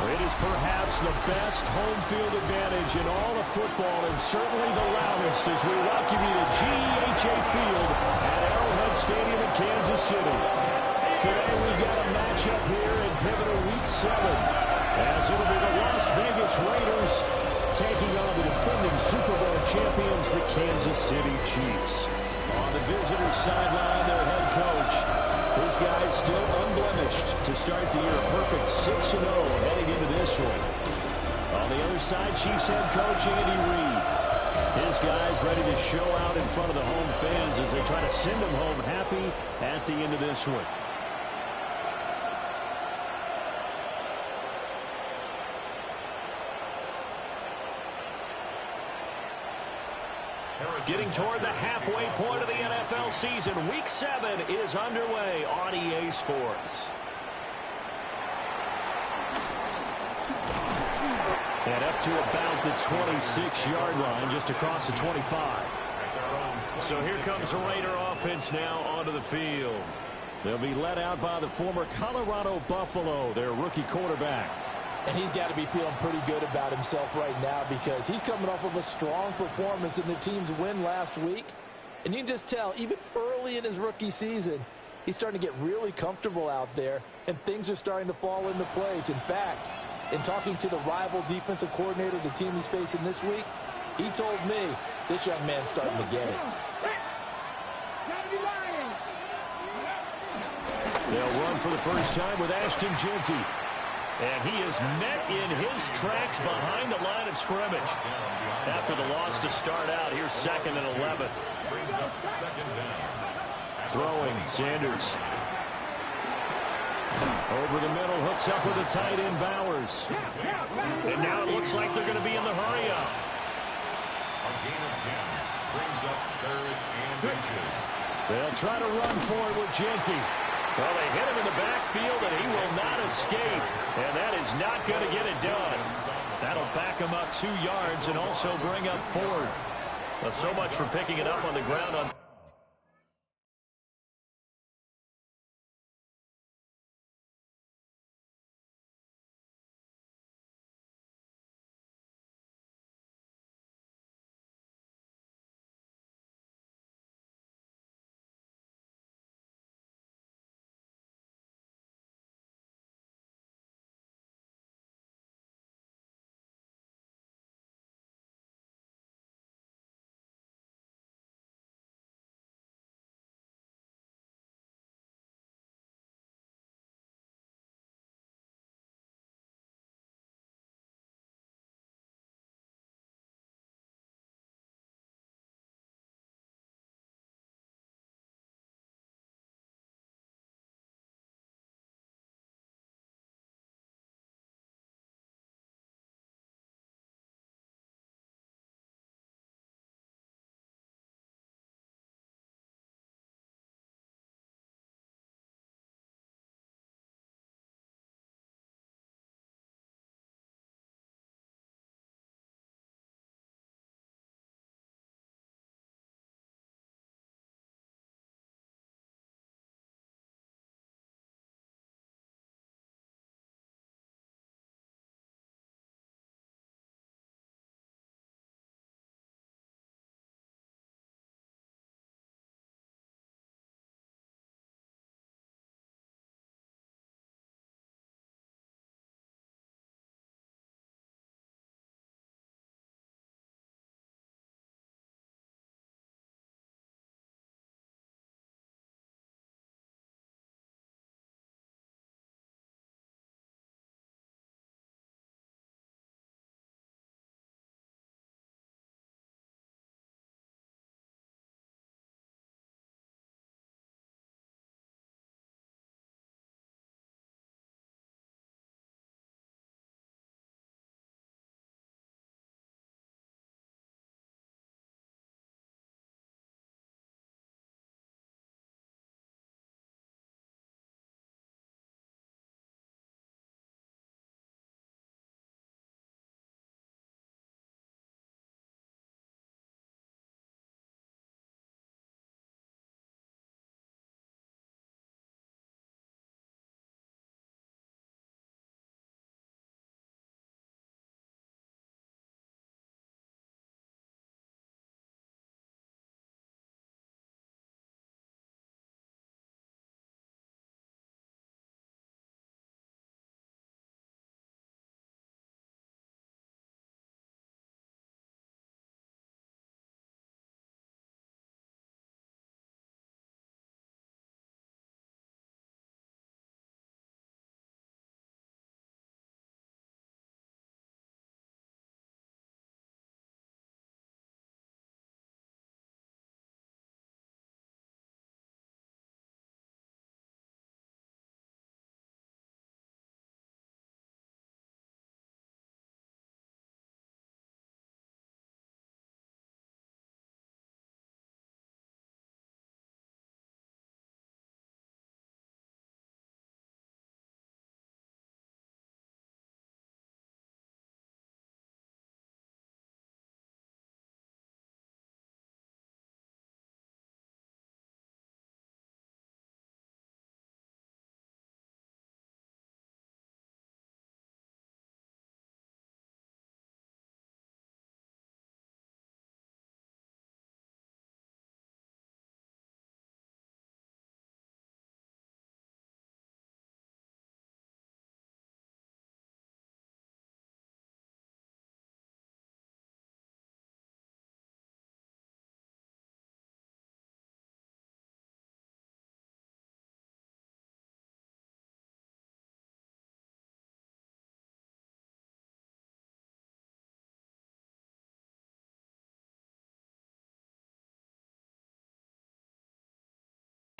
It is perhaps the best home field advantage in all of football, and certainly the loudest as we welcome you to GEHA Field at Arrowhead Stadium in Kansas City. Today we've got a matchup here in pivotal Week 7, as it'll be the Las Vegas Raiders taking on the defending Super Bowl champions, the Kansas City Chiefs. On the visitors' sideline, their head coach. This guy's still unblemished to start the year. Perfect 6-0 heading into this one. On the other side, Chiefs head coach Andy Reid. His guys ready to show out in front of the home fans as they try to send them home happy at the end of this one. Getting toward the halfway point of the NFL season, Week 7 is underway on EA Sports. And up to about the 26-yard line, just across the 25. So here comes the Raider offense now onto the field. They'll be led out by the former Colorado Buffalo, their rookie quarterback. And he's got to be feeling pretty good about himself right now because he's coming off of a strong performance in the team's win last week. And you can just tell, even early in his rookie season, he's starting to get really comfortable out there, and things are starting to fall into place. In fact, in talking to the rival defensive coordinator, the team he's facing this week, he told me this young man's starting to get it. They'll run for the first time with ASHTON GENTY. And he is met in his tracks behind the line of scrimmage. After the loss to start out, here's 2nd and 11. Throwing, Sanders. Over the middle, hooks up with the tight end, Bowers. And now it looks like they're going to be in the hurry-up. A gain of 10 brings up 3rd and inches. They'll try to run for it with GENTY. Well, they hit him in the backfield, and he will not escape. And that is not going to get it done. That'll back him up 2 yards and also bring up 4th. Well, so much for picking it up on the ground on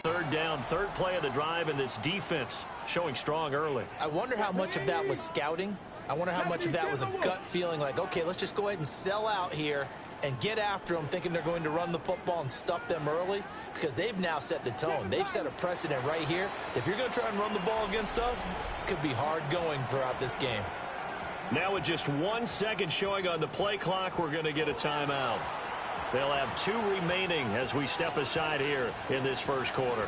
Third down, third play of the drive, and this defense showing strong early. I wonder how much of that was scouting. I wonder how much of that was a gut feeling like, okay, let's just go ahead and sell out here and get after them, thinking they're going to run the football and stuff them early, because they've now set the tone. They've set a precedent right here. If you're going to try and run the ball against us, it could be hard going throughout this game. Now with just 1 second showing on the play clock, we're going to get a timeout. They'll have 2 remaining as we step aside here in this first quarter.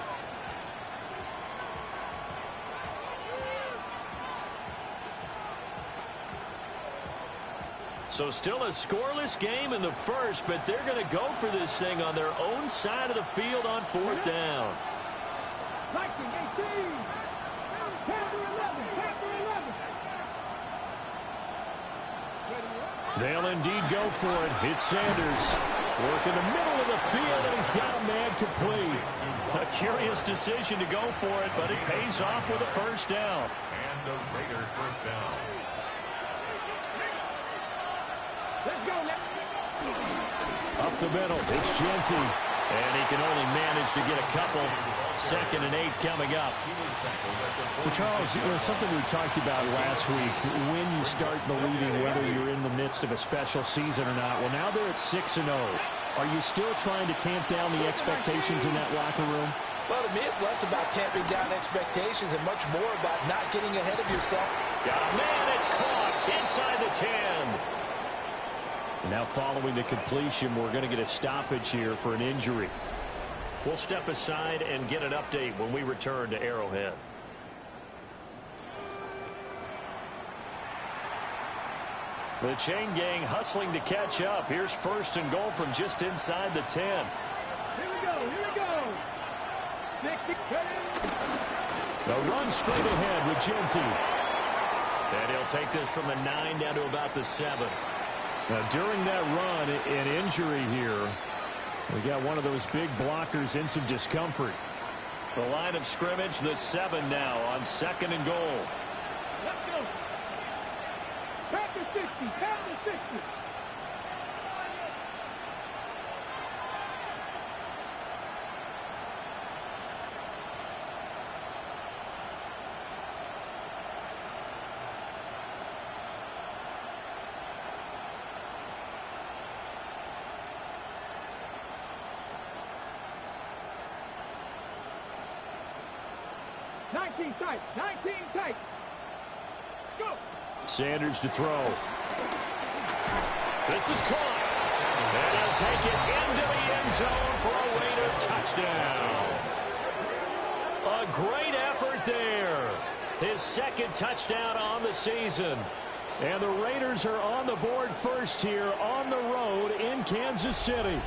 So still a scoreless game in the first, but they're going to go for this thing on their own side of the field on 4th down. They'll indeed go for it. It's Sanders. Work in the middle of the field, and he's got a man complete. A curious decision to go for it, but it pays off with a first down. And the Raider first down. Up the middle, it's GENTY. And he can only manage to get a couple. 2nd and 8 coming up. Well, Charles, something we talked about last week, when you start believing whether you're in the midst of a special season or not. Well, now they're at 6-0. Are you still trying to tamp down the expectations in that locker room? Well, to me, it's less about tamping down expectations and much more about not getting ahead of yourself. Got a man, it's caught inside the 10. Now following the completion, we're going to get a stoppage here for an injury. We'll step aside and get an update when we return to Arrowhead. The chain gang hustling to catch up. Here's 1st and goal from just inside the 10. Here we go, here we go. The run straight ahead with GENTY. And he'll take this from the 9 down to about the 7. Now, during that run, an injury here. We got one of those big blockers in some discomfort. The line of scrimmage, the 7 now on 2nd and goal. Let's go. Back to 60, down to 60. Tight, 19 tight. Let's go. Sanders to throw. This is caught. And he'll take it into the end zone for a Raider touchdown. A great effort there. His 2nd touchdown on the season. And the Raiders are on the board first here on the road in Kansas City.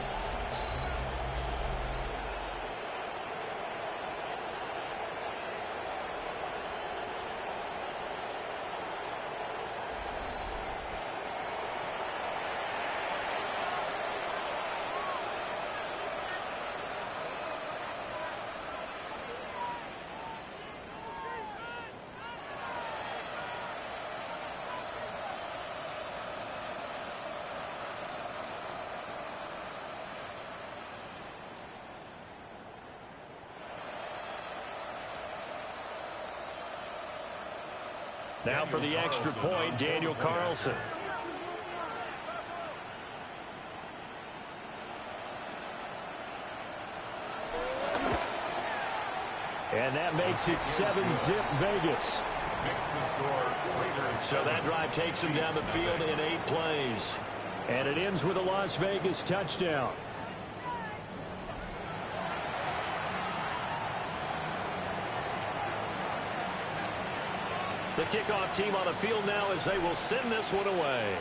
Now for the extra point, Daniel Carlson. And that makes it 7-zip Vegas. So that drive takes him down the field in 8 plays. And it ends with a Las Vegas touchdown. The kickoff team on the field now as they will send this one away.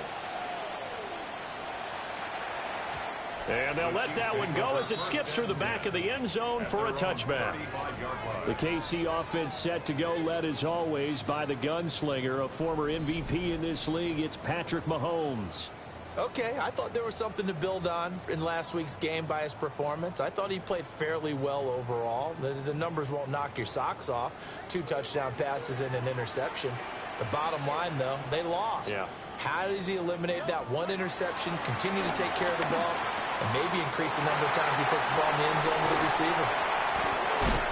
And they'll let that one go as it skips through the back of the end zone for a touchback. The KC offense set to go, led as always by the gunslinger, a former MVP in this league. It's Patrick Mahomes. Okay, I thought there was something to build on in last week's game by his performance. I thought he played fairly well overall. The numbers won't knock your socks off. 2 touchdown passes and an interception. The bottom line, though, they lost. Yeah. How does he eliminate that 1 interception, continue to take care of the ball, and maybe increase the number of times he puts the ball in the end zone with the receiver?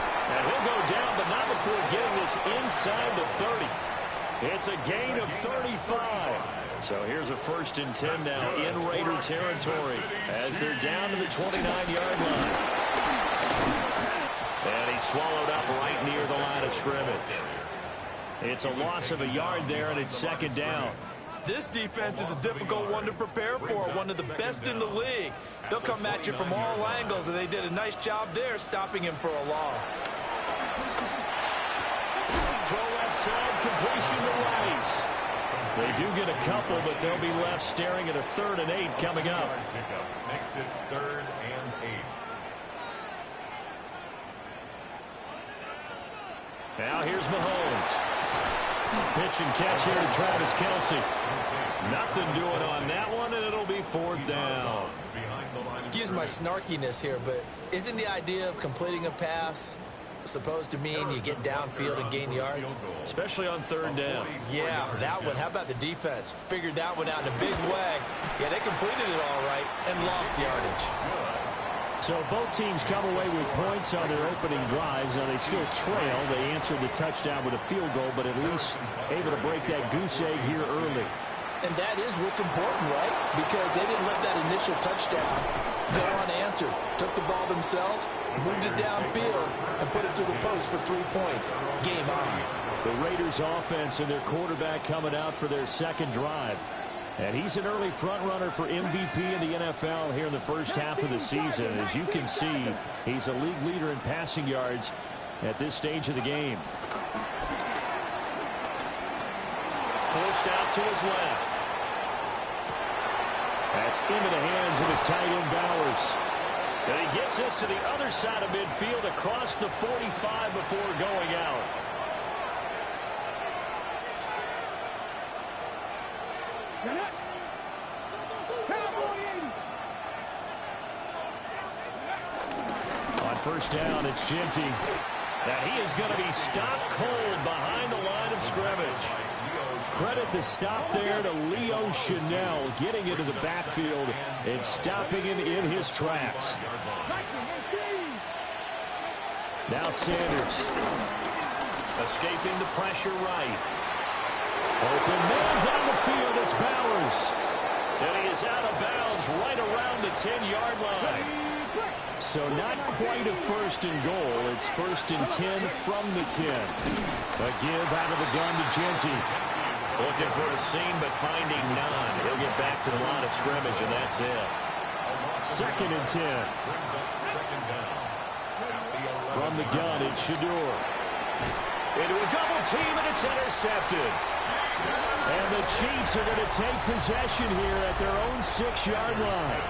before getting this inside the 30. It's a gain of 35. So here's a 1st and 10 now in Raider territory as they're down to the 29-yard line. And he's swallowed up right near the line of scrimmage. It's a loss of a yard there, and it's 2nd down. This defense is a difficult one to prepare for, one of the best in the league. They'll come at you from all angles, and they did a nice job there stopping him for a loss. Throw left side, completion to Rice. They do get a couple, but they'll be left staring at a 3rd and 8 coming up. Makes it 3rd and 8. Now here's Mahomes. Pitch and catch here to Travis Kelce. Nothing doing on that one, and it'll be 4th down. Excuse my snarkiness here, but isn't the idea of completing a pass supposed to mean you get downfield and gain yards? Especially on 3rd down. Yeah, that one. How about the defense? Figured that one out in a big way. Yeah, they completed it all right and lost yardage. So both teams come away with points on their opening drives. Now they still trail. They answered the touchdown with a field goal, but at least able to break that goose egg here early. And that is what's important, right? Because they didn't let that initial touchdown go unanswered. Took the ball themselves, moved it downfield, and put it to the post for 3 points. Game on. The Raiders offense and their quarterback coming out for their 2nd drive. And he's an early front runner for MVP in the NFL here in the first half of the season. As you can see, he's a league leader in passing yards at this stage of the game. Forced out to his left. That's into the hands of his tight end Bowers. And he gets us to the other side of midfield across the 45 before going out. On 1st down, it's GENTY. Now he is going to be stopped cold behind the line of scrimmage. Credit the stop there to Leo Chanel, getting into the backfield and stopping him in his tracks. Now Sanders. Escaping the pressure right. Open man down the field, it's Bowers. And he is out of bounds right around the 10-yard line. So not quite a 1st and goal. It's 1st and 10 from the 10. A give out of the gun to GENTY. Looking for a seam, but finding none. He'll get back to the line of scrimmage, and that's it. 2nd and 10. From the gun, it's Sheduer. Into a double team, and it's intercepted. And the Chiefs are going to take possession here at their own 6-yard line.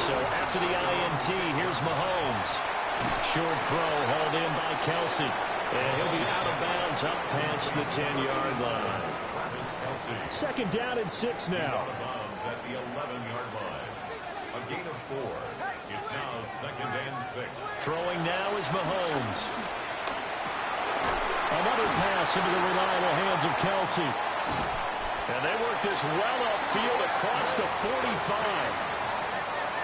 So after the INT, here's Mahomes. Short throw hauled in by Kelce. And he'll be out of bounds up past the 10-yard line. 2nd down and 6 now. At the 11-yard line. A gain of 4. It's now 2nd and 6. Throwing now is Mahomes. Another pass into the reliable hands of Kelce. And they work this well upfield across the 45.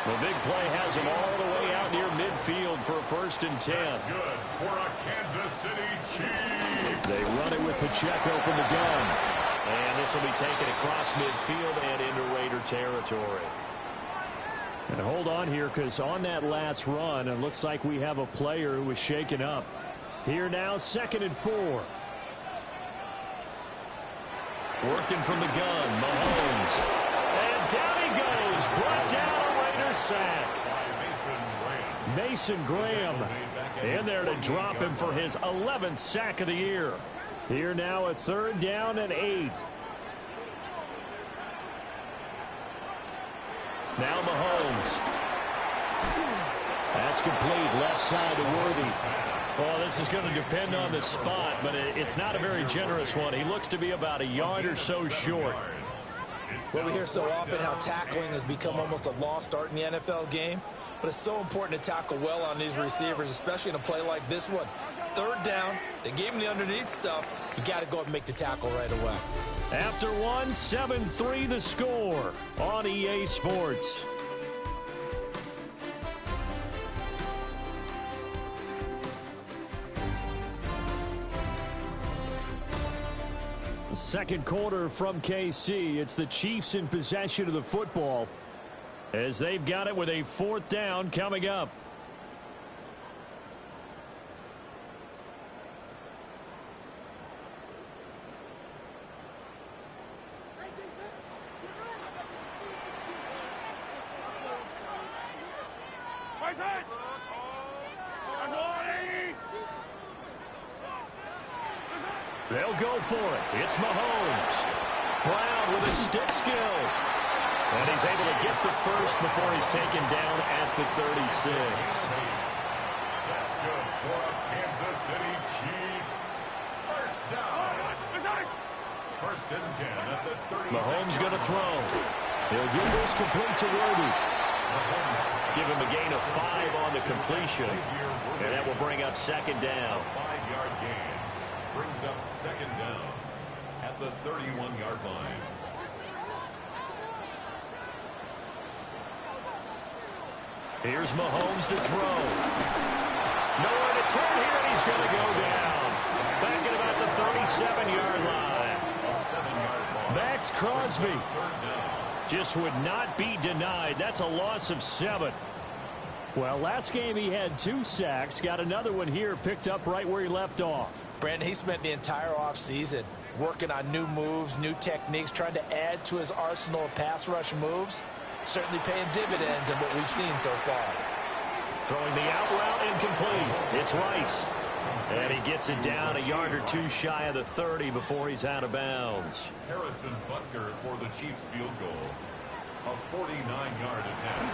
The big play has him all the way out near midfield for a 1st and 10. That's good for a Kansas City Chiefs. They run it with Pacheco from the gun. And this will be taken across midfield and into Raider territory. And hold on here, because on that last run, it looks like we have a player who was shaken up. Here now, 2nd and 4. Working from the gun, Mahomes. And down he goes. Brought down a Raider sack. Mason Graham in there to drop him for his 11th sack of the year. Here now, a 3rd down and 8. Now Mahomes. That's complete. Left side to Worthy. Well, this is going to depend on the spot, but it's not a very generous one. He looks to be about a yard or so short. Well, we hear so often how tackling has become almost a lost art in the NFL game, but it's so important to tackle well on these receivers, especially in a play like this one. 3rd down, they gave him the underneath stuff. You got to go up and make the tackle right away. After one, 7-3 the score on EA Sports. Second quarter from KC. It's the Chiefs in possession of the football as they've got it with a 4th down coming up. They'll go for it. It's Mahomes. Brown with his stick skills. And he's able to get the first before he's taken down at the 36. That's good for a Kansas City Chiefs. First down. First and 10 at the 36. Mahomes going to throw. He'll give this complete to Worthy. Give him a gain of 5 on the completion. And that will bring up second down. 5-yard gain brings up second down at the 31-yard line. Here's Mahomes to throw. Nowhere to turn here, and he's going to go down. Back at about the 37-yard line. Max Crosby just would not be denied. That's a loss of 7. Well, last game he had 2 sacks. Got another one here, picked up right where he left off. Brandon, he spent the entire offseason working on new moves, new techniques, trying to add to his arsenal of pass rush moves. Certainly paying dividends in what we've seen so far. Throwing the out route incomplete. It's Rice. And he gets it down a yard or 2 shy of the 30 before he's out of bounds. Harrison Butker for the Chiefs field goal. A 49-yard attempt.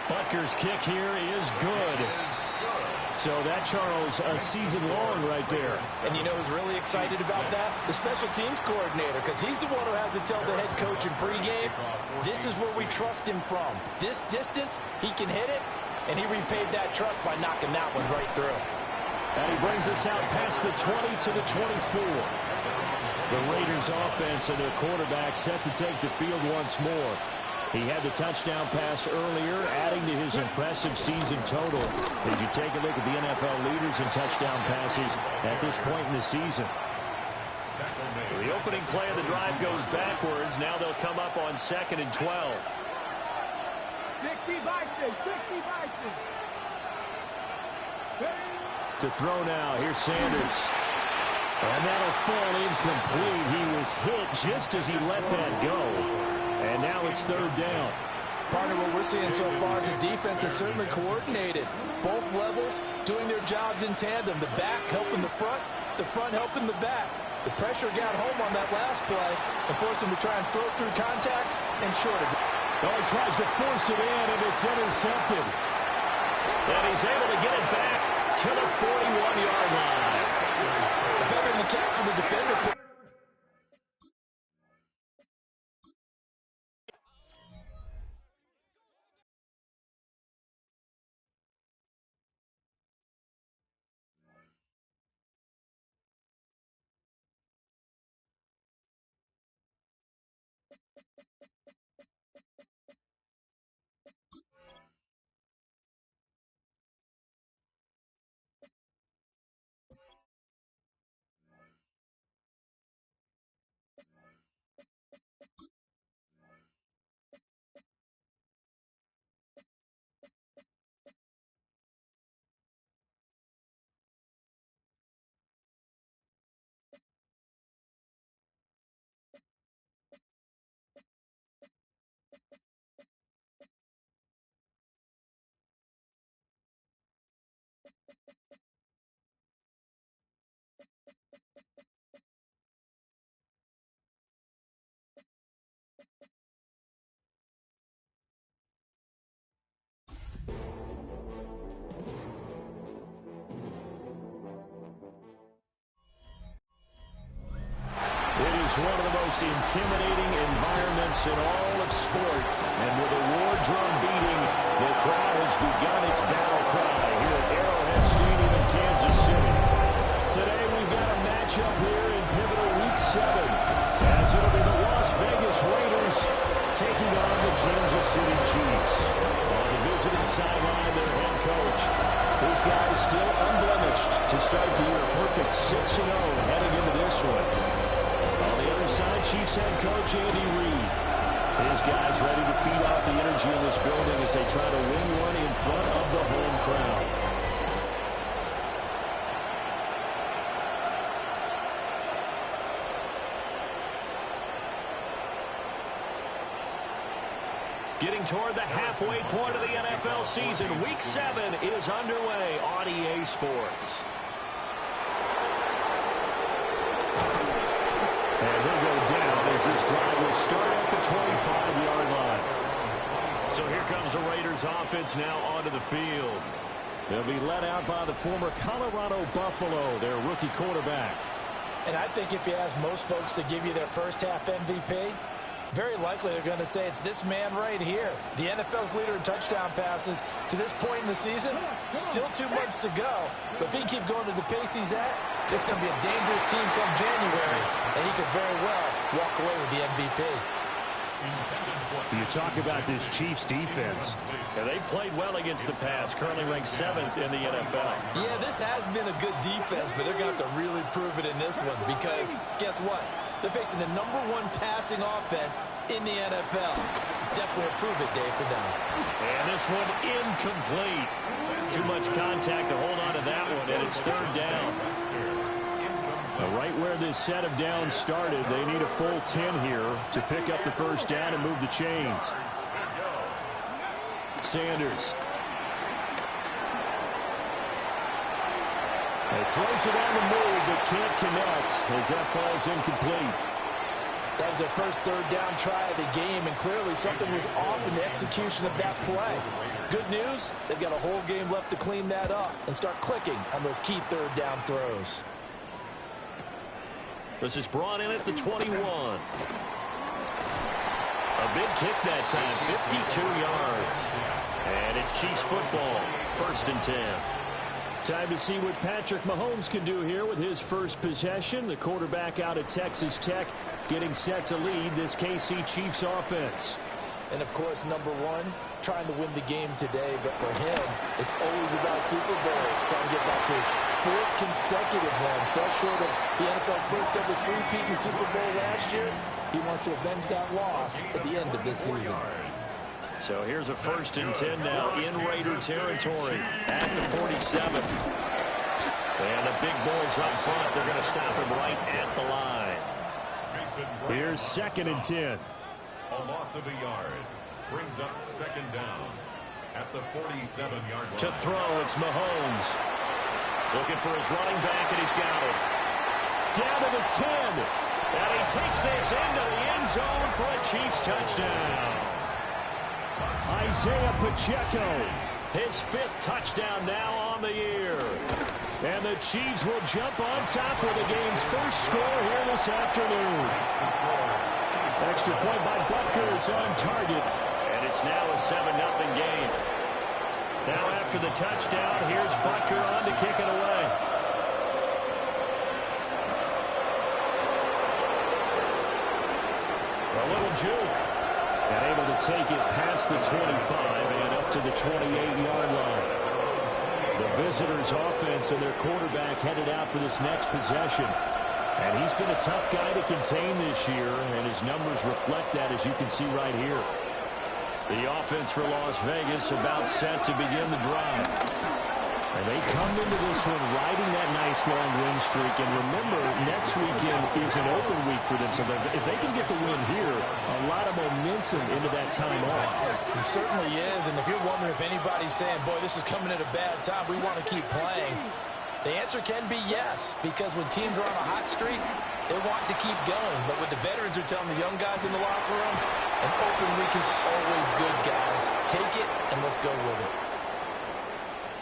Butker's kick here is good. So that, Charles, a season long right there. And you know who's really excited about that? The special teams coordinator, because he's the one who has to tell the head coach in pregame, this is where we trust him from. This distance, he can hit it, and he repaid that trust by knocking that one right through. And he brings us out past the 20 to the 24. The Raiders offense and their quarterback set to take the field once more. He had the touchdown pass earlier, adding to his impressive season total. As you take a look at the NFL leaders in touchdown passes at this point in the season. So the opening play of the drive goes backwards. Now they'll come up on 2nd and 12. 60 Bison, 60 Bison. To throw now, here's Sanders. And that'll fall incomplete. He was hit just as he let that go. And now it's 3rd down. Partner, what we're seeing so far is the defense is certainly coordinated. Both levels doing their jobs in tandem. The back helping the front helping the back. The pressure got home on that last play and forced him to try and throw through contact and shorted. Oh, he tries to force it in, and it's intercepted. And he's able to get it back to the 41-yard line. Covering the cap for the defender. One of the most intimidating environments in all of sport. And with a war drum beating, the crowd has begun its battle cry here at Arrowhead Stadium in Kansas City. Today we've got a matchup here in pivotal Week 7, as it'll be the Las Vegas Raiders taking on the Kansas City Chiefs. On the visiting sideline, their head coach. This guy is still unblemished to start the year perfect 6-0 heading into this one. Chiefs head coach Andy Reid. His guys ready to feed off the energy in this building as they try to win one in front of the home crowd. Getting toward the halfway point of the NFL season, Week 7 is underway on EA Sports. And he'll go down as this drive will start at the 25-yard line. So here comes the Raiders offense now onto the field. They'll be led out by the former Colorado Buffalo, their rookie quarterback. And I think if you ask most folks to give you their first half MVP, very likely they're going to say it's this man right here. The NFL's leader in touchdown passes to this point in the season. Still 2 months to go. But if he keep going to the pace he's at, it's going to be a dangerous team come January. And he could very well walk away with the MVP. You talk about this Chiefs defense. And they've played well against the pass, currently ranked 7th in the NFL. Yeah, this has been a good defense, but they're going to have to really prove it in this one because guess what? They're facing the #1 passing offense in the NFL. It's definitely a prove-it day for them. And this one incomplete. Too much contact to hold on to that one, and it's 3rd down. Now, right where this set of downs started, they need a full 10 here to pick up the 1st down and move the chains. Sanders. He throws it on the move, but can't connect as that falls incomplete. That was their first 3rd down try of the game, and clearly something was off in the execution of that play. Good news, they've got a whole game left to clean that up and start clicking on those key 3rd down throws. This is brought in at the 21. A big kick that time, 52 yards. And it's Chiefs football, 1st and 10. Time to see what Patrick Mahomes can do here with his first possession. The quarterback out of Texas Tech getting set to lead this KC Chiefs offense. And, of course, #1, trying to win the game today. But for him, it's always about Super Bowls, trying to get back to his 4th consecutive one. Fell short of the NFL's first ever three-peat in the Super Bowl last year. He wants to avenge that loss at the end of this season. So here's a 1st and 10 now in Raider territory at the 47. And the big boys up front, they're going to stop him right at the line. Here's 2nd and 10. A loss of a yard brings up 2nd down at the 47-yard line. To throw, it's Mahomes. Looking for his running back, and he's got it. Down to the 10. And he takes this into the end zone for a Chiefs touchdown. Isaiah Pacheco, his 5th touchdown now on the year. And the Chiefs will jump on top with the game's first score here this afternoon. Extra point by Butker is on target. And it's now a 7-0 game. Now after the touchdown, here's Butker on to kick it away. A little juke. And able to take it past the 25 and up to the 28-yard line. The visitors' offense and their quarterback headed out for this next possession. And he's been a tough guy to contain this year, and his numbers reflect that, as you can see right here. The offense for Las Vegas about set to begin the drive. And they come into this one riding that nice long win streak. And remember, next weekend is an open week for them. So if they can get the win here, a lot of momentum into that time off. He certainly is. And if you're wondering if anybody's saying, boy, this is coming at a bad time, we want to keep playing, the answer can be yes. Because when teams are on a hot streak, they want to keep going. But what the veterans are telling the young guys in the locker room, an open week is always good, guys. Take it and let's go with it.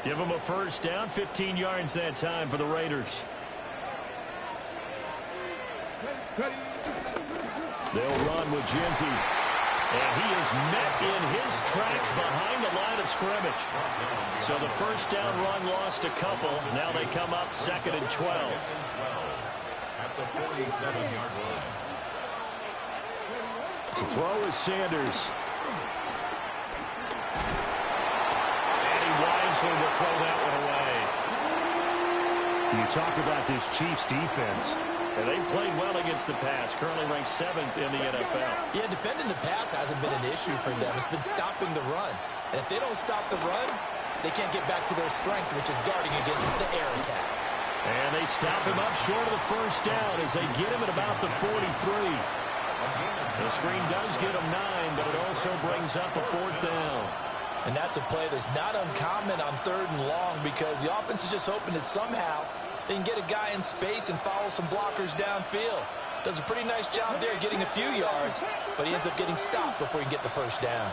Give them a 1st down, 15 yards that time for the Raiders. They'll run with GENTY. And he is met in his tracks behind the line of scrimmage. So the 1st down run lost a couple. Now they come up 2nd and 12. At the 47-yard line. To throw is Sanders. Wisely will throw that one away. You talk about this Chiefs defense. And they played well against the pass, currently ranked 7th in the NFL. Yeah, defending the pass hasn't been an issue for them. It's been stopping the run. And if they don't stop the run, they can't get back to their strength, which is guarding against the air attack. And they stop him up short of the first down as they get him at about the 43. The screen does get him 9, but it also brings up a 4th down. And that's a play that's not uncommon on 3rd and long because the offense is just hoping that somehow they can get a guy in space and follow some blockers downfield. Does a pretty nice job there getting a few yards, but he ends up getting stopped before he can get the first down.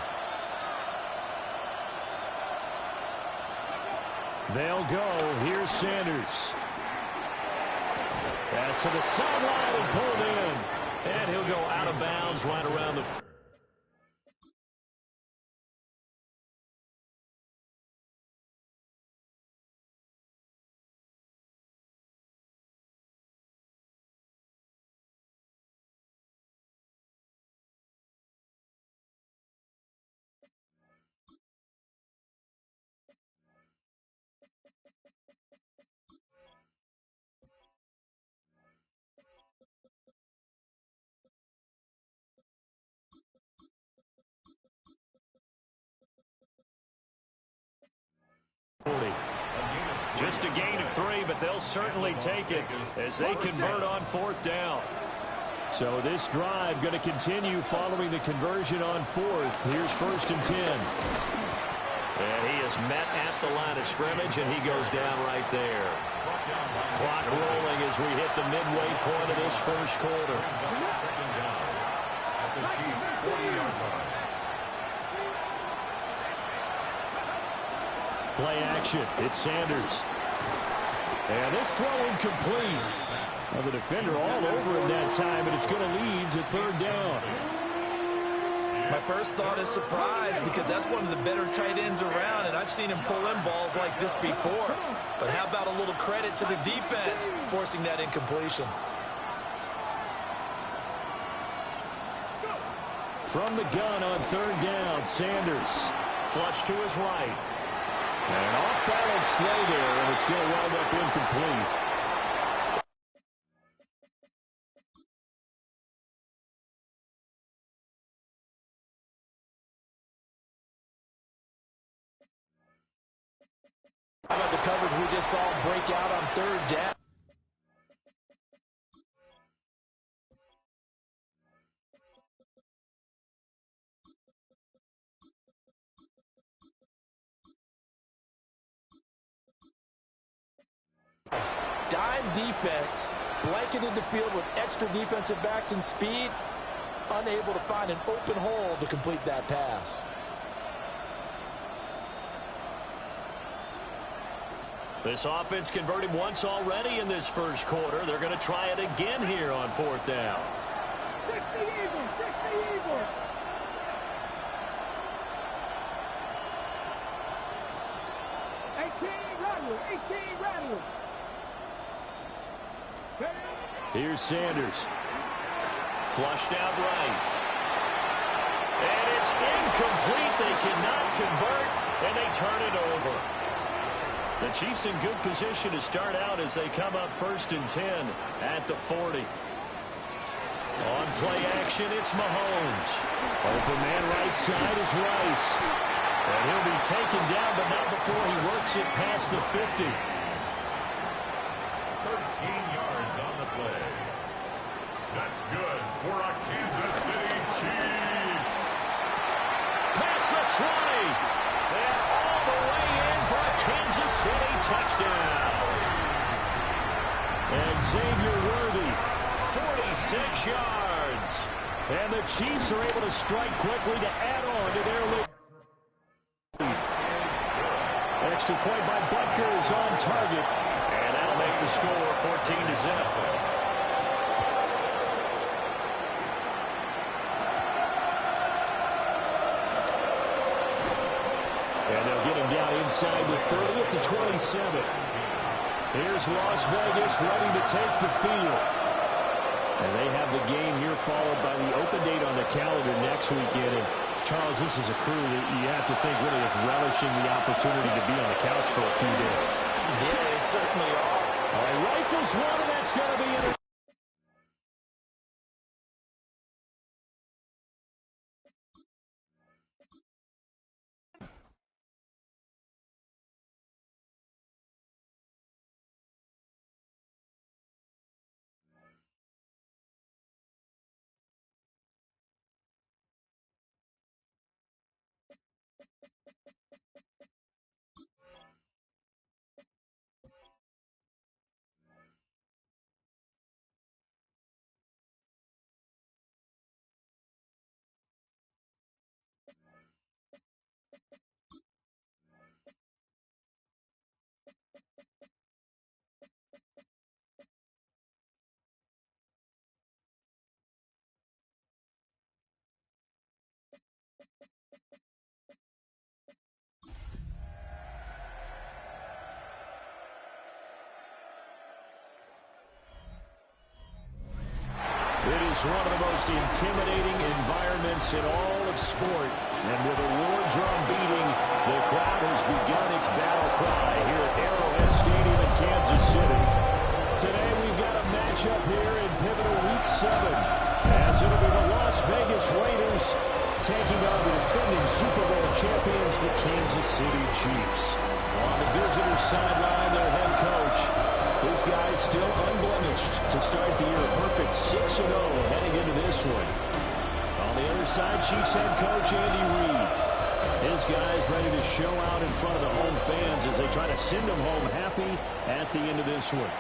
They'll go. Here's Sanders. Pass to the sideline and pulled in. And he'll go out of bounds right around the... Just a gain of 3, but they'll certainly take it as they convert on 4th down. So this drive going to continue following the conversion on 4th. Here's 1st and 10. And he is met at the line of scrimmage, and he goes down right there. Clock rolling as we hit the midway point of this first quarter. Second down at the Chiefs' 40-yard line. Play action. It's Sanders. And this throw incomplete. Well, the defender all over him that time, and it's going to lead to 3rd down. My first thought is surprise because that's one of the better tight ends around, and I've seen him pull in balls like this before. But how about a little credit to the defense forcing that incompletion? From the gun on 3rd down, Sanders. Flush to his right. And off-balance throw there, and it's going to wind up incomplete. How about the coverage we just saw break out on 3rd down? Dime defense, blanketed the field with extra defensive backs and speed, unable to find an open hole to complete that pass. This offense converted once already in this first quarter. They're going to try it again here on 4th down. 60 Eagles, 60 Eagles. Here's Sanders. Flushed out right. And it's incomplete. They cannot convert, and they turn it over. The Chiefs in good position to start out as they come up 1st and 10 at the 40. On play action, it's Mahomes. Open man right side is Rice. And he'll be taken down, but not before he works it past the 50. 13 yards on the play. That's good for a Kansas City Chiefs. Past the 20. And all the way in for a Kansas City touchdown. And Xavier Worthy, 46 yards. And the Chiefs are able to strike quickly to add on to their lead. Extra point by Butker is on target. And that'll make the score 14-0. And they'll get him down inside the 30 to 27. Here's Las Vegas ready to take the field. And they have the game here followed by the open date on the calendar next weekend. And Charles, this is a crew that you have to think really is relishing the opportunity to be on the couch for a few days. Yeah, they certainly are. All right, rifles one, and that's going to be it. is one of the most intimidating environments in all of sport. And with a war drum beating, the crowd has begun its battle cry here at Arrowhead Stadium in Kansas City. Today we've got a matchup here in pivotal Week 7, as it'll be the Las Vegas Raiders taking on the defending Super Bowl champions, the Kansas City Chiefs. On the visitor's sideline, their head coach. This guy's still unblemished to start the year. Perfect 6-0 heading into this one. On the other side, Chiefs head coach Andy Reid. His guys ready to show out in front of the home fans as they try to send them home happy at the end of this one.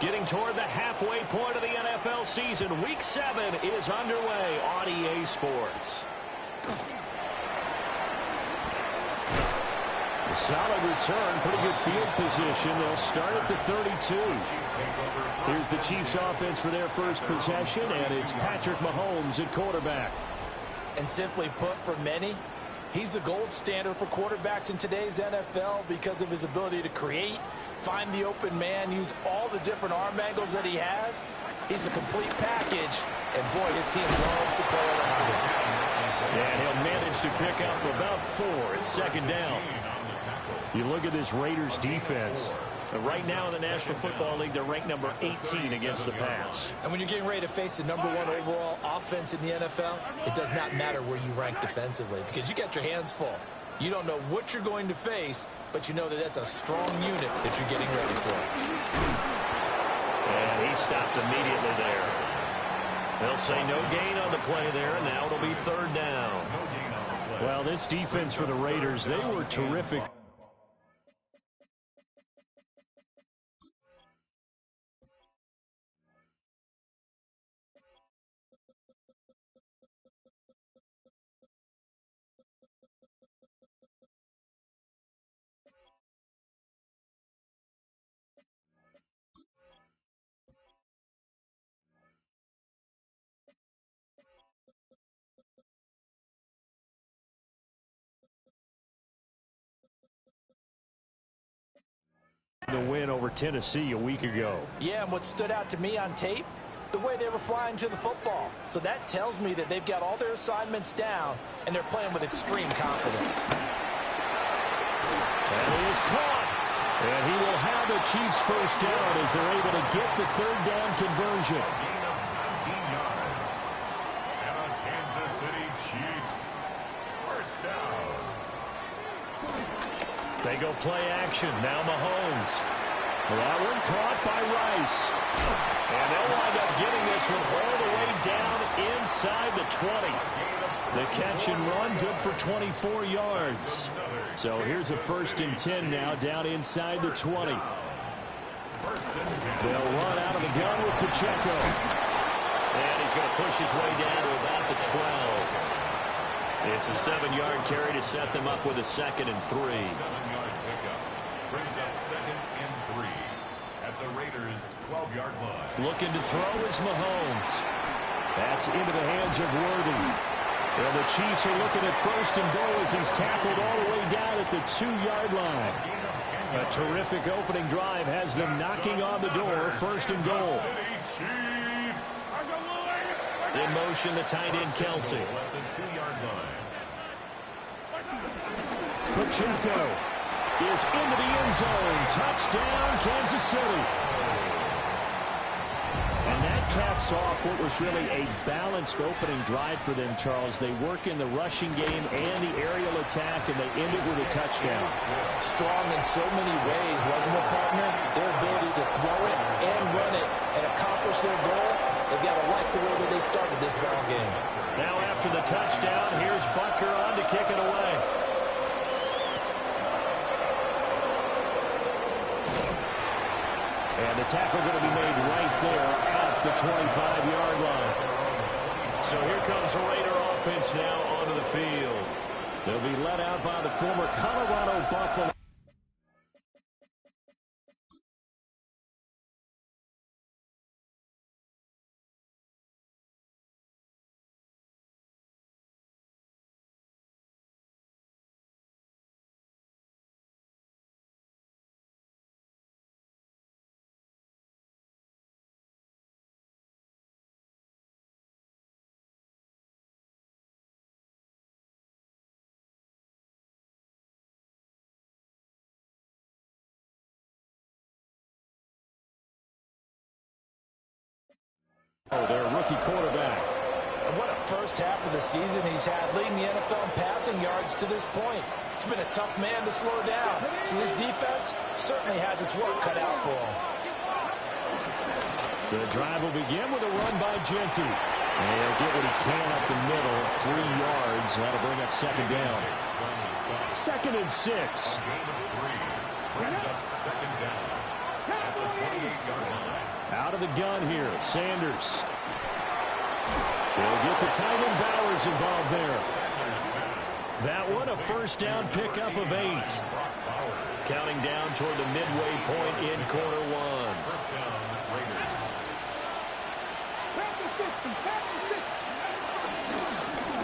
Getting toward the halfway point of the NFL season, Week 7 is underway on EA Sports. A solid return, pretty good field position. They'll start at the 32. Here's the Chiefs offense for their first possession, and it's Patrick Mahomes at quarterback. And simply put, for many, he's the gold standard for quarterbacks in today's NFL because of his ability to create, find the open man, use all the different arm angles that he has. He's a complete package, and boy, his team loves to play around him. And he'll manage to pick up about 4 at second down. You look at this Raiders defense. Right now in the National Football League, they're ranked number 18 against the pass. And when you're getting ready to face the number 1 overall offense in the NFL, it does not matter where you rank defensively because you got your hands full. You don't know what you're going to face, but you know that that's a strong unit that you're getting ready for. And he stopped immediately there. They'll say no gain on the play there, and now it'll be third down. Well, this defense for the Raiders, they were terrific. The win over Tennessee a week ago. Yeah, and what stood out to me on tape, the way they were flying to the football. So that tells me that they've got all their assignments down, and they're playing with extreme confidence. And he is caught. And he will have the Chiefs first down as they're able to get the third down conversion. Gain of 19 yards. And on Kansas City Chiefs, first down. They go play action. Now Mahomes. That one caught by Rice. And they'll wind up getting this one all the way down inside the 20. The catch and run, good for 24 yards. So here's a 1st and 10 now, down inside the 20. They'll run out of the gun with Pacheco. And he's going to push his way down to about the 12. It's a 7-yard carry to set them up with a 2nd and 3. 7-yard pickup brings up 2nd and 3 at the Raiders' 12-yard line. Looking to throw is Mahomes. That's into the hands of Worthy. And the Chiefs are looking at 1st and goal as he's tackled all the way down at the 2-yard line. A terrific opening drive has them knocking on the door. 1st and goal. City Chiefs. In motion, the tight end, Kelsey. At the 2-yard line. Pacheco is into the end zone. Touchdown, Kansas City. And that caps off what was really a balanced opening drive for them, Charles. They work in the rushing game and the aerial attack, and they end it with a touchdown. Strong in so many ways, wasn't it, partner? Their ability to throw it and run it and accomplish their goal, they've got to like the way that they started this ball game. Now after the touchdown, here's Butker on to kick it away. And the tackle going to be made right there at the 25-yard line. So here comes the Raider offense now onto the field. They'll be led out by the former Colorado Buffalo. Oh, their rookie quarterback. And what a first half of the season he's had, leading the NFL in passing yards to this point. He's been a tough man to slow down. So this defense certainly has its work cut out for him. The drive will begin with a run by Genty. And he'll get what he can up the middle, 3 yards. That'll bring up second down. 2nd and 6. Brings up second down at the 28-yard line. Out of the gun here, Sanders. They'll get the tight end Bowers involved there. That one a first down pickup of 8. Counting down toward the midway point in quarter 1. First down, Raiders.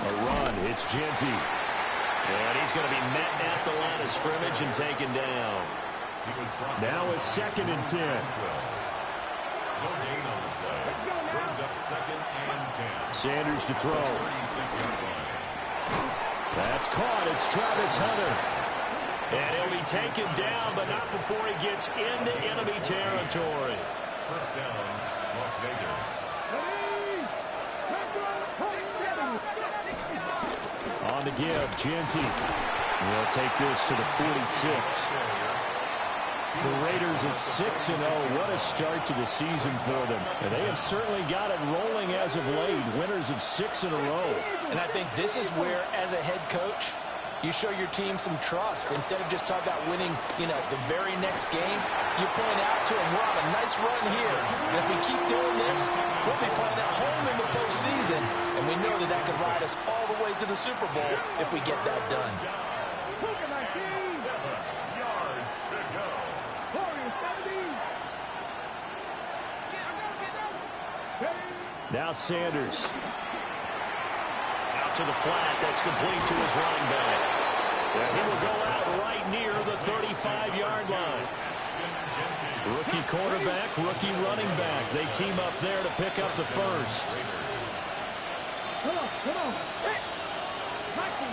A run, it's Genty. And he's going to be met at the line of scrimmage and taken down. Now it's 2nd and 10. No gain on the play. Brings up 2nd and 10. Sanders to throw. 36-yard line. That's caught. It's Travis Hunter. And he'll be taken down, but not before he gets into enemy territory. First down, Las Vegas. On the give, Genty. He'll take this to the 46. The Raiders at 6-0. What a start to the season for them. And they have certainly got it rolling as of late. Winners of 6 in a row. And I think this is where, as a head coach, you show your team some trust. Instead of just talking about winning, the very next game, you point out to them, we're on a nice run here. And if we keep doing this, we'll be playing at home in the postseason. And we know that could ride us all the way to the Super Bowl if we get that done. 7 yards to go. Now Sanders. Out to the flat. That's complete to his running back. And he will go out right near the 35-yard line. Rookie quarterback, rookie running back. They team up there to pick up the first. Come on. Hey. Michael,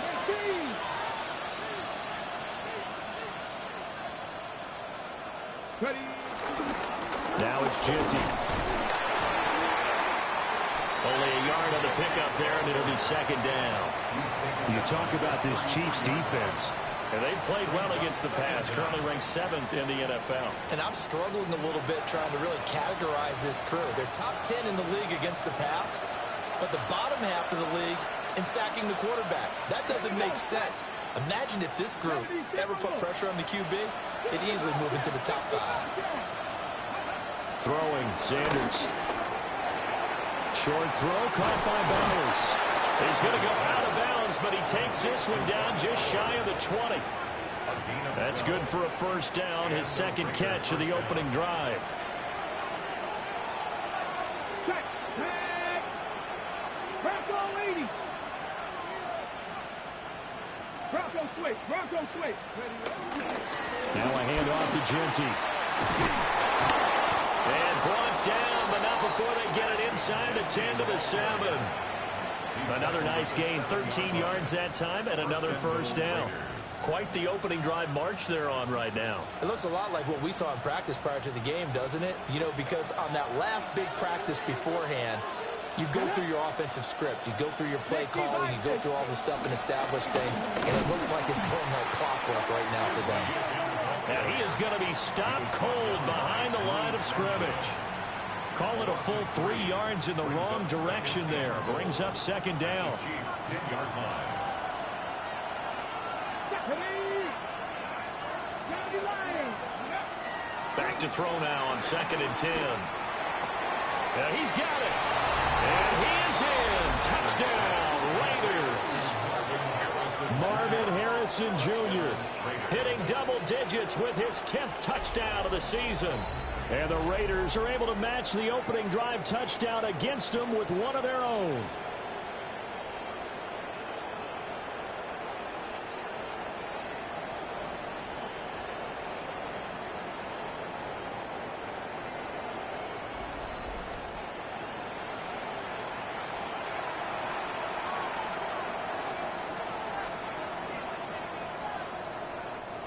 Ready. Now it's Genty. Only a yard on the pickup there, and it'll be second down. You talk about this Chiefs defense, and they've played well against the pass, currently ranked 7th in the NFL. And I'm struggling a little bit trying to really categorize this crew. They're top 10 in the league against the pass, but the bottom half of the league in sacking the quarterback. That doesn't make sense. Imagine if this group ever put pressure on the QB, they'd easily move into the top 5. Throwing, Sanders. Short throw caught by Bowers. He's going to go out of bounds, but he takes this one down just shy of the 20. That's good for a first down, his second catch of the opening drive. Bronco switch. Now a handoff to Genty. And brought down but not before they get it inside the 10 to the 7. Another nice gain, 13 yards that time, and another first down. Quite the opening drive march they're on right now. It looks a lot like what we saw in practice prior to the game, doesn't it? You know, because on that last big practice beforehand, you go through your offensive script. You go through your play calling. You go through all the stuff and establish things. And it looks like it's going like clockwork right now for them. And he is going to be stopped cold behind the line of scrimmage. Call it a full 3 yards in the wrong direction there. Brings up second down. Chiefs 10-yard line. Back to throw now on 2nd and 10. And he's got it. And he is in. Touchdown, Raiders. Marvin Harrison Jr. hitting double digits with his 10th touchdown of the season. And the Raiders are able to match the opening drive touchdown against them with one of their own.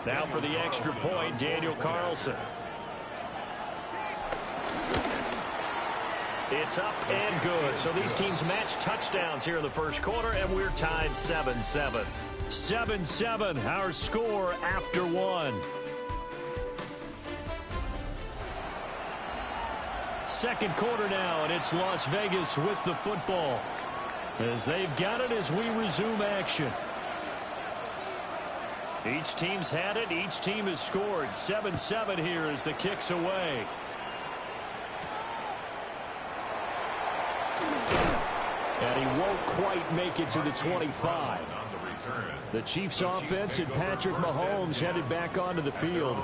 Now for the extra point, Daniel Carlson. It's up and good. So these teams match touchdowns here in the first quarter, and we're tied 7-7. 7-7, our score after one. Second quarter now, and it's Las Vegas with the football. As they've got it as we resume action. Each team's had it. Each team has scored. 7-7 here as the kick's away. And he won't quite make it to the 25. The Chiefs offense and Patrick Mahomes headed back onto the field.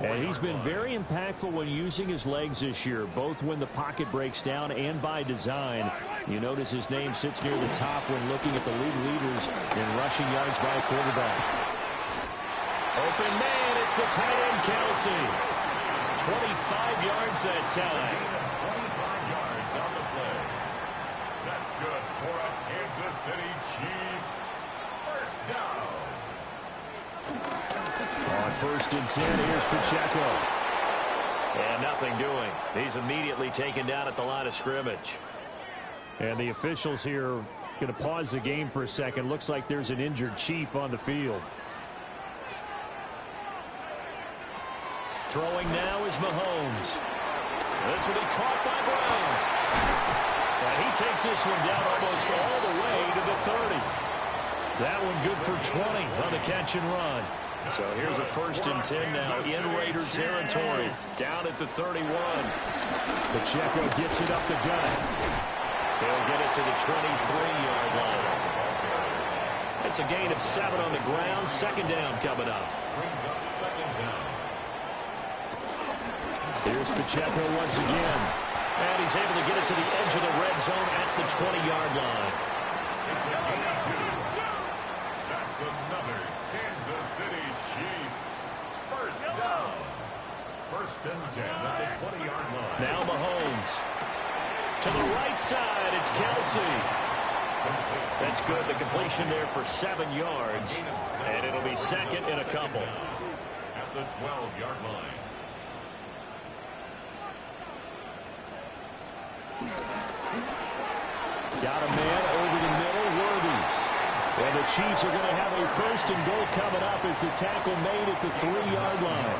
And he's been very impactful when using his legs this year, both when the pocket breaks down and by design. You notice his name sits near the top when looking at the league leaders in rushing yards by a quarterback. Open man, it's the tight end, Kelsey. 25 yards that time. 25 yards on the play. That's good for a Kansas City Chiefs. First down. On 1st and 10, here's Pacheco. And nothing doing. He's immediately taken down at the line of scrimmage. And the officials here going to pause the game for a second. Looks like there's an injured Chief on the field. Throwing now is Mahomes. This will be caught by Brown. And he takes this one down almost all the way to the 30. That one good for 20 on the catch and run. So here's a 1st and 10 now in Raider territory. Down at the 31. Pacheco gets it up the gut. He'll get it to the 23-yard line. It's a gain of 7 on the ground. Second down coming up. Brings up second down. Here's Pacheco once again. And he's able to get it to the edge of the red zone at the 20-yard line. It's a gain of 2. That's another Kansas City Chiefs. First down. 1st and 10 at the 20-yard line. Now Mahomes. To the right side, it's Kelsey. That's good. The completion there for 7 yards. And it'll be second in a couple. At the 12-yard line. Got a man over the middle, Worthy. And the Chiefs are going to have a 1st and goal coming up as the tackle made at the 3-yard line.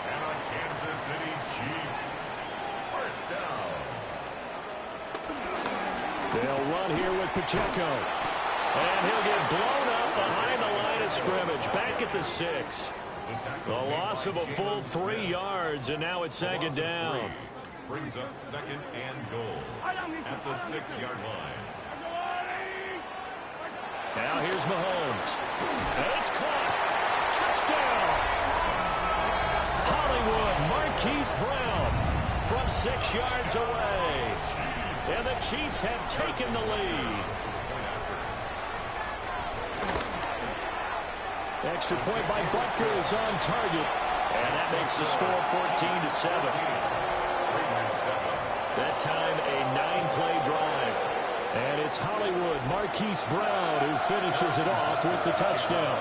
And a Kansas City Chiefs. First down. They'll run here with Pacheco. And he'll get blown up behind the line of scrimmage. Back at the 6. The loss of a full 3 yards, and now it's second down. Brings up 2nd and goal at the 6-yard line. Now here's Mahomes. And it's caught. Touchdown. Hollywood Marquise Brown from 6 yards away. And the Chiefs have taken the lead. Extra point by Butker is on target. And that makes the score 14-7. That time, a 9-play drive. And it's Hollywood Marquise Brown who finishes it off with the touchdown.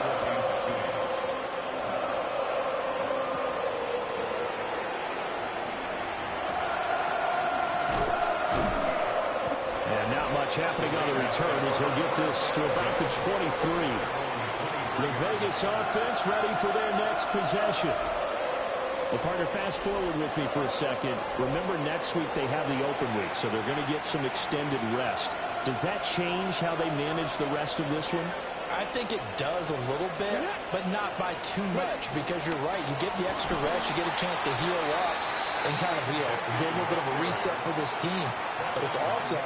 And not much happening on the return as he'll get this to about the 23. The Vegas offense ready for their next possession. Well, partner, fast forward with me for a second. Remember, next week they have the open week, so they're going to get some extended rest. Does that change how they manage the rest of this one? I think it does a little bit, but not by too much, because you're right. You get the extra rest, you get a chance to heal up and kind of do a little bit of a reset for this team. But it's also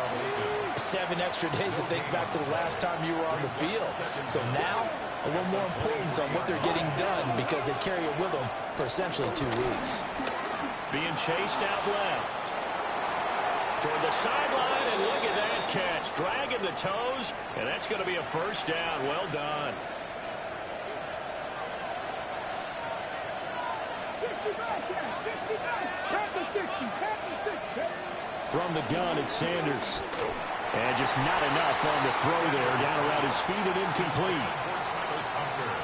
7 extra days to think back to the last time you were on the field. So now, a little more importance on what they're getting done because they carry it with them for essentially 2 weeks. Being chased out left. Toward the sideline, and look at that catch. Dragging the toes, and that's going to be a first down. Well done. From the gun, it's Sanders. And just not enough on the throw there. Down around his feet and incomplete.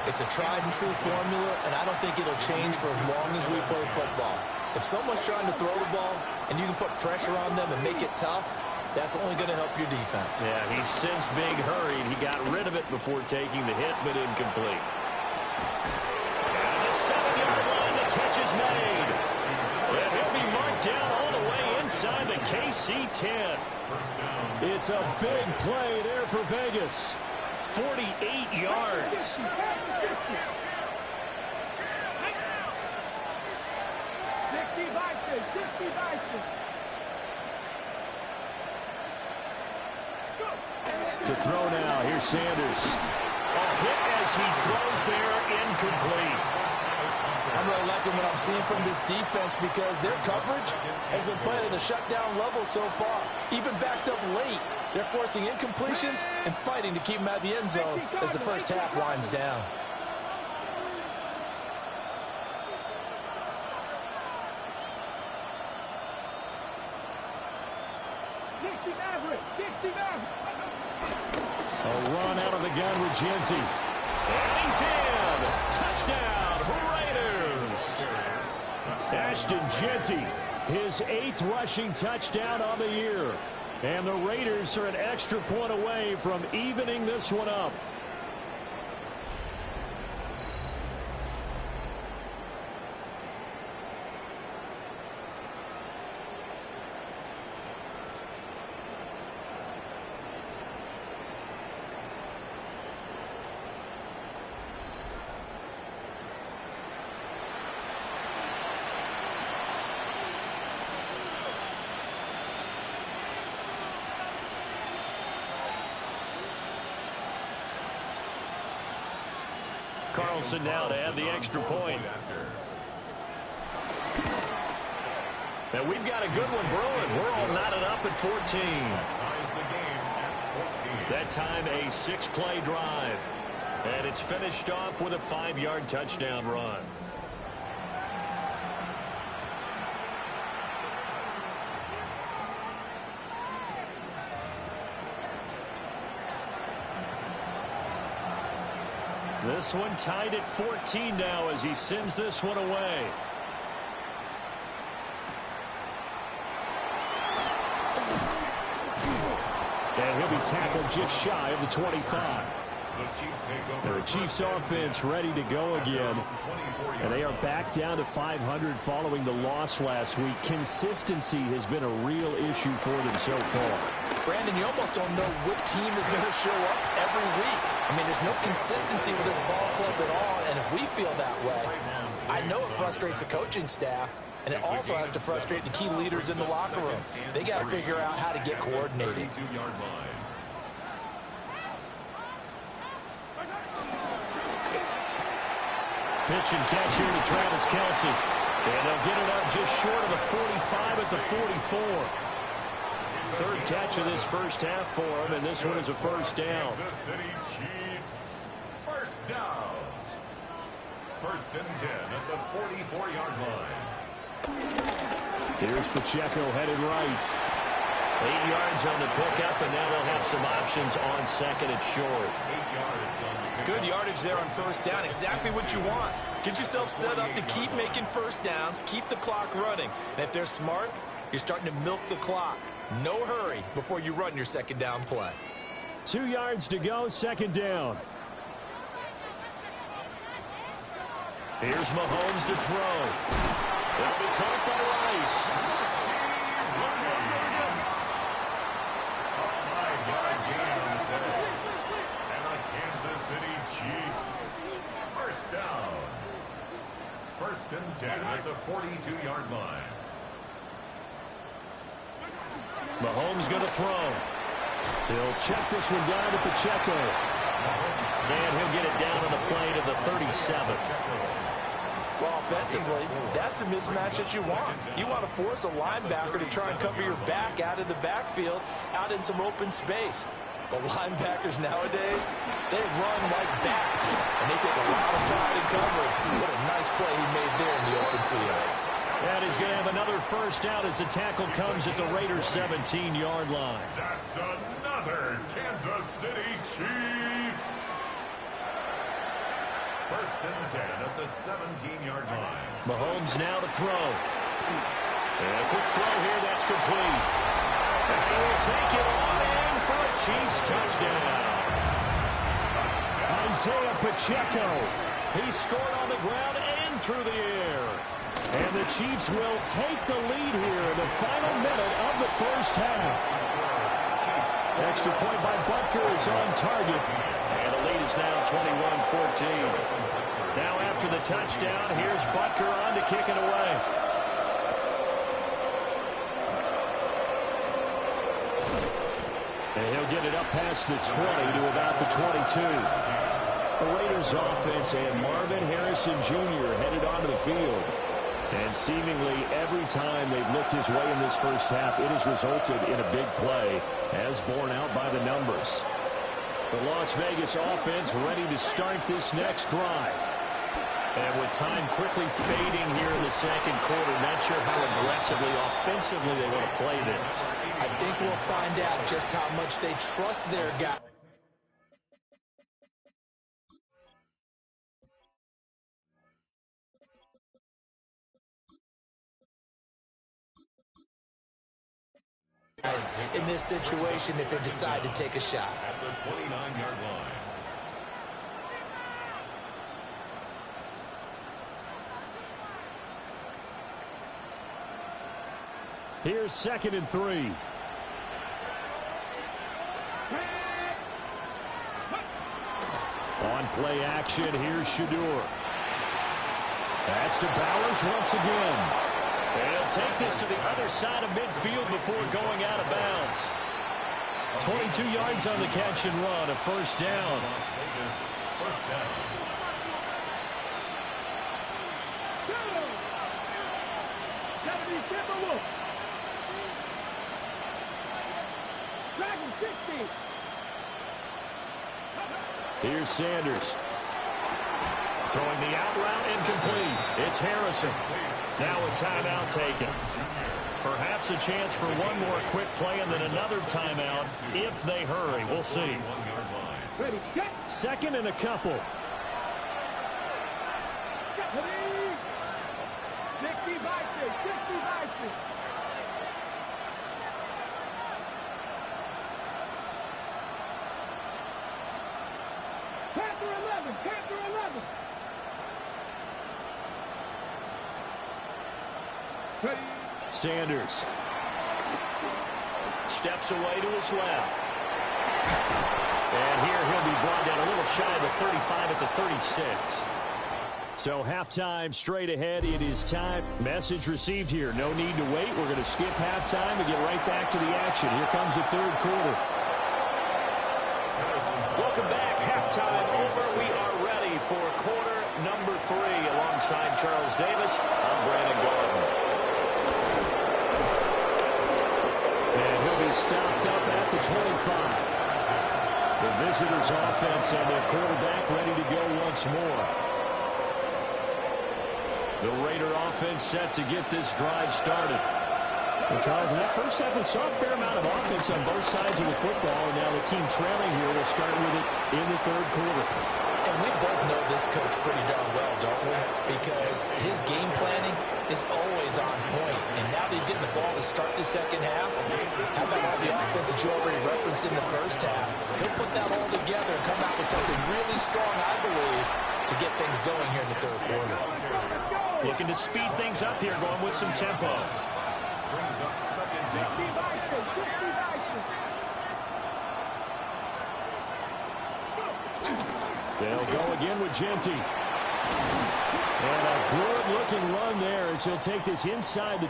It's a tried-and-true formula, and I don't think it'll change for as long as we play football. If someone's trying to throw the ball and you can put pressure on them and make it tough, that's only going to help your defense. Yeah, he's since being hurried. He got rid of it before taking the hit, but incomplete. And the 7-yard line, the catch is made. And he'll be marked down all the way inside the KC 10. It's a big play there for Vegas. 48 yards. To throw now, here's Sanders. A hit as he throws there, incomplete. I'm really liking what I'm seeing from this defense because their coverage has been playing at a shutdown level so far. Even backed up late, they're forcing incompletions and fighting to keep them out of the end zone as the first half winds down. A run out of the gun with GENTY. And he's in. Touchdown, Raiders. ASHTON GENTY, his 8th rushing touchdown on the year. And the Raiders are an extra point away from evening this one up. Carlson now to add the extra point. And we've got a good one brewing. We're all knotted up at 14. That time a 6-play drive. And it's finished off with a 5-yard touchdown run. This one tied at 14 now as he sends this one away. And he'll be tackled just shy of the 25. The Chiefs offense ready to go again. And they are back down to 500 following the loss last week. Consistency has been a real issue for them so far. Brandon, you almost don't know what team is going to show up every week. I mean, there's no consistency with this ball club at all, and if we feel that way, I know it frustrates the coaching staff, and it also has to frustrate the key leaders in the locker room. They got to figure out how to get coordinated. Pitch and catch here to Travis Kelce. And they'll get it up just short of the 45 at the 44. Third catch of this first half for him, and this one is a first down. Kansas City Chiefs, first down. 1st and 10 at the 44-yard line. Here's Pacheco headed right. 8 yards on the pickup, and now they'll have some options on second and short. Good yardage there on first down. Exactly what you want. Get yourself set up to keep making first downs, keep the clock running. And if they're smart, you're starting to milk the clock. No hurry before you run your second down play. 2 yards to go, second down. Here's Mahomes to throw. It'll be caught by Rice. And the Kansas City Chiefs. First down. First and 10 at the 42-yard line. Mahomes going to throw. He'll check this one down to Pacheco. And he'll get it down on the play to the 37. Well, offensively, that's the mismatch that you want. You want to force a linebacker to try and cover your back out of the backfield, out in some open space. But linebackers nowadays, they run like backs, and they take a lot of pride in covering. What a nice play he made there in the open field. And he's going to have another first down as the tackle comes at the Raiders' 17-yard line. That's another Kansas City Chiefs. First and 10 at the 17-yard line. Mahomes now to throw. And a quick throw here, that's complete. And he will take it on in for a Chiefs touchdown. Isaiah Pacheco. He scored on the ground and through the air. And the Chiefs will take the lead here in the final minute of the first half. Extra point by Butker is on target. And the lead is now 21-14. Now after the touchdown, here's Butker on to kick it away. And he'll get it up past the 20 to about the 22. The Raiders offense and Marvin Harrison Jr. headed onto the field. And seemingly every time they've looked his way in this first half, it has resulted in a big play, as borne out by the numbers. The Las Vegas offense ready to start this next drive. And with time quickly fading here in the second quarter, not sure how aggressively, offensively they want to play this. I think we'll find out just how much they trust their guy. In this situation if they decide to take a shot. At the 29-yard line. Here's second and 3. On play action, here's Sheduer. That's to Bowers once again. And he'll take this to the other side of midfield before going out of bounds. 22 yards on the catch and run, a first down. First down. Here's Sanders. Throwing the out route incomplete. It's Harrison. Now a timeout taken. Perhaps a chance for one more quick play and then another timeout if they hurry. We'll see. Second and a couple. 60 vices, 60 vices. Panther 11, Panther 11. Sanders steps away to his left. And here he'll be brought down a little shy of the 35 at the 36. So halftime straight ahead. It is time. Message received here. No need to wait. We're going to skip halftime and get right back to the action. Here comes the third quarter. Welcome back. Halftime over. We are ready for quarter number 3. Alongside Charles Davis, I'm Brandon Gardner. And he'll be stopped up at the 25. The visitors' offense and their quarterback ready to go once more. The Raider offense set to get this drive started. Well, Charles, in that first half, we saw a fair amount of offense on both sides of the football, and now the team trailing here will start with it in the third quarter. And we both know this coach pretty darn well, don't we? Because his game planning is always on point. And now that he's getting the ball to start the second half, how about all the offense that you already referenced in the first half? He'll put that all together and come out with something really strong, I believe, to get things going here in the third quarter. Looking to speed things up here, going with some tempo. Brings up second down. They'll go again with Genty. And a good-looking run there as he'll take this inside the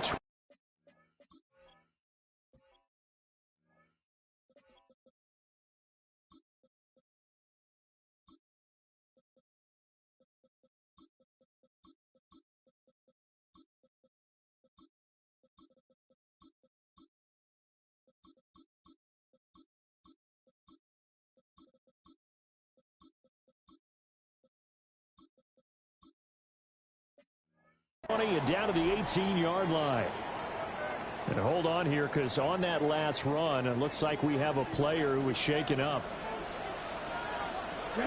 20 and down to the 18-yard line. And hold on here, because on that last run, it looks like we have a player who was shaken up. On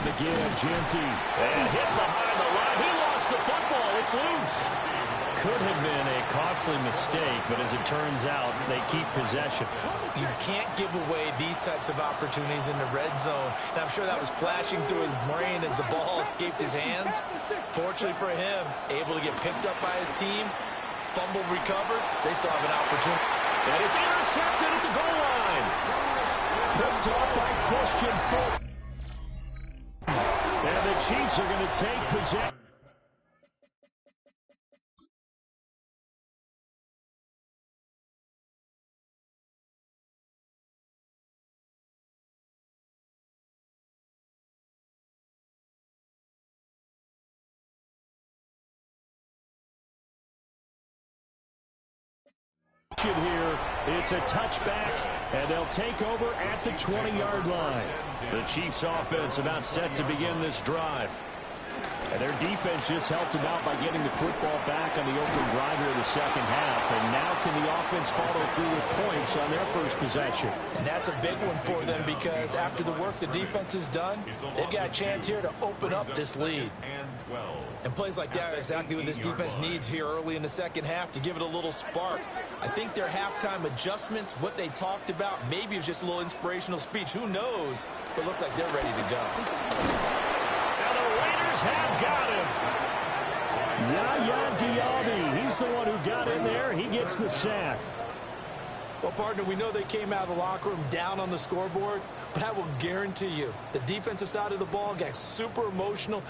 the give, Genty. And hit behind the line. He lost the football. It's loose. Could have been a costly mistake, but as it turns out, they keep possession. You can't give away these types of opportunities in the red zone. And I'm sure that was flashing through his brain as the ball escaped his hands. Fortunately for him, able to get picked up by his team, fumble recovered, they still have an opportunity. And it's intercepted at the goal line. Picked up by Christian Fulton. And the Chiefs are going to take possession. Here, it's a touchback, and they'll take over at the 20-yard line. The Chiefs offense about set to begin this drive. And their defense just helped them out by getting the football back on the opening drive here in the second half. And now can the offense follow through with points on their first possession? And that's a big one for them, because after the work the defense has done, they've got a chance here to open up this lead. And plays like that are exactly what this defense needs here early in the second half to give it a little spark. I think their halftime adjustments, what they talked about, maybe it was just a little inspirational speech. Who knows? But it looks like they're ready to go. Now the Raiders have got him. Yaya Diaby, he's the one who got in there. He gets the sack. Well, partner, we know they came out of the locker room down on the scoreboard, but I will guarantee you the defensive side of the ball got super emotional.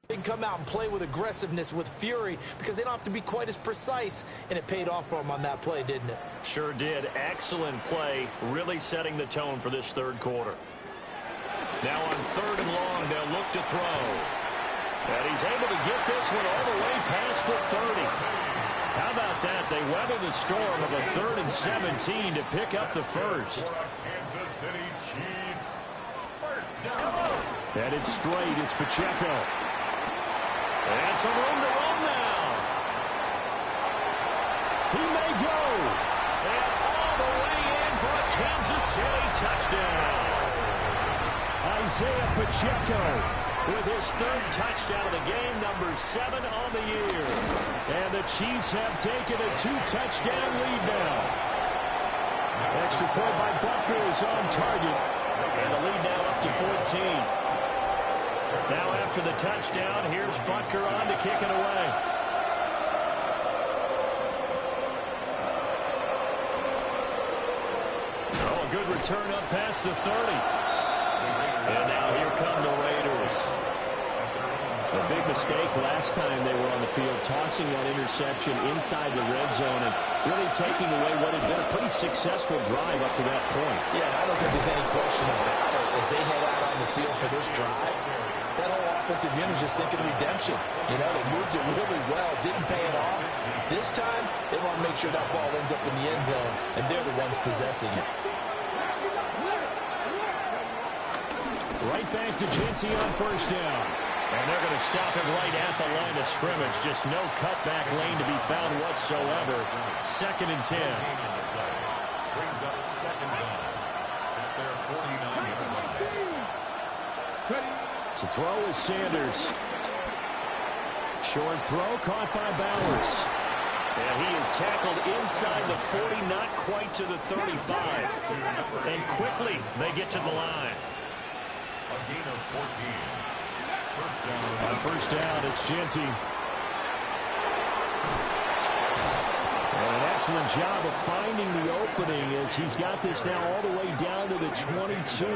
They can come out and play with aggressiveness, with fury, because they don't have to be quite as precise, and it paid off for them on that play, didn't it? Sure did. Excellent play, really setting the tone for this third quarter. Now on 3rd and long, they'll look to throw. And he's able to get this one all the way past the 30. How about that? They weather the storm of a 3rd and 17 to pick up the first. Kansas City Chiefs. First down. And it's straight. It's Pacheco. And some room to run now. He may go. And all the way in for a Kansas City touchdown. Isaiah Pacheco with his 3rd touchdown of the game, number 7 on the year. And the Chiefs have taken a 2-touchdown lead now. Extra point by Butker is on target. And the lead now up to 14. Now after the touchdown, here's Butker on to kick it away. Oh, a good return up past the 30. And now here come the Raiders. A big mistake last time they were on the field, tossing that interception inside the red zone and really taking away what had been a pretty successful drive up to that point. Yeah, I don't think there's any question about it. As they head out on the field for this drive, that whole offensive unit is just thinking redemption. You know, they moved it really well, didn't pay it off. This time, they want to make sure that ball ends up in the end zone, and they're the ones possessing it. Right back to GENTY on first down. And they're going to stop it right at the line of scrimmage. Just no cutback lane to be found whatsoever. 2nd and 10. Brings up 2nd down at their 49-yard line. To throw is Sanders. Short throw caught by Bowers. And he is tackled inside the 40, not quite to the 35. And quickly they get to the line. A gain of 14. First down. On first down, it's GENTY. And an excellent job of finding the opening as he's got this now all the way down to the 22.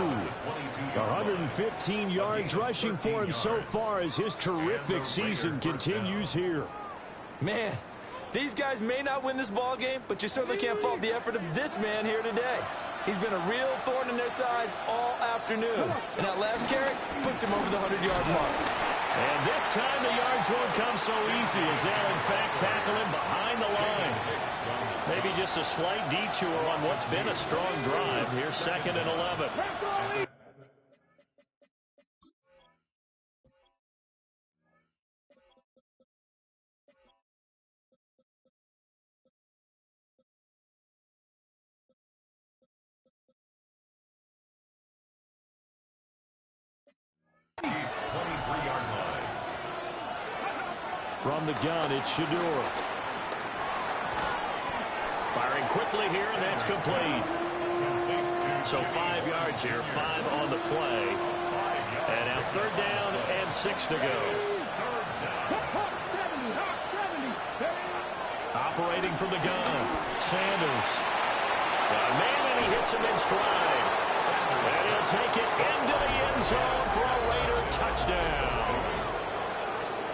115 yards rushing for him so far as his terrific season continues here. Man, these guys may not win this ball game, but you certainly can't fault the effort of this man here today. He's been a real thorn in their sides all afternoon. And that last carry puts him over the 100-yard mark. And this time the yards won't come so easy as they'll, in fact, tackle him behind the line. Maybe just a slight detour on what's been a strong drive. Here's 2nd and 11. Chiefs 23-yard line. From the gun, it's Sheduer. Firing quickly here, and that's complete. So 5 yards here, 5 on the play. And now 3rd down and 6 to go. Operating from the gun, Sanders. Got a man, and he hits him in stride. And he'll take it into the end zone for a Raider touchdown.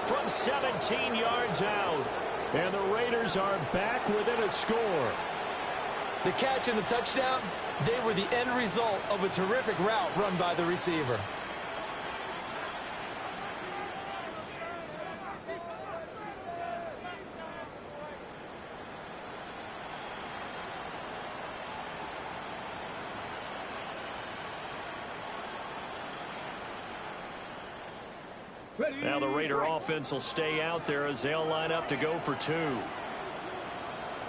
From 17 yards out. And the Raiders are back within a score. The catch and the touchdown, they were the end result of a terrific route run by the receiver. Now the Raider offense will stay out there as they'll line up to go for 2.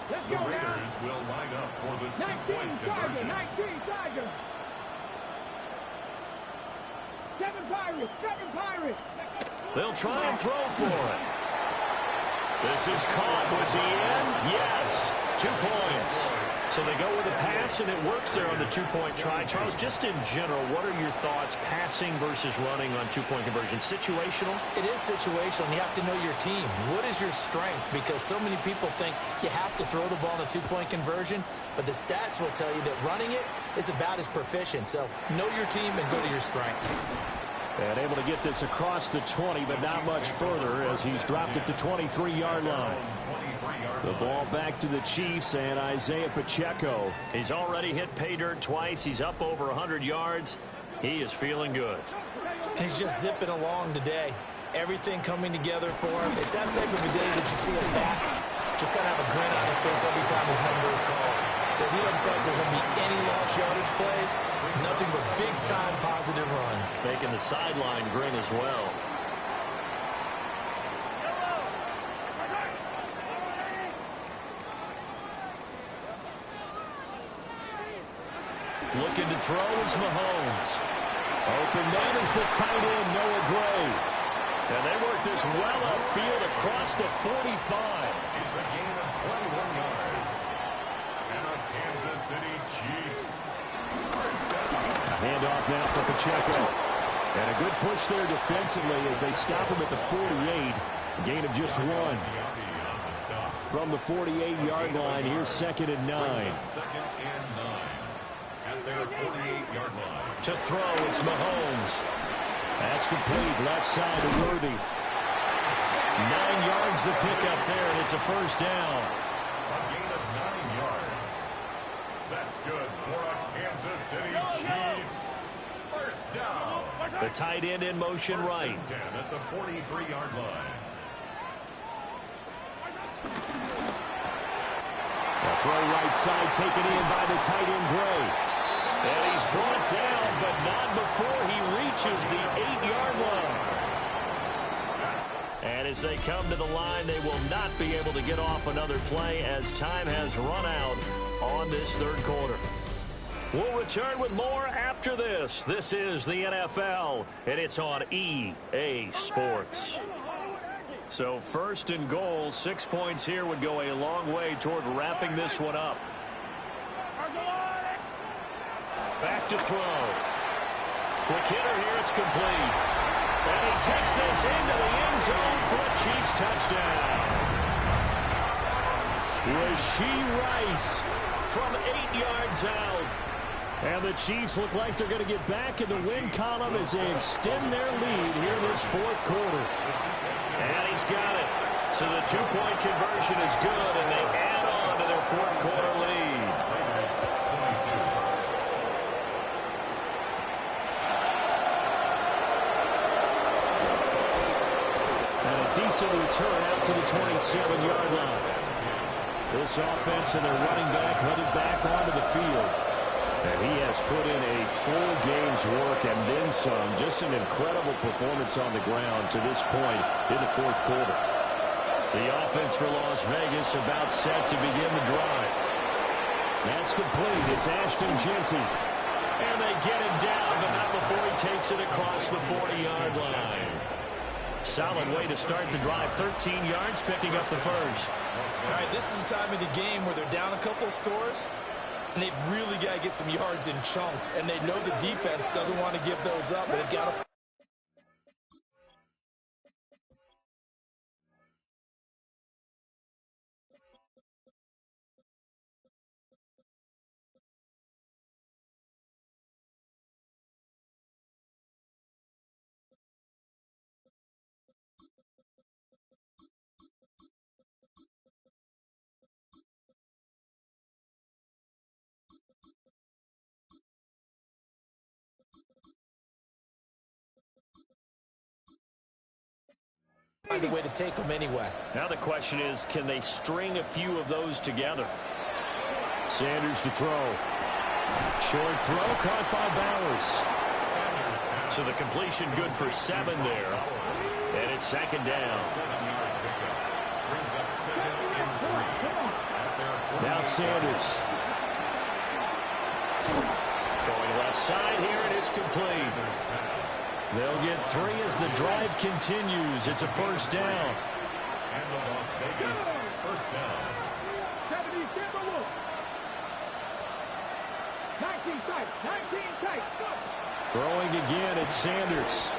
The Raiders will line up for the 2-point conversion. 19 Tiger. 7 Pirates. They'll try and throw for it. This is caught. Was he in? Yes. 2 points. So they go with a pass, and it works there on the 2-point try. Charles, just in general, what are your thoughts passing versus running on 2-point conversion? Situational? It is situational, and you have to know your team. What is your strength? Because so many people think you have to throw the ball in a 2-point conversion, but the stats will tell you that running it is about as proficient. So know your team and go to your strength. And able to get this across the 20, but not much further as he's dropped it to 23-yard line. The ball back to the Chiefs and Isaiah Pacheco. He's already hit pay dirt twice. He's up over 100 yards. He is feeling good. And he's just zipping along today. Everything coming together for him. It's that type of a day that you see him back. Just kind of have a grin on his face every time his number is called. Because he doesn't feel like there's going to be any lost yardage plays. Nothing but big-time positive runs. Making the sideline grin as well. Looking to throw is Mahomes. Open man is the tight end, Noah Gray. And they work this well upfield across the 45. It's a gain of 21 yards. And a Kansas City Chiefs. First down. Handoff now for Pacheco. And a good push there defensively as they stop him at the 48. A gain of just 1. From the 48-yard line, here's 2nd and 9. 2nd and 9. At their 48-yard line. To throw, it's Mahomes. That's complete, left side to Worthy. 9 yards the pickup there, and it's a first down. A gain of 9 yards. That's good for a Kansas City Chiefs. First down. The tight end in motion right. 10 at the 43-yard line. A throw right side taken in by the tight end Gray. And he's brought down, but not before he reaches the 8-yard line. And as they come to the line, they will not be able to get off another play as time has run out on this third quarter. We'll return with more after this. This is the NFL, and it's on EA Sports. So first and goal, 6 points here would go a long way toward wrapping this one up. Back to throw. Quick hitter here, it's complete. And he takes this into the end zone for a Chiefs touchdown. Rashee Rice from 8 yards out. And the Chiefs look like they're going to get back in the win column as they extend their lead here in this fourth quarter. And he's got it. So the two-point conversion is good, and they add on to their fourth quarter lead. And a decent return out to the 27-yard line. This offense and their running back headed back onto the field. And he has put in a full game's work and then some. Just an incredible performance on the ground to this point in the fourth quarter. The offense for Las Vegas about set to begin the drive. That's complete. It's ASHTON GENTY. And they get him down, but not before he takes it across the 40-yard line. Solid way to start the drive. 13 yards, picking up the first. All right, this is the time of the game where they're down a couple of scores, and they've really got to get some yards in chunks, and they know the defense doesn't want to give those up, but they've got to... find a way to take them anyway. Now the question is, can they string a few of those together? Sanders to throw. Short throw caught by Bowers. So the completion good for 7 there. And it's second down. Now Sanders. Throwing left side here, and it's complete. They'll get 3 as the drive continues. It's a first down. And the Las Vegas first down. 19 tight, 19 tight, go. Throwing again, it's Sanders.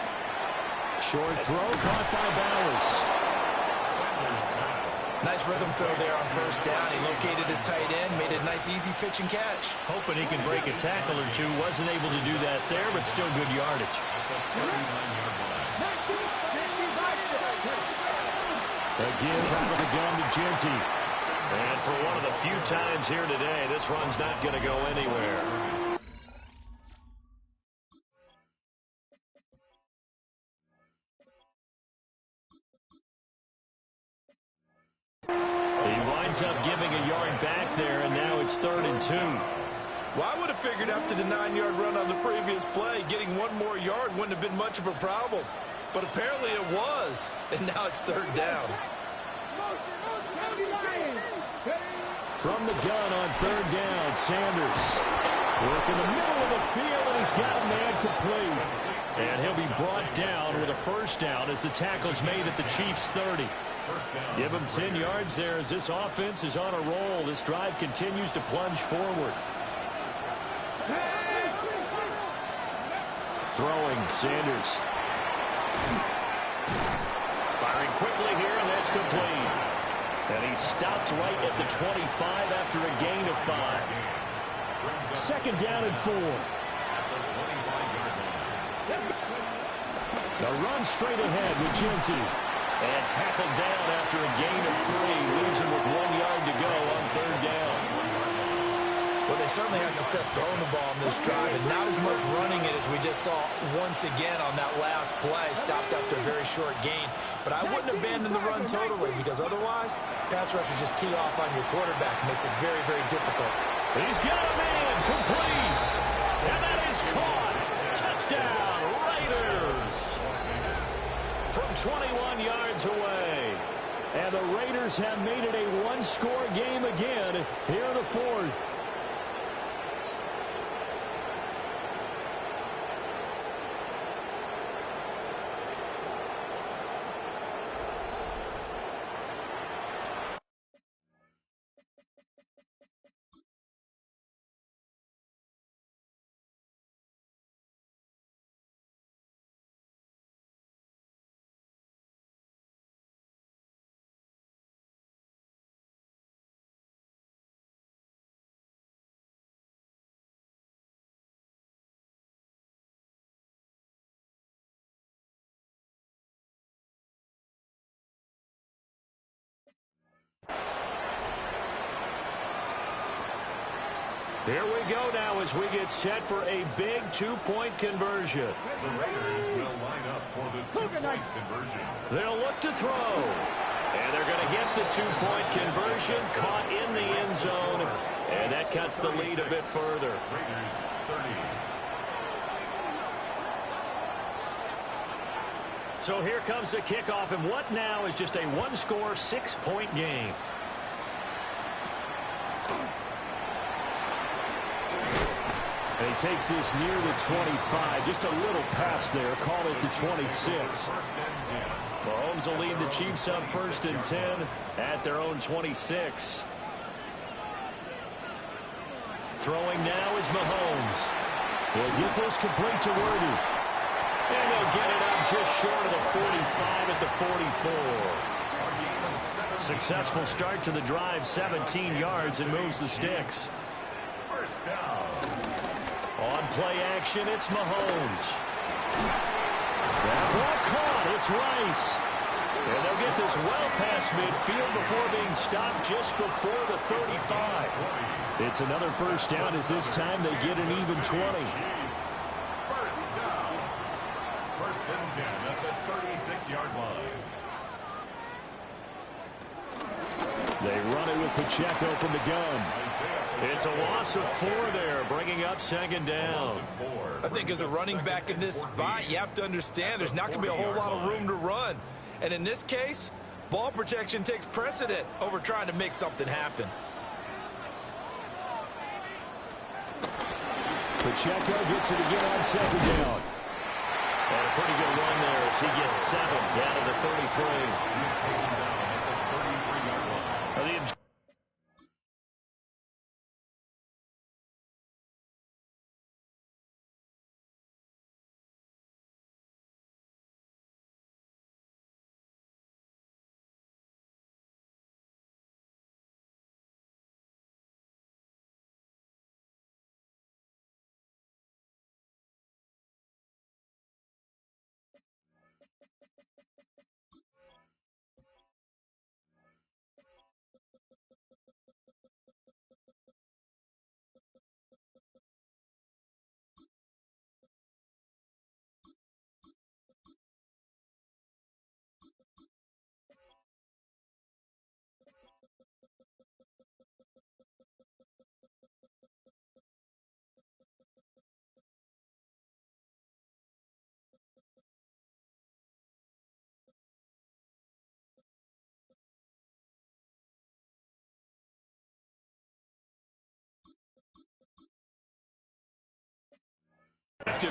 Short throw caught by Bowers. Nice rhythm throw there on first down. He located his tight end, made a nice easy pitch and catch. Hoping he can break a tackle or two. Wasn't able to do that there, but still good yardage. Again, out of the gun to GENTY. And for one of the few times here today, this run's not going to go anywhere. He winds up giving a yard back there, and now it's 3rd and 2. Well, I would have figured after the 9-yard run on the previous play, getting 1 more yard wouldn't have been much of a problem. But apparently it was, and now it's 3rd down. From the gun on 3rd down, Sanders. Work in the middle of the field, and he's got a man complete. And he'll be brought down with a first down as the tackle's made at the Chiefs' 30. Give him 10 yards there as this offense is on a roll. This drive continues to plunge forward. Throwing, Sanders. Firing quickly here, and that's complete. And he stopped right at the 25 after a gain of 5. 2nd down and 4. The run straight ahead with GENTY. And tackled down after a gain of 3. Leaves him with 1 yard to go on 3rd down. Well, they certainly had success throwing the ball in this drive, and not as much running it as we just saw once again on that last play. Stopped after a very short gain. But I wouldn't abandon the run totally, because otherwise, pass rushers just tee off on your quarterback. Makes it very, very difficult. He's got a man complete. And that is caught. Touchdown, Raiders. From 21 yards away. And the Raiders have made it a one-score game again here in the fourth. Here we go now as we get set for a big two-point conversion. The Raiders will line up for the two-point conversion. They'll look to throw. And they're going to get the two-point conversion, caught in the end zone. And that cuts the lead a bit further. Raiders 30. So here comes the kickoff, and what now is just a one-score, six-point game. And he takes this near the 25. Just a little pass there. Called it the 26. Mahomes will lead the Chiefs up 1st and 10 at their own 26. Throwing now is Mahomes. He'll get this complete to Worthy. And he'll get it up just short of the 45 at the 44. Successful start to the drive, 17 yards, and moves the sticks. First down. On play action, it's Mahomes. That ball caught. It's Rice. And they'll get this well past midfield before being stopped just before the 35. It's another first down as this time they get an even 20. First down. 1st and 10 at the 36-yard line. They run it with Pacheco from the gun. It's a loss of 4 there, bringing up 2nd down. I think as a running back in this spot, you have to understand there's not going to be a whole lot of room to run. And in this case, ball protection takes precedent over trying to make something happen. Pacheco gets it again on 2nd down. And a pretty good run there as he gets 7 down to the 33. He's taken down at the 33-yard line.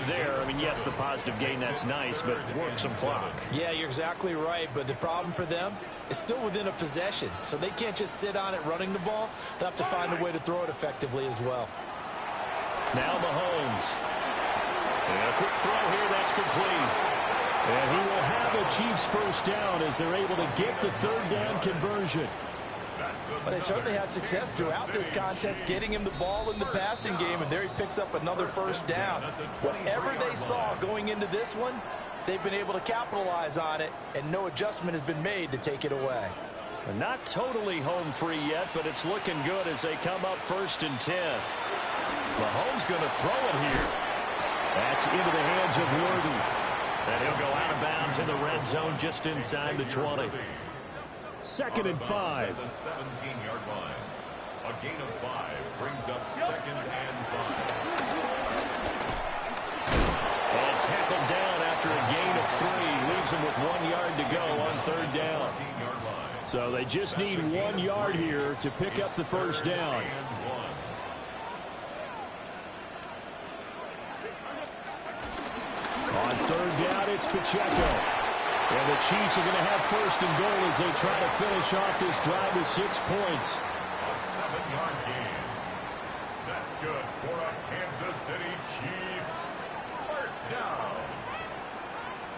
There, I mean, yes, the positive gain, that's nice, but work some clock. Yeah, you're exactly right, but the problem for them is still within a possession, so they can't just sit on it running the ball. They'll have to find a way to throw it effectively as well. Now Mahomes. And a quick throw here, that's complete. And he will have a Chiefs first down as they're able to get the 3rd down conversion. But they certainly had success throughout this contest, getting him the ball in the passing game, and there he picks up another first down. Whatever they saw going into this one, they've been able to capitalize on it, and no adjustment has been made to take it away. Not totally home free yet, but it's looking good as they come up 1st and 10. Mahomes going to throw it here. That's into the hands of Worthy. And he'll go out of bounds in the red zone just inside the 20. 2nd and 5. The 17-yard line. A gain of 5 brings up 2nd and 5. And tackled down after a gain of 3. Leaves him with 1 yard to go on 3rd down. So they just need 1 yard here to pick up the first down. On 3rd down, it's Pacheco. And the Chiefs are going to have 1st and goal as they try to finish off this drive with 6 points. A 7-yard gain. That's good for a Kansas City Chiefs. 1st down.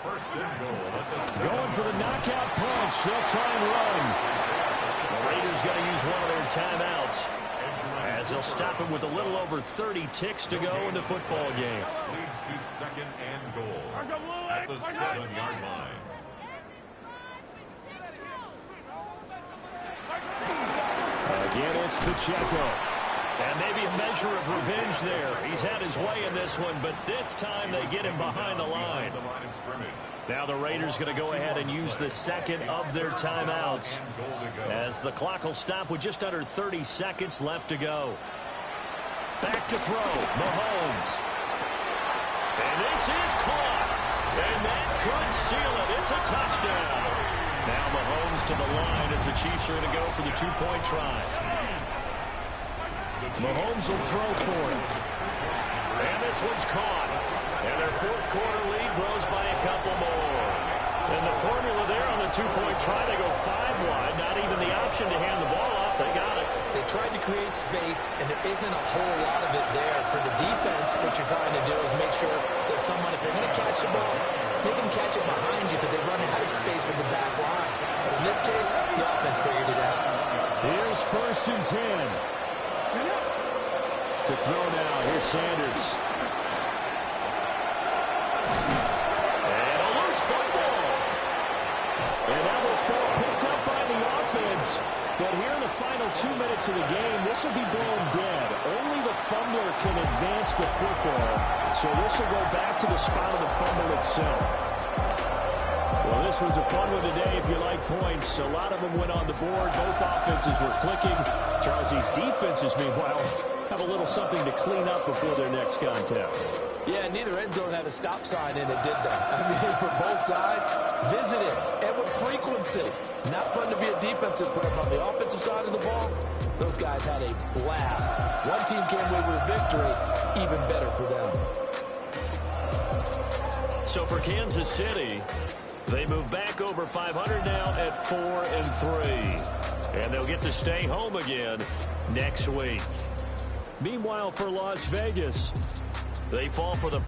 1st and goal at the 7. Going for the knockout punch. They'll try and run. The Raiders going to use one of their timeouts as they'll stop him with a little over 30 ticks to go in the football game. Leads to 2nd and goal at the 7-yard line. Again, it's Pacheco. And maybe a measure of revenge there. He's had his way in this one, but this time they get him behind the line. Now the Raiders going to go ahead and use the 2nd of their timeouts as the clock will stop with just under 30 seconds left to go. Back to throw, Mahomes. And this is caught. And that could seal it. It's a touchdown. Now Mahomes to the line as the Chiefs are going to go for the 2-point try. Mahomes will throw for it. And this one's caught. And their 4th quarter lead grows by a couple more. And the formula there on the 2-point try, they go 5 wide. Not even the option to hand the ball off. They got it. They tried to create space, and there isn't a whole lot of it there. For the defense, what you're trying to do is make sure that someone, if they're going to catch the ball, make them catch it behind you because they run out of space with the back line. But in this case, the offense figured it out. Here's 1st and 10. To throw now, here's Sanders. And a loose football. And now this ball picked up by the offense. But here in the final 2 minutes of the game, this will be blown dead. Only the fumbler can advance the football. So this will go back to the spot of the fumble itself. Well, this was a fun one today if you like points. A lot of them went on the board. Both offenses were clicking. Charles's defenses, meanwhile, have a little something to clean up before their next contest. Yeah, neither end zone had a stop sign in it, did they? I mean, for both sides, visited and with frequency. Not fun to be a defensive player. On the offensive side of the ball, those guys had a blast. One team came away with victory, even better for them. So for Kansas City, they move back over 500 now at 4-3. And they'll get to stay home again next week. Meanwhile, for Las Vegas, they fall for the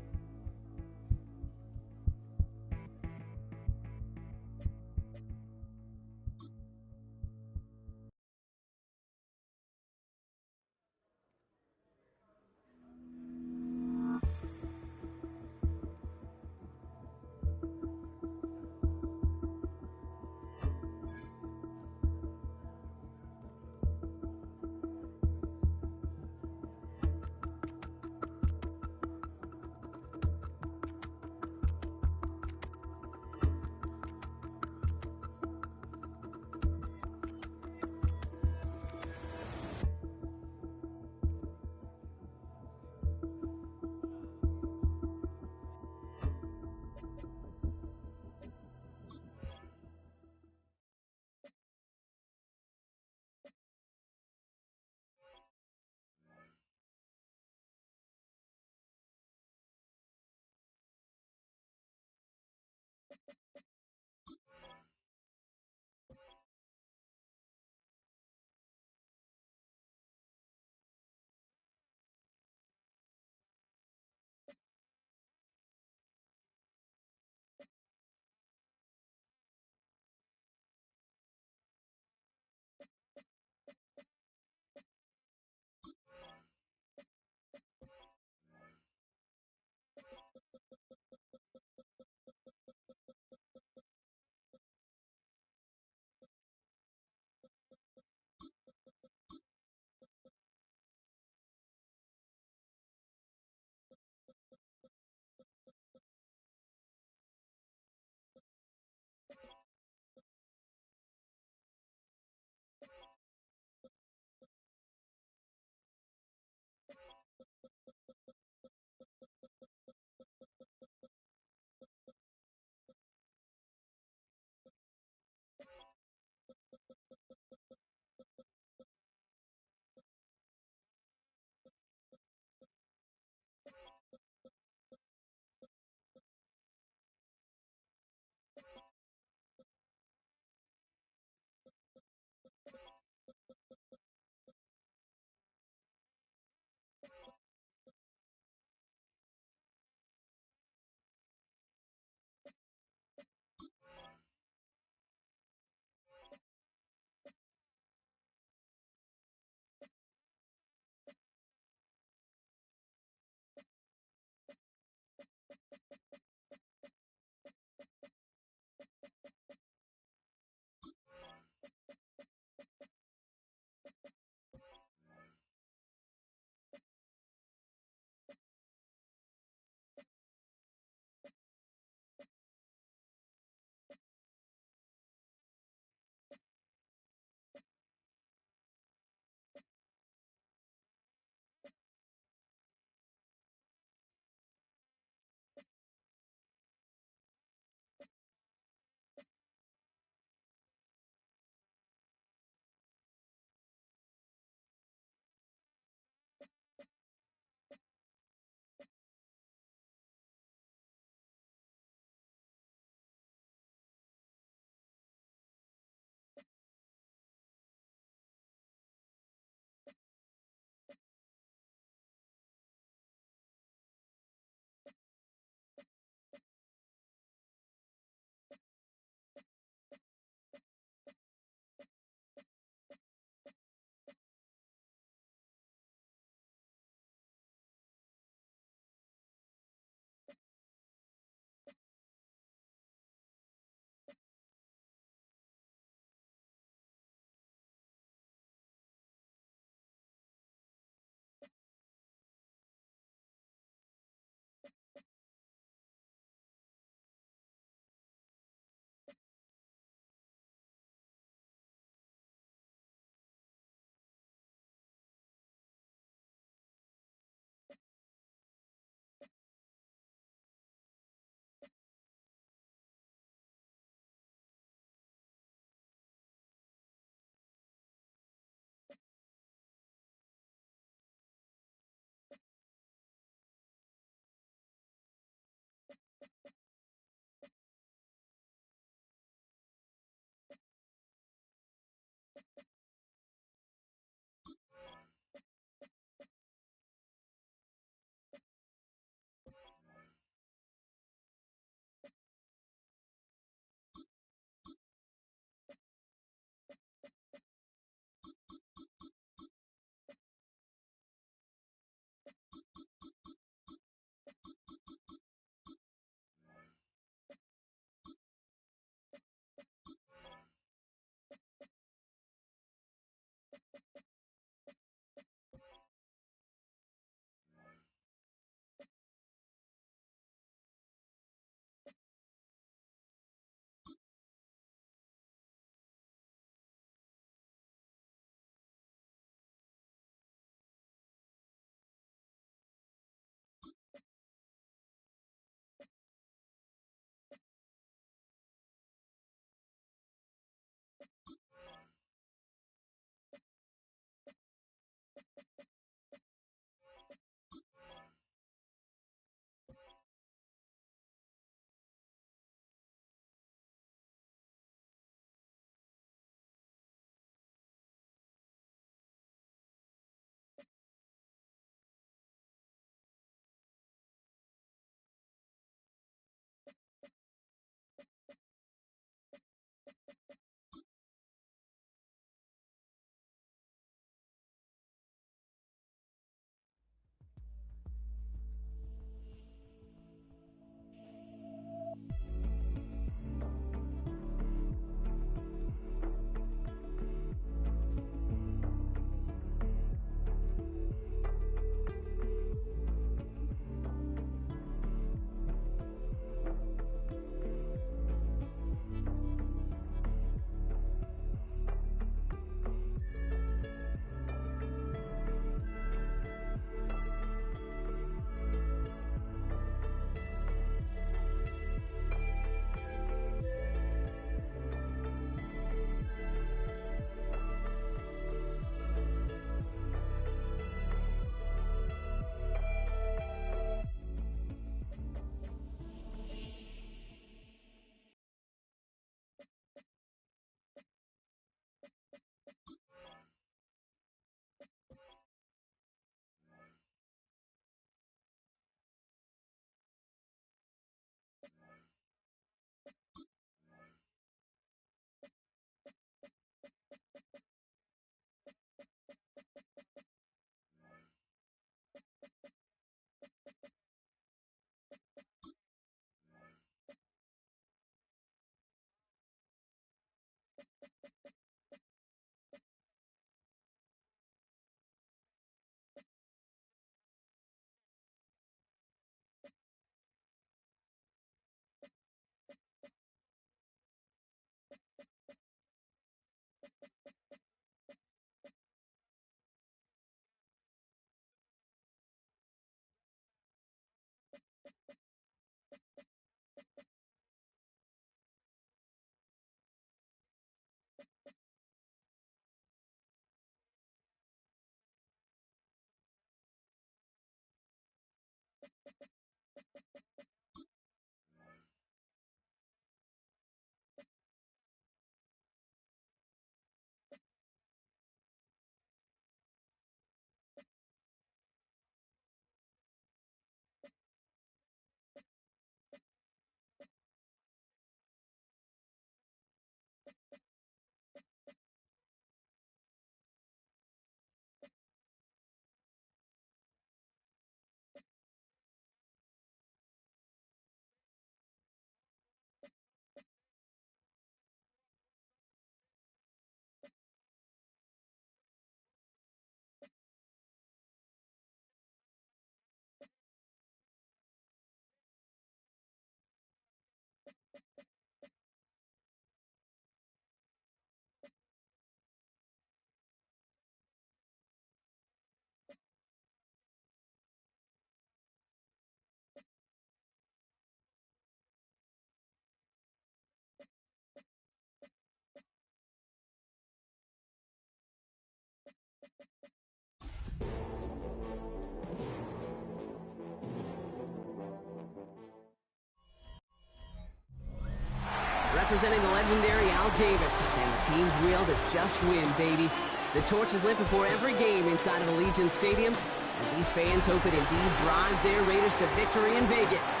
representing the legendary Al Davis. And the team's will to just win, baby. The torch is lit before every game inside of Allegiant Stadium, as these fans hope it indeed drives their Raiders to victory in Vegas.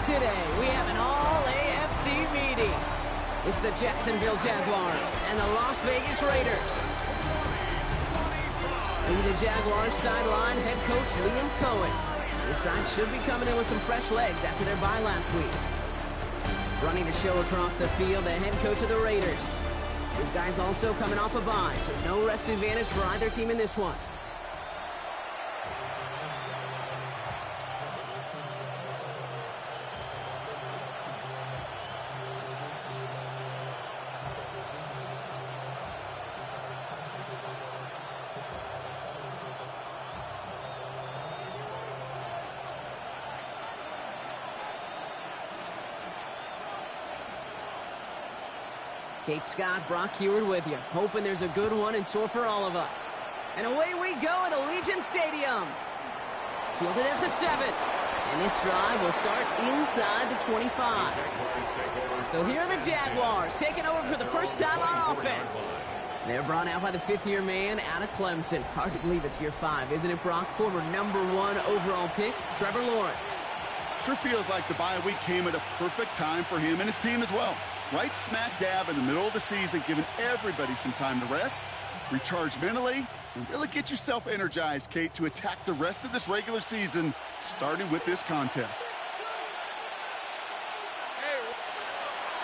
Today, we have an all-AFC meeting. It's the Jacksonville Jaguars and the Las Vegas Raiders. Leading the Jaguars sideline, head coach Liam Cohen. This side should be coming in with some fresh legs after their bye last week. Running the show across the field, the head coach of the Raiders. These guys also coming off a bye, so no rest advantage for either team in this one. Kate Scott, Brock Heward with you, hoping there's a good one in store for all of us. And away we go at Allegiant Stadium. Fielded at the 7. And this drive will start inside the 25. So here are the Jaguars taking over for the first time on offense. They're brought out by the fifth-year man out of Clemson. Hard to believe it's year 5, isn't it, Brock? Former #1 overall pick, Trevor Lawrence. Sure feels like the bye week came at a perfect time for him and his team as well. Right smack dab in the middle of the season, giving everybody some time to rest, recharge mentally, and really get yourself energized, Kate, to attack the rest of this regular season, starting with this contest.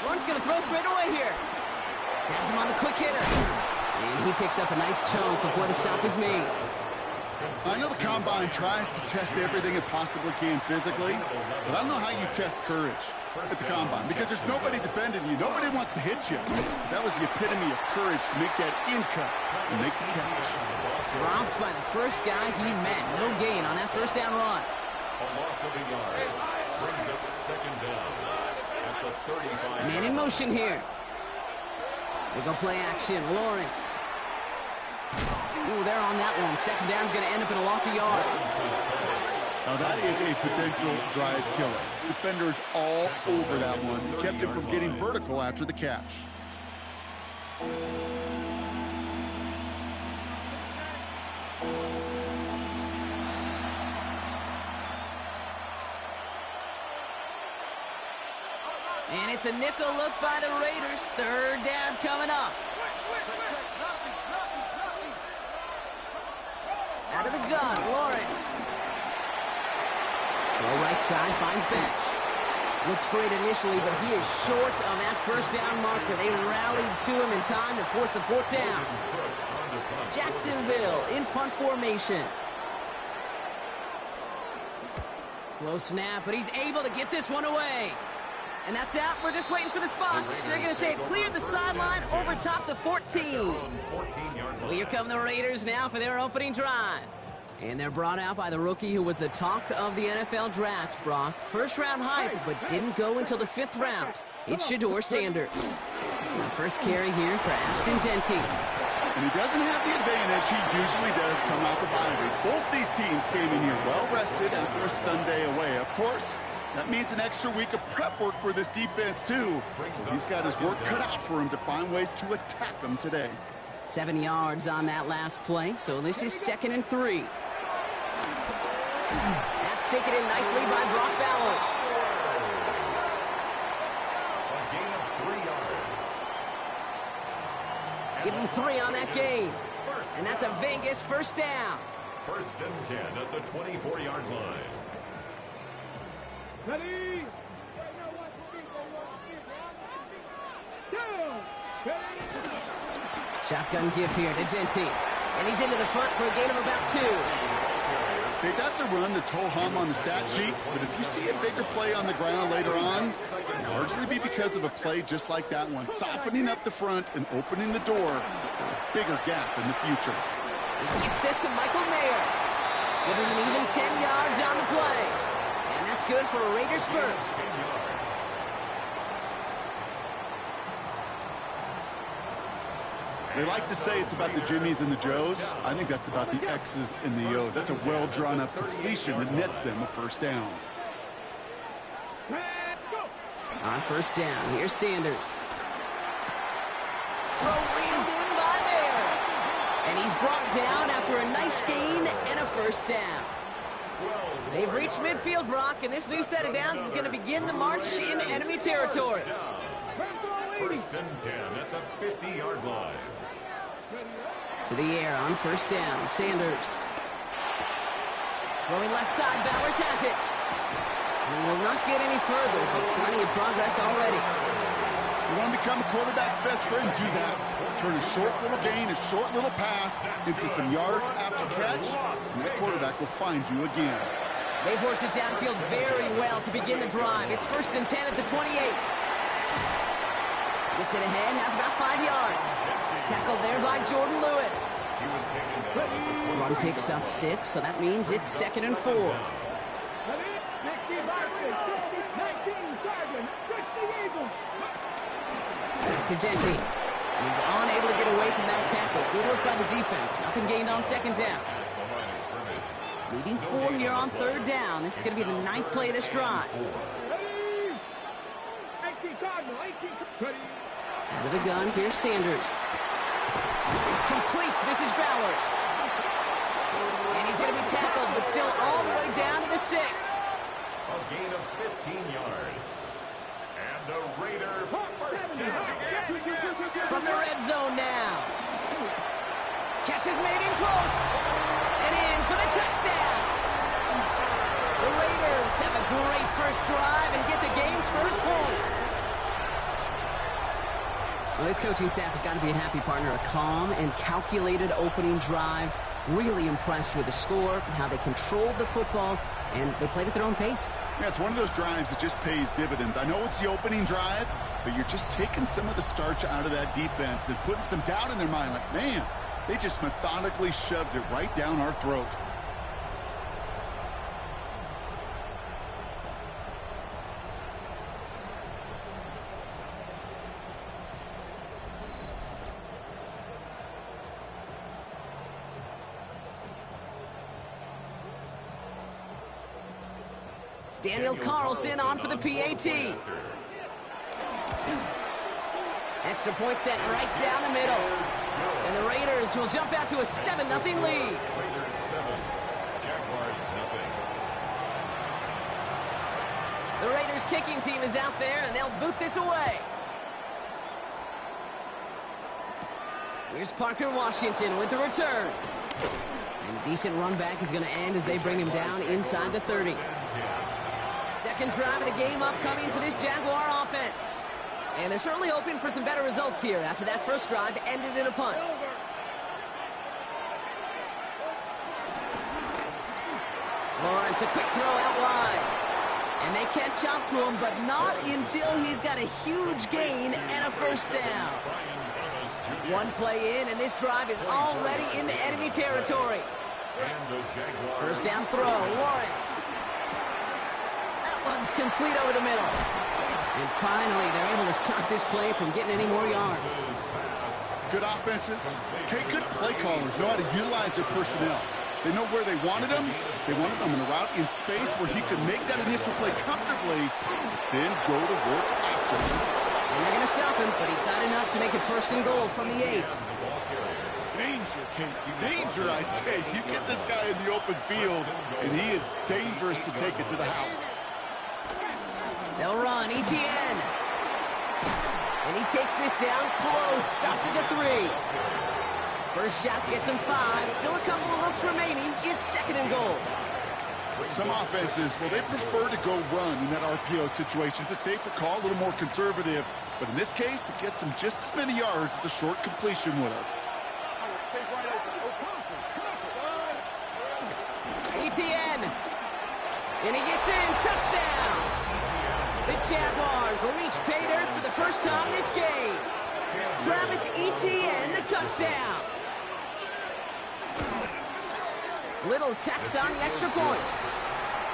Lawrence going to throw straight away here. Has him on the quick hitter. And he picks up a nice chunk before the stop is made. I know the Combine tries to test everything it possibly can physically, but I don't know how you test courage at the Combine, because there's nobody defending you. Nobody wants to hit you. That was the epitome of courage to make that in cut and make the catch. Dropped by the first guy he met. No gain on that first down run. A loss of a yard brings up second down at the 35. Man in motion here. They go play action. Lawrence. Ooh, they're on that one. Second down's going to end up in a loss of yards. Now that is a potential drive killer. Defenders all over that one. Kept him from getting vertical after the catch. And it's a nickel look by the Raiders. Third down coming up. Out of the gun, Lawrence. Throw right side, finds bench. Looks great initially, but he is short on that first down marker. They rallied to him in time to force the fourth down. Jacksonville in punt formation. Slow snap, but he's able to get this one away. And that's out. We're just waiting for the spot. They're going to say it cleared the sideline over top the 14. So here come the Raiders now for their opening drive. And they're brought out by the rookie who was the talk of the NFL draft, Brock. First-round hype, but didn't go until the 5th round. It's Sheduer Sanders. The first carry here for ASHTON GENTY. And he doesn't have the advantage he usually does come out the bye week. Both these teams came in here well-rested after a Sunday away. Of course, that means an extra week of prep work for this defense, too. So he's got his work cut out for him to find ways to attack them today. 7 yards on that last play, so this is 2nd and 3. That's taken in nicely by Brock Bowers. A gain of 3 yards. Give him 3 on that gain. And that's a Vegas first down. 1st and 10 at the 24-yard line. Ready? Shotgun give here to GENTY. And he's into the front for a gain of about 2. Okay, that's a run that's ho-hum on the stat sheet, but if you see a bigger play on the ground later on, it'll largely be because of a play just like that one, softening up the front and opening the door for a bigger gap in the future. He gets this to Michael Mayer. Give him an even 10 yards on the play. And that's good for a Raiders first. They like to say it's about the Jimmies and the Joes. I think that's about the X's and the O's. That's a well-drawn-up completion that nets them a first down. All on first down. Here's Sanders. Throw reeled in by Bear. And he's brought down after a nice gain and a first down. They've reached midfield, Brock, and this new set of downs is going to begin the march into enemy territory. First and 10 at the 50-yard line. To the air on first down. Sanders. Going left side, Bowers has it. And will not get any further, but plenty of progress already. You want to become a quarterback's best friend, do that. Turn a short little gain, a short little pass into some yards after catch, and that quarterback will find you again. They've worked it downfield very well to begin the drive. It's first and 10 at the 28. Gets it ahead, has about 5 yards. Tackled there by Jordan Lewis. Run picks up 6, so that means it's second and 4. Back to GENTY. He's unable to get away from that tackle. Good work by the defense. Nothing gained on second down. Leading 4 here on third down. This is going to be the 9th play of this drive. Out of the gun, here's Sanders. It's complete. This is Bowers. And he's going to be tackled, but still all the way down to the 6. A gain of 15 yards. And a Raider first down. From the red zone now. Catch is made in close. And in for the touchdown. The Raiders have a great first drive and get the game's first points. Well, this coaching staff has got to be a happy partner. A calm and calculated opening drive. Really impressed with the score, how they controlled the football, and they played at their own pace. Yeah, it's one of those drives that just pays dividends. I know it's the opening drive, but you're just taking some of the starch out of that defense and putting some doubt in their mind. Like, man, they just methodically shoved it right down our throat. Daniel Carlson on for the PAT. Extra point set right down the middle. And the Raiders will jump out to a 7-0 lead. Raiders 7, Jaguars nothing. The Raiders kicking team is out there, and they'll boot this away. Here's Parker Washington with the return. And a decent run back is going to end as they bring him down inside the 30. Second drive of the game upcoming for this Jaguar offense. And they're certainly hoping for some better results here after that first drive ended in a punt. Lawrence, a quick throw out wide. And they catch up to him, but not until he's got a huge gain and a first down. One play in, and this drive is already into enemy territory. First down throw, Lawrence. That one's complete over the middle. And finally, they're able to stop this play from getting any more yards. Good offenses. Okay, good play callers know how to utilize their personnel. They know where they wanted him. They wanted him in a route in space where he could make that initial play comfortably, then go to work after him. And they're going to stop him, but he got enough to make it first and goal from the 8. Danger, Cant. Danger, I say. You get this guy in the open field, and he is dangerous to take it to the house. They'll run, ETN. And he takes this down close, stopped at the 3. First shot gets him 5. Still a couple of looks remaining. It's second and goal. Some offenses, well, they prefer to go run in that RPO situation. It's a safer call, a little more conservative. But in this case, it gets him just as many yards as a short completion would have. ETN. And he gets in. Touchdown. The Jaguars reach pay dirt for the first time this game. Travis Etienne, the touchdown. Little text on the extra point.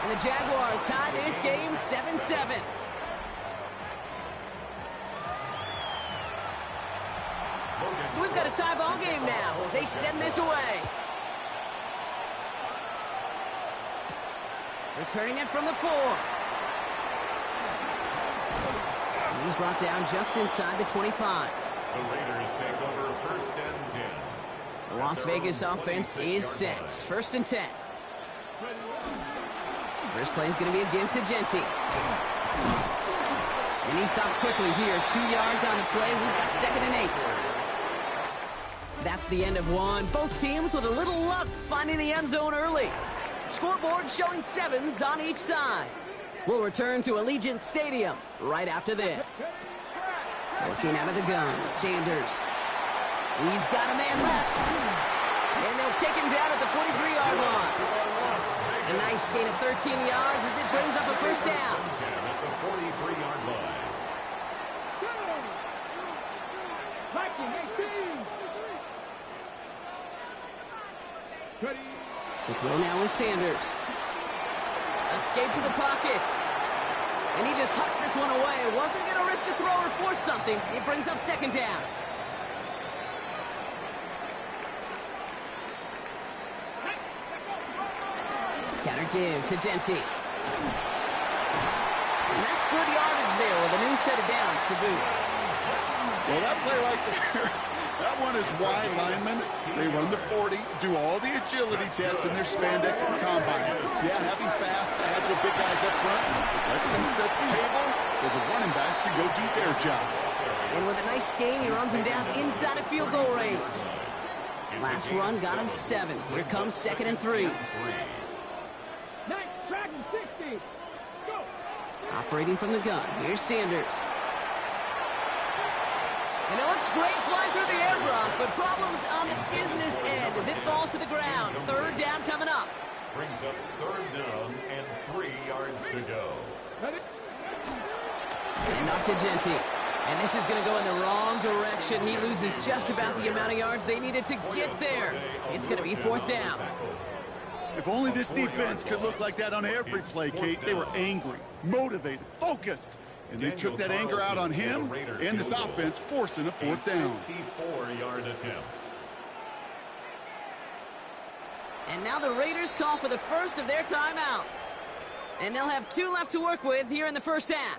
And the Jaguars tie this game 7-7. So we've got a tie ball game now as they send this away. Returning it from the 4. And he's brought down just inside the 25. The Raiders take over 1st and 10. The Las Vegas offense is set. 1st and 10. First play is going to be a give to GENTY. And he stopped quickly here. 2 yards on the play. We've got 2nd and 8. That's the end of one. Both teams with a little luck finding the end zone early. Scoreboard showing 7s on each side. We'll return to Allegiant Stadium right after this. Working out of the gun, Sanders. He's got a man left. And they'll take him down at the 43-yard line. A nice gain of 13 yards as it brings up a first down. At the 43-yard line. To throw now with Sanders. Escape to the pocket. And he just hucks this one away. Wasn't going to risk a throw or force something. It brings up 2nd down. Counter give to GENTY. And that's good yardage there with a new set of downs to boot. Well, that play right there, that one is wide linemen. They run the 40, do all the agility tests in their spandex at the combine. Yeah, having fast, agile big guys up front lets them set the table so the running backs can go do their job. And with a nice gain, he runs him down inside of field goal range. Last run got him 7. Here comes 2nd and 3. Operating from the gun, here's Sanders. And it looks great flying through the air, Brock, but problems on the business end as it falls to the ground. 3rd down coming up. Brings up 3rd down and 3 yards to go. And off to GENTY. And this is going to go in the wrong direction. He loses just about the amount of yards they needed to get there. It's going to be 4th down. If only this defense could look like that on every play, Kate. They were angry, motivated, focused. And they took that anger out on him and this offense, forcing a 4th down. 54-yard attempt. And now the Raiders call for the first of their timeouts. And they'll have 2 left to work with here in the first half.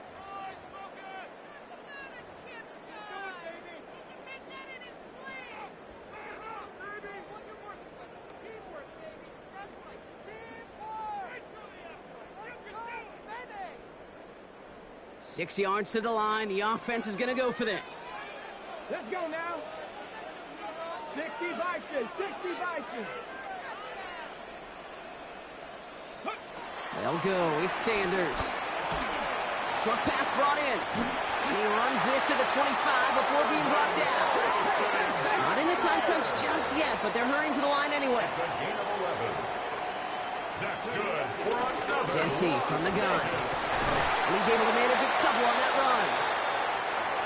Six yards to the line. The offense is going to go for this. Let's go now. 60 vices, 60 vices. They'll go. It's Sanders. Short pass brought in. And he runs this to the 25 before being brought down. Not in the time crunch just yet, but they're hurrying to the line anyway. It's a gain of 11. That's good for another. GENTY from the gun. And he's able to manage a couple on that run.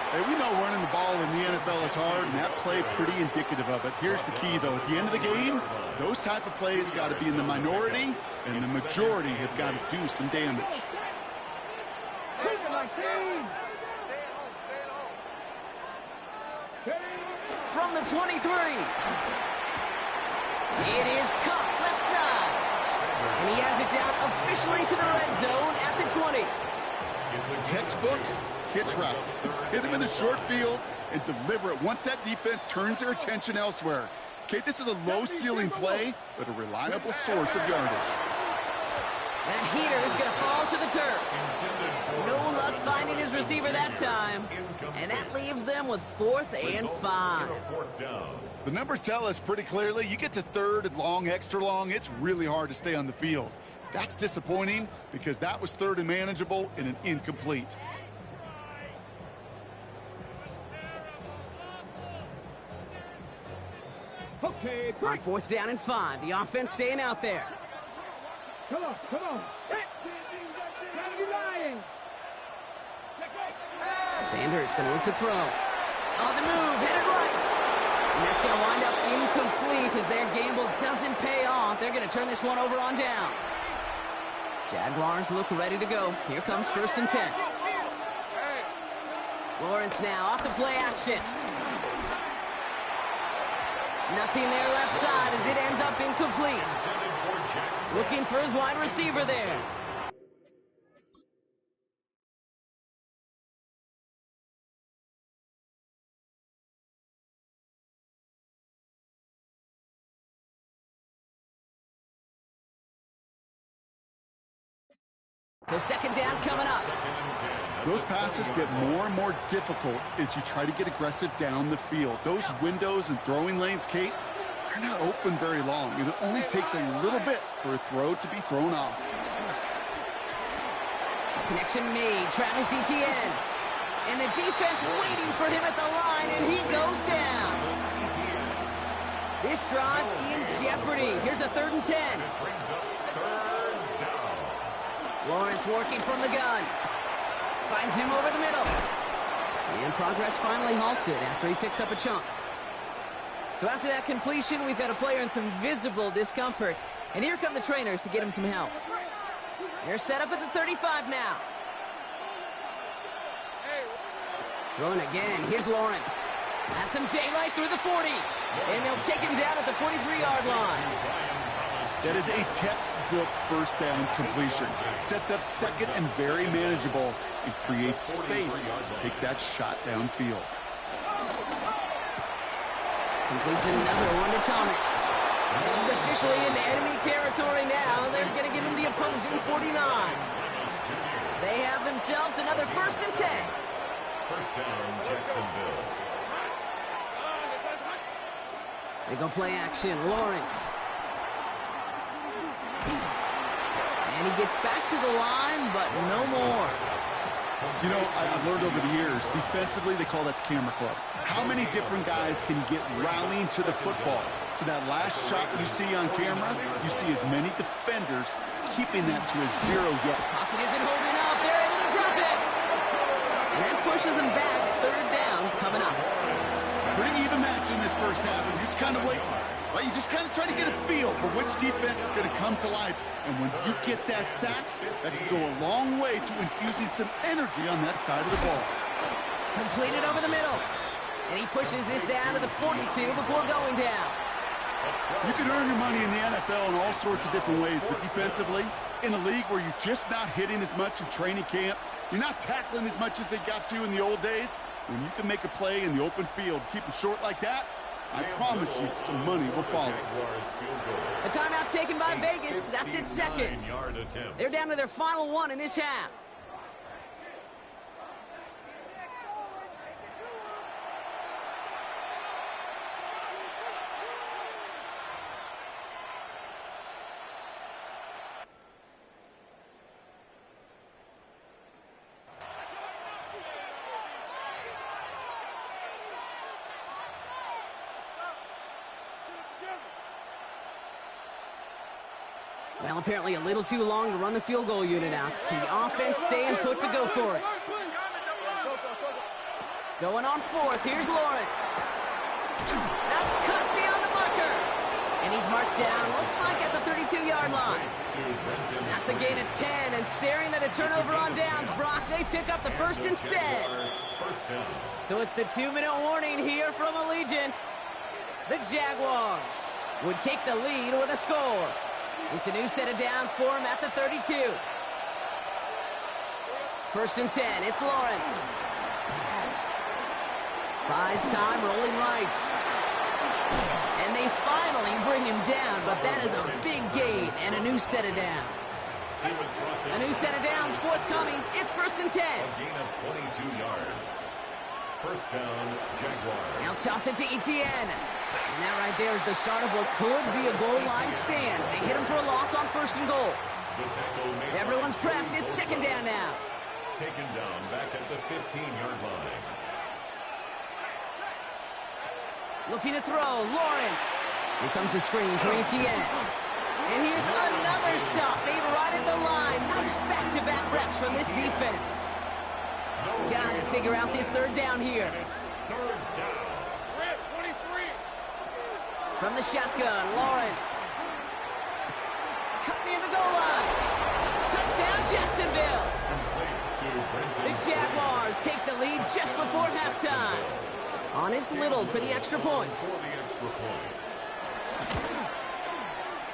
Hey, we know running the ball in the NFL is hard, and that play pretty indicative of it. Here's the key, though. At the end of the game, those type of plays got to be in the minority, and the majority have got to do some damage. From the 23. It is caught left side. And he has it down officially to the red zone at the 20. It's a textbook hitch route. Just hit him in the short field and deliver it once that defense turns their attention elsewhere. Kate, this is a low-ceiling play, but a reliable source of yardage. That heater is going to fall to the turf. No luck finding his receiver that time. And that leaves them with 4th and 5. The numbers tell us pretty clearly, you get to 3rd and long, extra long, it's really hard to stay on the field. That's disappointing because that was 3rd and manageable and an incomplete. Okay, On 4th down and 5, the offense staying out there. come on, come on. Gotta be lying. Sanders going to look to throw. On the move, hit it right. And that's going to wind up incomplete as their gamble doesn't pay off. They're going to turn this one over on downs. Jaguars look ready to go. Here comes 1st and 10. Lawrence now off the play action. Nothing there left side as it ends up incomplete. Looking for his wide receiver there. So second down coming up. Those passes get more and more difficult as you try to get aggressive down the field. Those windows and throwing lanes, Kate, they're not open very long, and it only takes a little bit for a throw to be thrown off. Connection made. Travis Etienne. And the defense waiting for him at the line, and he goes down. This drive in jeopardy. Here's a 3rd and 10. Lawrence working from the gun. Finds him over the middle. And progress finally halted after he picks up a chunk. So after that completion, we've got a player in some visible discomfort. And here come the trainers to get him some help. They're set up at the 35 now. Throwing again. Here's Lawrence. Has some daylight through the 40. And they'll take him down at the 43-yard line. That is a textbook first down completion. Sets up second and very manageable and creates space to take that shot downfield. Completes another one to Thomas. He's officially in enemy territory now. They're going to give him the opposing 49. They have themselves another 1st and 10. First down, Jacksonville. They go play action. Lawrence. And he gets back to the line, but no more. You know, I've learned over the years, defensively, they call that the camera club. How many different guys can you get rallying to the football? So that last shot you see on camera, you see as many defenders keeping that to a 0 yet. Pocket isn't holding up. They're able to drop it. And that pushes them back. 3rd down coming up. Pretty even match in this first half. And just kind of waiting. Right? You just kind of try to get a feel for which defense is going to come to life. And when you get that sack, that can go a long way to infusing some energy on that side of the ball. Completed over the middle. And he pushes this down to the 42 before going down. You can earn your money in the NFL in all sorts of different ways, but defensively, in a league where you're just not hitting as much in training camp, you're not tackling as much as they got to in the old days, when you can make a play in the open field, keep them short like that, I promise you some money will follow. A timeout taken by Vegas. That's its 2nd. They're down to their final 1 in this half. Well, apparently a little too long to run the field goal unit out. The offense staying put to go for it. Going on 4th. Here's Lawrence. That's cut beyond the marker. And he's marked down, looks like at the 32-yard line. That's a gain of 10, and staring at a turnover on downs, Brock, they pick up the 1st instead. So it's the 2-minute warning here from Allegiant. The Jaguars would take the lead with a score. It's a new set of downs for him at the 32. 1st and 10, it's Lawrence. Buys time, rolling right. And they finally bring him down, but that is a big gain and a new set of downs. A new set of downs forthcoming. It's 1st and 10. A gain of 22 yards. First down, Jaguars. Now toss it to Etienne. And that right there is the start of what could be a goal line stand. They hit him for a loss on 1st and goal. Everyone's prepped. It's 2nd down now. Taken down back at the 15-yard line. Looking to throw. Lawrence. Here comes the screen for Etienne. And here's another stop made right at the line. Nice back-to-back reps from this defense. Got to figure out this 3rd down here. Third down. From the shotgun, Lawrence. Cut near the goal line. Touchdown, Jacksonville. The Jaguars take the lead just before halftime. Honest Little for the extra point.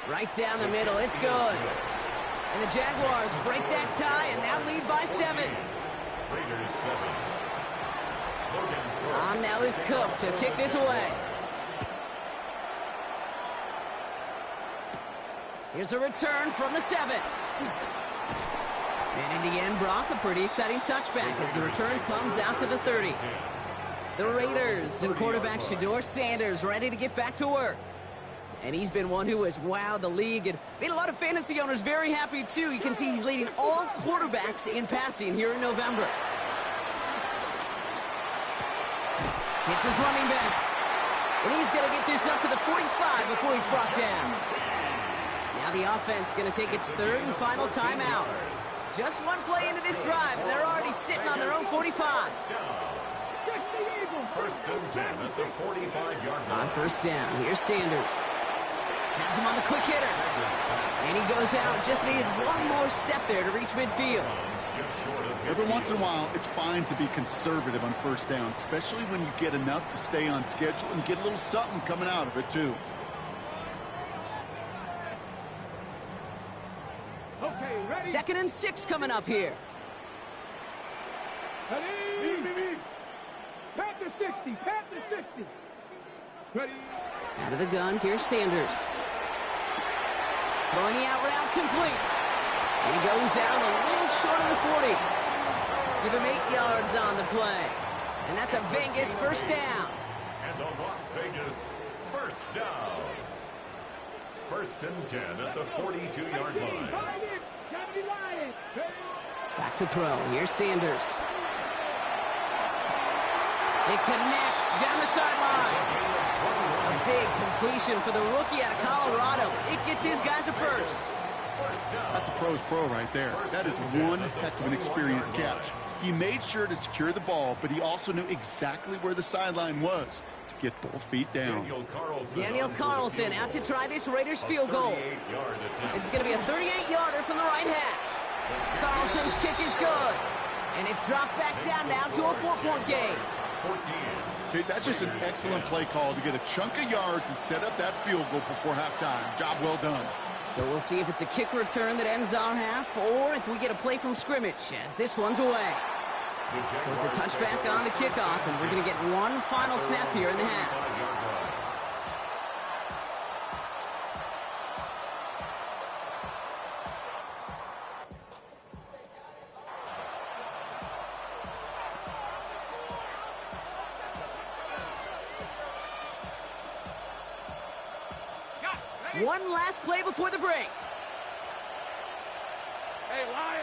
Right down the middle, it's good. And the Jaguars break that tie and now lead by 7. On now is Cook to kick this away. Here's a return from the 7. And In the end, Brock, a pretty exciting touchback as the return comes out to the 30. The Raiders and quarterback Sheduer Sanders ready to get back to work. And he's been one who has wowed the league and made a lot of fantasy owners very happy, too. You can see he's leading all quarterbacks in passing here in November. Hits his running back. And he's going to get this up to the 45 before he's brought down. Now the offense going to take its third and final timeout. Just one play into this drive, and they're already sitting on their own 45. First and 10 at the 45-yard line. On first down, here's Sanders. Has him on the quick hitter. And he goes out. Just needed one more step there to reach midfield. Every once in a while, it's fine to be conservative on first down, especially when you get enough to stay on schedule and get a little something coming out of it, too. Okay, ready? 2nd and 6 coming up here. Ready? Pat the 60, pat the 60. Ready? Out of the gun, here's Sanders. Throwing the out route complete. And he goes out a little short of the 40. Give him 8 yards on the play. And that's a Vegas first down. And a Las Vegas first down. First and 10 at the 42-yard line. Back to throw. Here's Sanders. It connects down the sideline. A big completion for the rookie out of Colorado. It gets his guys a first. That's a pro's pro right there. That is one heck of an experienced catch. He made sure to secure the ball, but he also knew exactly where the sideline was to get both feet down. Daniel Carlson out to try this Raiders field goal. This is going to be a 38-yarder from the right hash. Carlson's kick is good. And it's dropped back down now to a 4-point game. Okay, that's just an excellent play call to get a chunk of yards and set up that field goal before halftime. Job well done. So we'll see if it's a kick return that ends our half or if we get a play from scrimmage as this one's away. So it's a touchback on the kickoff, and we're going to get one final snap here in the half. One last play before the break. Hey, Lion.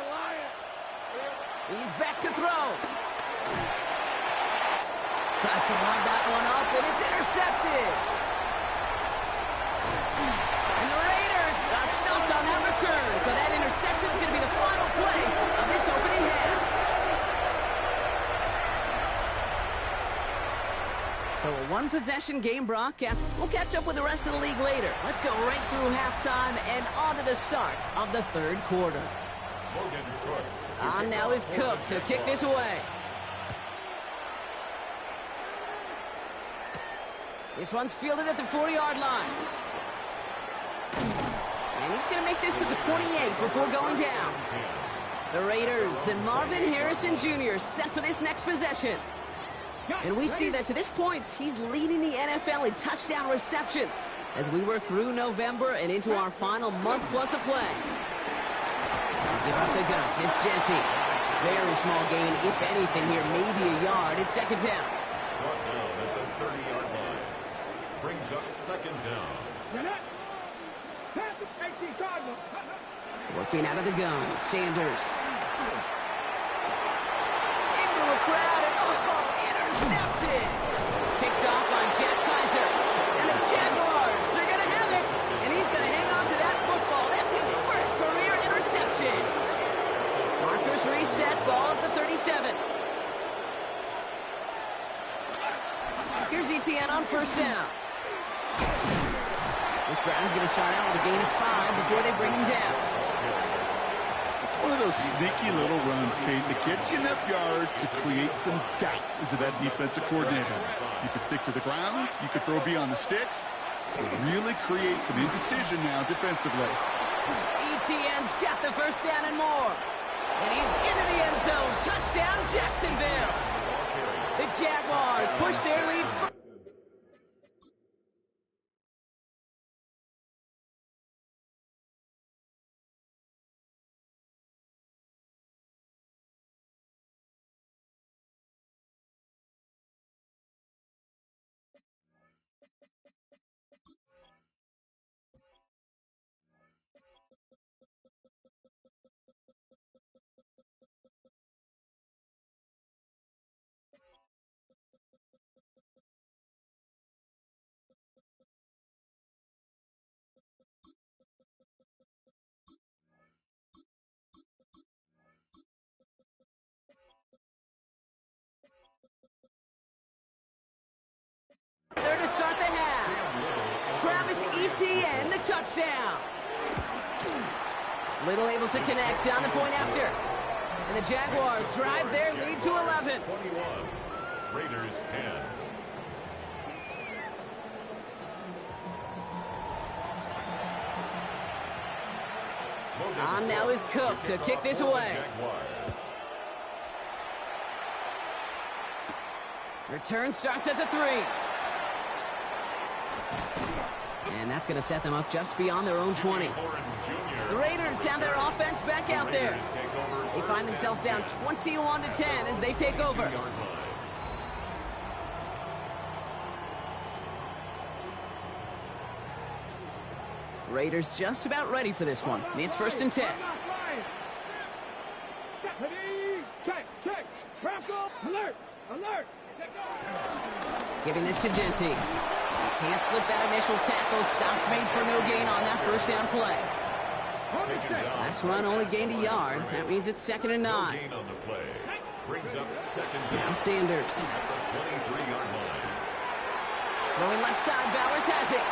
He's back to throw. Tries to lob that one up, and it's intercepted. And the Raiders are stopped on that return. So that interception is going to be the final play of this opening half. So a one-possession game, Brock. We'll catch up with the rest of the league later. Let's go right through halftime and on to the start of the third quarter. On now is Cook to kick this away. This one's fielded at the 40-yard line. And he's going to make this to the 28 before going down. The Raiders and Marvin Harrison Jr. set for this next possession. And we see that to this point, he's leading the NFL in touchdown receptions as we work through November and into our final month plus of play. Give up the guns. It's GENTY. Very small gain, if anything here, maybe a yard. It's second down. Brought down at the 30-yard line. Brings up second down. Working out of the gun, Sanders. Into a crowd, and intercepted. Picked off by Jack Kaiser. And the Jaguars are going to have it. And he's going to hang on to that football. That's his first career interception. Markers reset, ball at the 37. Here's ETN on first down. This drive's going to start out with a gain of 5 before they bring him down. It's one of those sneaky little runs, Kate, that gets you enough yards to create some doubt into that defensive coordinator. You could stick to the ground, you could throw beyond the sticks, and really create some indecision now defensively. ETN's got the first down and more. And he's into the end zone. Touchdown, Jacksonville. The Jaguars push their lead. Genty and the touchdown. Little able to connect on the point after. And the Jaguars drive their lead to 11. 21. Raiders 10. On now is Cook to kick this away. Return starts at the 3. And that's going to set them up just beyond their own 20. The Raiders have their offense back out there. They find themselves down 21-10 as they take over. Raiders just about ready for this one. It's 1st and 10. Check. Alert. Giving this to Genty. Can't slip that initial tackle. Stops made for no gain on that first down play. Last run only gained a yard. That means it's 2nd and 9. Brings up 2nd down. Now Sanders. At the 23-yard line. Going left side, Bowers has it.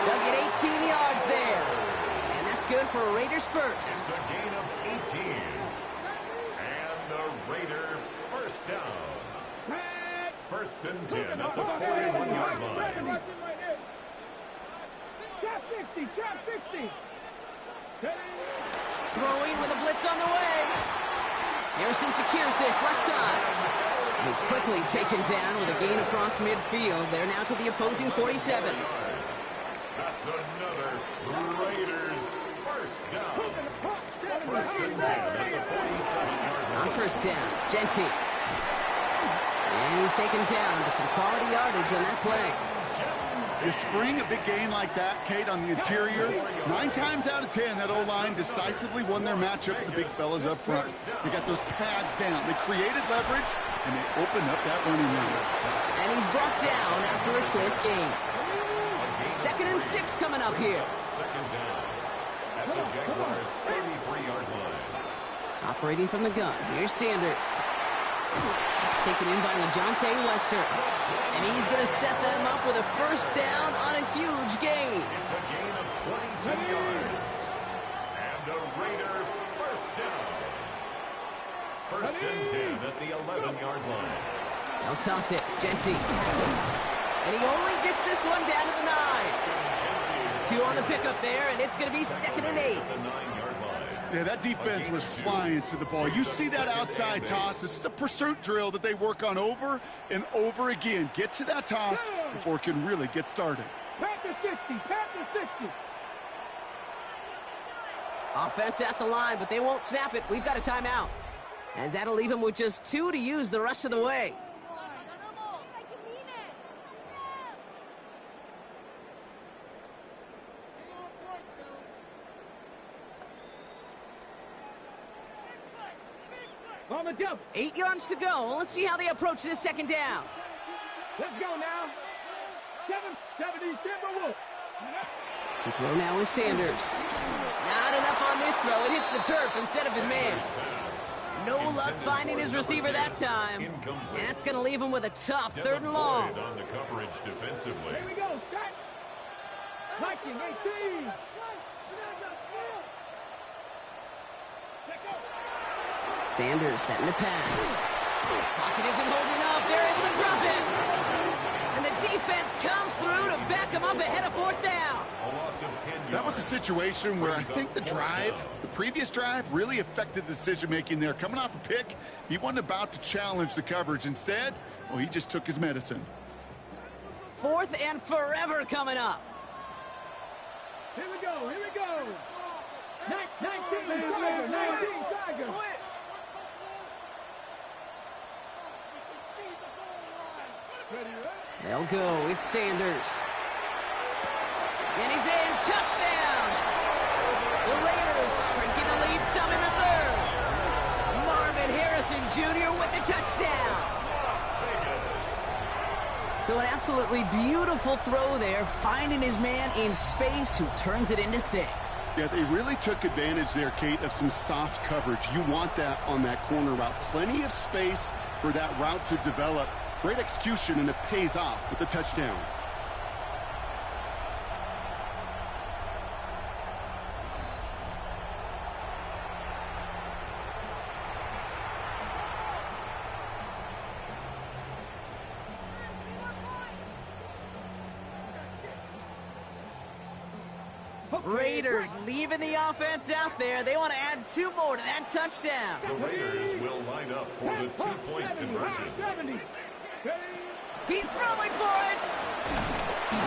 They'll get 18 yards there. And that's good for a Raiders first. It's a gain of 18. And the Raider first down. 1st and 10 at the 41-yard line. Trap 60. Throwing with a blitz on the way. Harrison secures this left side. He's quickly taken down with a gain across midfield. They're now to the opposing 47. That's another Raiders first down. 1st and 10 at the 47-yard line. On first down, Genty. And he's taken down, but some quality yardage on that play. You spring a big gain like that, Kate, on the interior. 9 times out of 10, that O-line decisively won their matchup with the big fellas up front. They got those pads down. They created leverage, and they opened up that running lane. And he's brought down after a short gain. 2nd and 6 coming up here. 2nd down at the Jaguars' 33-yard line. Operating from the gun, here's Sanders. It's taken in by LeJohntay Wester. And he's going to set them up with a first down on a huge gain. It's a gain of 22 yards. And a Raider first down. 1st and 10 at the 11-yard line. They'll toss it, Genty. And he only gets this one down to the 9. 2 on the pickup there, and it's going to be 2nd and 8. The 9-yard line. Yeah, that defense was flying to the ball. You see that outside toss. This is a pursuit drill that they work on over and over again. Get to that toss before it can really get started. Panther 60. Offense at the line, but they won't snap it. We've got a timeout. As that'll leave him with just 2 to use the rest of the way. On the double. 8 yards to go. Let's see how they approach this 2nd down. Let's go now. 770 Timberwolves. To throw now is Sanders. Not enough on this throw. It hits the turf instead of his man. No luck finding his receiver that time. And that's going to leave him with a tough 3rd and long. On the coverage defensively. Here we go. Set. Viking 18. Sanders setting the pass. Pocket isn't holding up. They're able to drop it. And the defense comes through to back him up ahead of 4th down. A loss of 10 yards. That was a situation where I think the previous drive, really affected the decision-making there. Coming off a pick, he wasn't about to challenge the coverage. Instead, well, he just took his medicine. 4th and forever coming up. Here we go. 19 Tiger. They'll go. It's Sanders. And he's in. Touchdown. The Raiders shrinking the lead some in the 3rd. Marvin Harrison Jr. with the touchdown. So an absolutely beautiful throw there, finding his man in space who turns it into 6. Yeah, they really took advantage there, Kate, of some soft coverage. You want that on that corner route. Plenty of space for that route to develop. Great execution, and it pays off with the touchdown. Raiders leaving the offense out there. They want to add 2 more to that touchdown. The Raiders will line up for the 2-point conversion. He's throwing for it.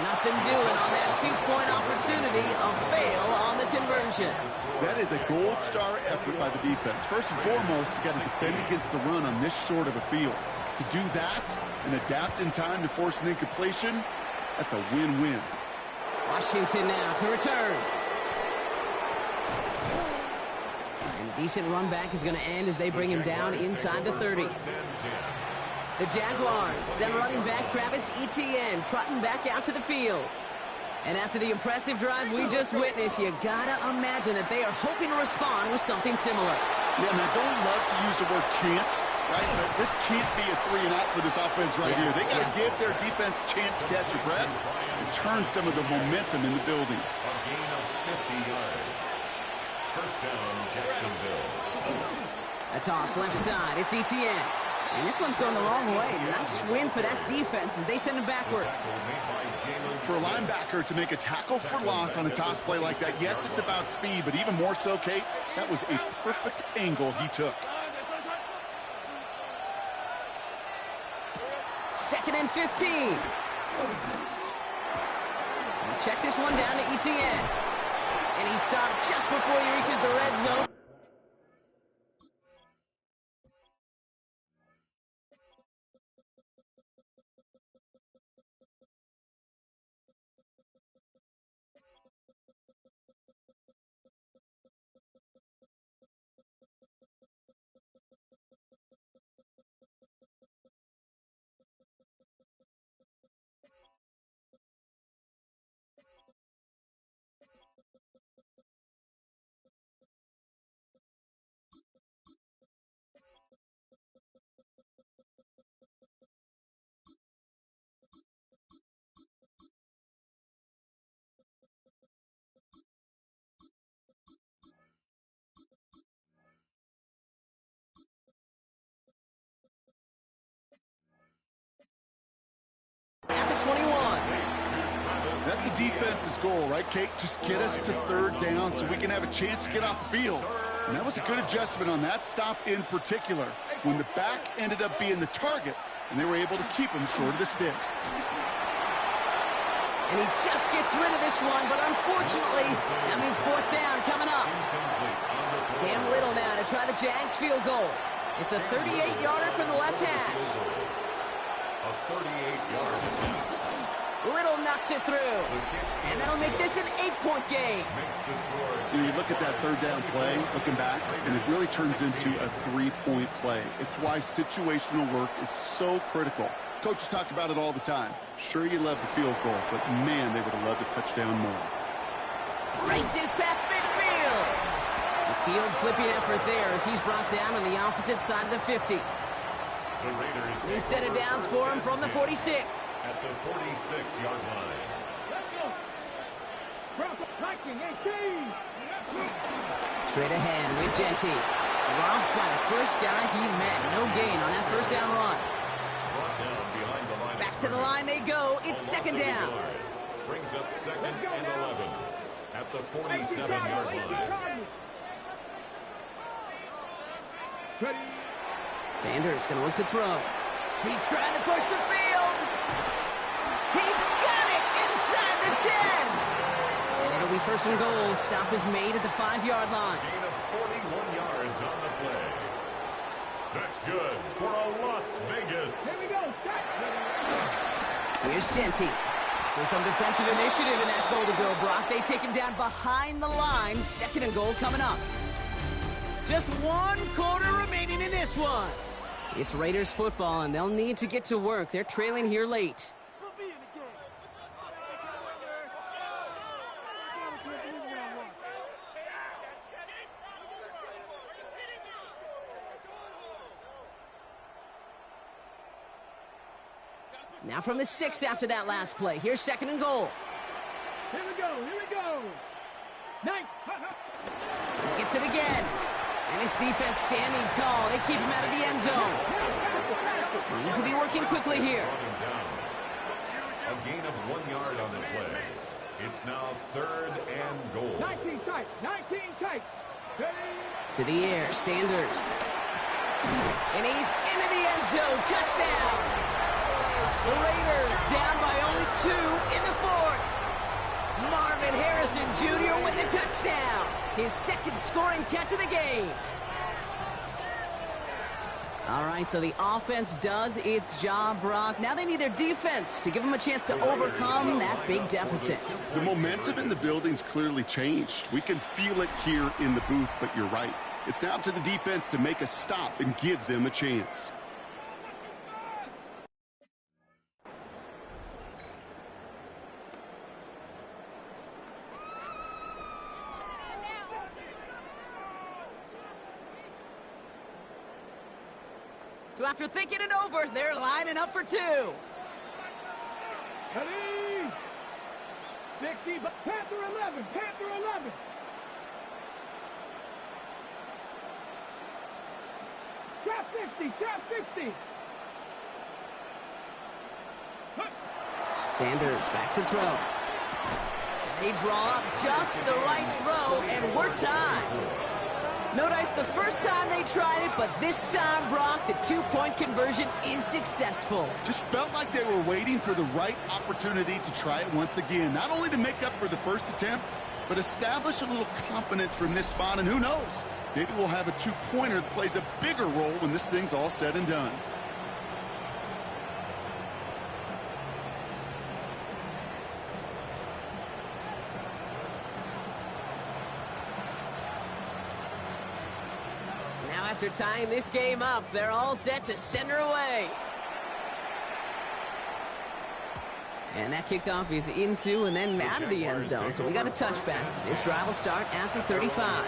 Nothing doing on that 2-point opportunity. A fail on the conversion. That is a gold star effort by the defense. First and foremost, you got to defend against the run on this short of a field. To do that and adapt in time to force an incompletion, that's a win-win. Washington now to return. And a decent run back is going to end as they bring him down inside the 30. The Jaguars, then running back Travis Etienne, trotting back out to the field. And after the impressive drive we just witnessed, you gotta imagine that they are hoping to respond with something similar. Yeah, and I don't love to use the word can't, right? But this can't be a 3-and-out for this offense right here. They got to give their defense a chance to catch your breath and turn some of the momentum in the building. A gain of 50 yards. First down, Jacksonville. A toss left side, it's Etienne. And this one's going the wrong way. Nice win for that defense as they send him backwards. For a linebacker to make a tackle for loss on a toss play like that, yes, it's about speed, but even more so, Kate, that was a perfect angle he took. 2nd and 15. Check this one down to Etienne. And he stopped just before he reaches the red zone. At the 21. That's a defense's goal, right, Kate? Just get us to 3rd down so we can have a chance to get off the field. And that was a good adjustment on that stop in particular, when the back ended up being the target, and they were able to keep him short of the sticks. And he just gets rid of this one, but unfortunately, that means 4th down coming up. Cam Little now to try the Jags field goal. It's a 38-yarder from the left hash. A 38-yard attempt. Little knocks it through. And that'll make this an 8-point game. Makes the score. You look at that 3rd down play, looking back, and it really turns into a 3-point play. It's why situational work is so critical. Coaches talk about it all the time. Sure, you love the field goal, but man, they would have loved a touchdown more. Races past midfield. The field flipping effort there as he's brought down on the opposite side of the 50. The Raiders New set of downs for him from the 46. At the 46-yard line. Straight ahead with GENTY. Robbed by the first guy he met. No gain on that 1st down run. Brought down behind the line. Back to the line they go. It's 2nd down. Brings up 2nd and 11 at the 47-yard line. Sanders going to look to throw. He's trying to push the field. He's got it inside the 10. And it'll be 1st and goal. Stop is made at the 5-yard line. Gain of 41 yards on the play. That's good for a Las Vegas. Here we go. Here's GENTY. So some defensive initiative in that goal to go, Brock. They take him down behind the line. 2nd and goal coming up. Just 1 quarter remaining in this one. It's Raiders football, and they'll need to get to work. They're trailing here late. Now from the 6 after that last play. Here's 2nd and goal. Here we go. Here we go. Nice. He gets it again. And his defense standing tall. They keep him out of the end zone. Need to be working quickly here. A gain of 1 yard on the play. It's now 3rd and goal. 19 tight. 19 tight. To the air, Sanders. And he's into the end zone. Touchdown. The Raiders down by only 2 in the 4th. Marvin Harrison Jr. with the touchdown. His second scoring catch of the game. All right, so the offense does its job, Brock. Now they need their defense to give them a chance to overcome that big deficit. The momentum in the building's clearly changed. We can feel it here in the booth, but you're right. It's now up to the defense to make a stop and give them a chance. So after thinking it over, they're lining up for 2. Ready? 60, but Panther 11, Panther 11. Trap 60, trap 60. Sanders back to throw. And they draw up just the right throw, and we're tied. No dice the first time they tried it, but this time, Brock, the 2-point conversion is successful. Just felt like they were waiting for the right opportunity to try it once again. Not only to make up for the first attempt, but establish a little confidence from this spot. And who knows, maybe we'll have a 2-pointer that plays a bigger role when this thing's all said and done. After tying this game up, they're all set to send her away. And that kickoff is into and then out of the end zone. So we got a touchback. This drive will start at the 35.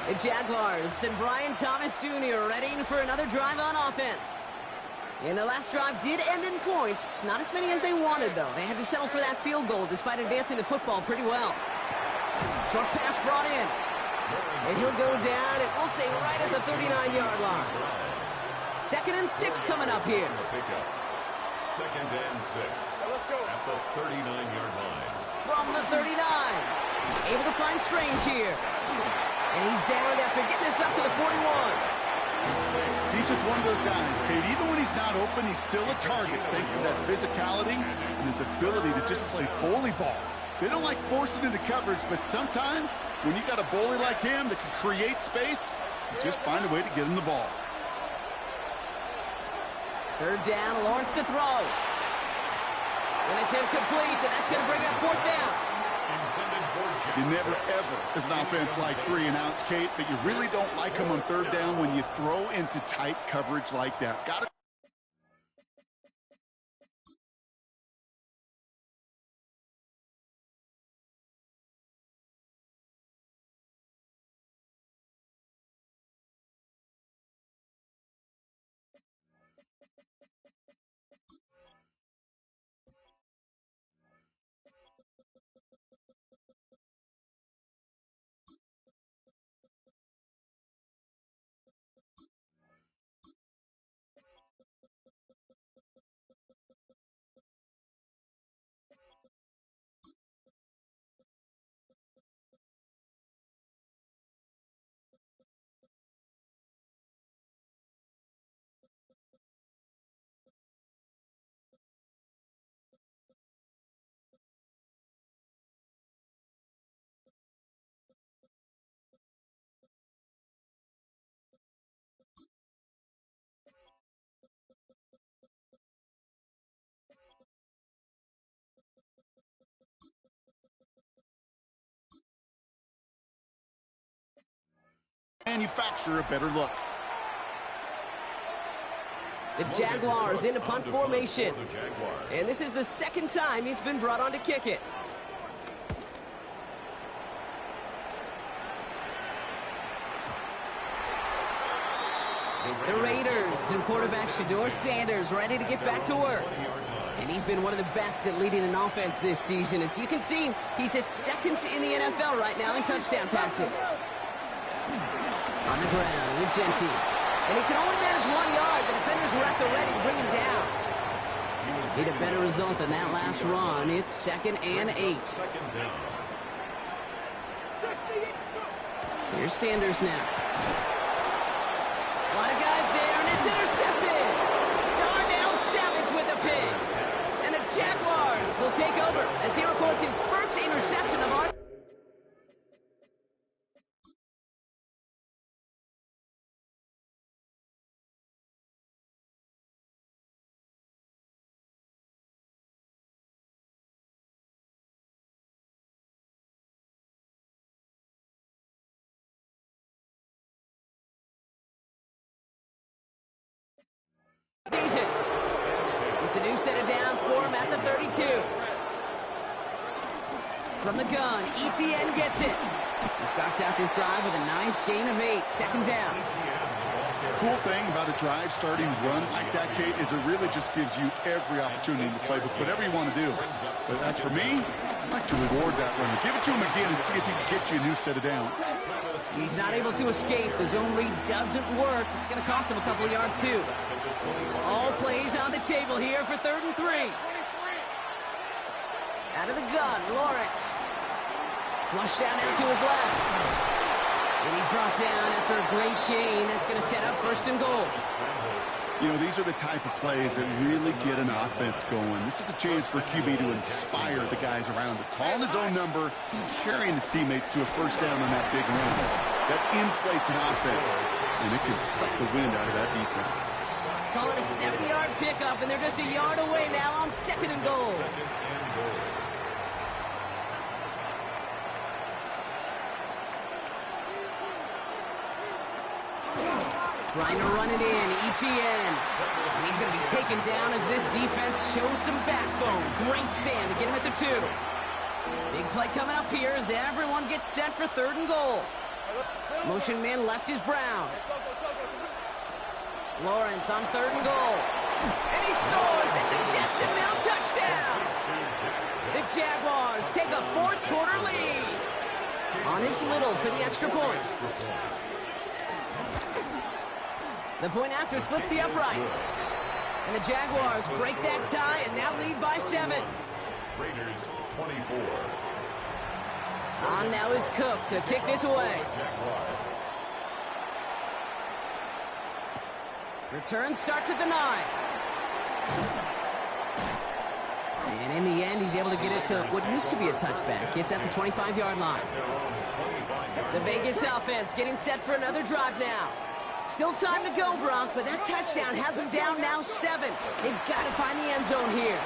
The Jaguars and Brian Thomas Jr. ready for another drive on offense. And their last drive did end in points. Not as many as they wanted, though. They had to settle for that field goal despite advancing the football pretty well. Short pass brought in. And he'll go down, and we'll say right at the 39-yard line. 2nd and 6 coming up here. 2nd and 6. Let's go. At the 39-yard line. From the 39. Able to find Strange here. And he's down after getting this up to the 41. He's just one of those guys, Kate. Even when he's not open, he's still a target thanks to that physicality and his ability to just play bully ball. They don't like forcing into coverage, but sometimes when you got a bully like him that can create space, you just find a way to get him the ball. 3rd down, Lawrence to throw. And it's incomplete, and that's going to bring up 4th down. You never, ever, as an offense, like 3 and outs, Kate, but you really don't like them on 3rd down when you throw into tight coverage like that. Got it. Manufacture a better look. The Jaguars into punt formation. And this is the 2nd time he's been brought on to kick it. The Raiders and quarterback Sheduer Sanders ready to get back to work. And he's been one of the best at leading an offense this season. As you can see, he's at 2nd in the NFL right now in touchdown passes. On the ground with GENTY. And he can only manage 1 yard. The defenders were at the ready to bring him down. Need a better result than that last run. It's 2nd and 8. Here's Sanders now. A lot of guys there, and it's intercepted. Darnell Savage with the pick. And the Jaguars will take over as he records his first interception of our... season. It's a new set of downs for him at the 32. From the gun, ETN gets it. He starts out this drive with a nice gain of 8. 2nd down. Cool thing about a drive starting run like that, Kate, is it really just gives you every opportunity to play whatever you want to do. But as for me, I'd like to reward that runner. Give it to him again and see if he can get you a new set of downs. He's not able to escape. The zone read doesn't work. It's going to cost him a couple of yards, too. All plays on the table here for 3rd and 3. Out of the gun, Lawrence. Flush down out to his left. And he's brought down after a great gain. That's going to set up 1st and goal. You know, these are the type of plays that really get an offense going. This is a chance for QB to inspire the guys around him. Calling his own number, carrying his teammates to a 1st down on that big run. That inflates an offense, and it can suck the wind out of that defense. Call it a 7-yard pickup, and they're just a yard away now on 2nd and goal. Trying to run it in, ETN. And he's going to be taken down as this defense shows some backbone. Great stand to get him at the 2. Big play coming up here as everyone gets set for 3rd and goal. Motion man left is Brown. Lawrence on 3rd and goal. And he scores! It's a Jacksonville touchdown! The Jaguars take a 4th quarter lead. On his Little for the extra point. The point after splits the upright. And the Jaguars break that tie and now lead by 7. Raiders 24. On now is Cook to kick this away. Return starts at the 9. And in the end, he's able to get it to what used to be a touchback. It's at the 25-yard line. The Vegas offense getting set for another drive now. Still time to go, Brock, but that touchdown has them down now 7. They've got to find the end zone here.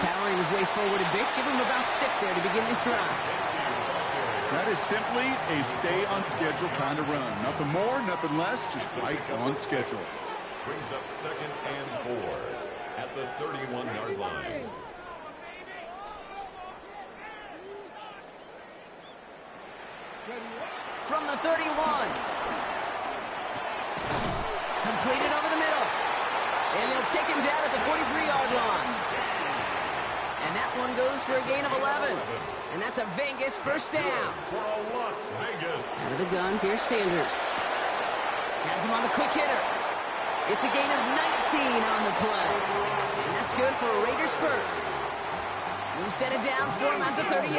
Powering his way forward a bit. Give him about 6 there to begin this drive. That is simply a stay-on-schedule kind of run. Nothing more, nothing less, just right on schedule. Brings up 2nd and 4 at the 31-yard line. From the 31. Completed over the middle. And they'll take him down at the 43-yard line. And that one goes for a gain of 11. And that's a Vegas 1st down. For a Las Vegas. Out of the gun, here's Sanders. Has him on the quick hitter. It's a gain of 19 on the play. And that's good for a Raiders 1st. New set of downs for him at the 38.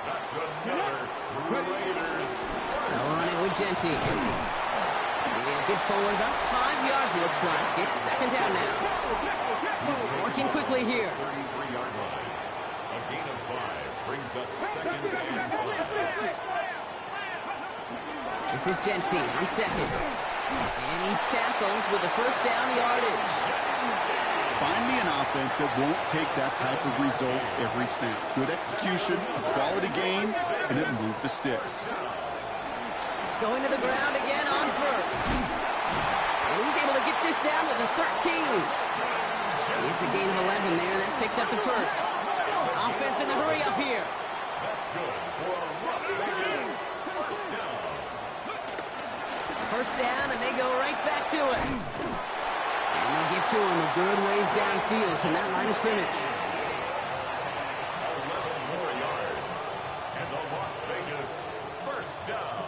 That's another Raiders. They'll run it with GENTY. He'll get forward about 5 yards, it looks like. It's 2nd down now. He's working quickly here. 33-yard line. A gain of 5 brings up 2nd and 5. This is GENTY on 2nd. And he's tackled with the 1st down yardage. Find me an offense that won't take that type of result every snap. Good execution, a quality game, and it moved the sticks. Going to the ground again on 1st. And he's able to get this down to the 13. It's a gain of 11 there. That picks up the 1st. Offense in the hurry up here. That's good for a Las Vegas 1st down. 1st down, and they go right back to it. And they get to him a good ways downfield from that line of scrimmage. 11 more yards. And the Las Vegas 1st down.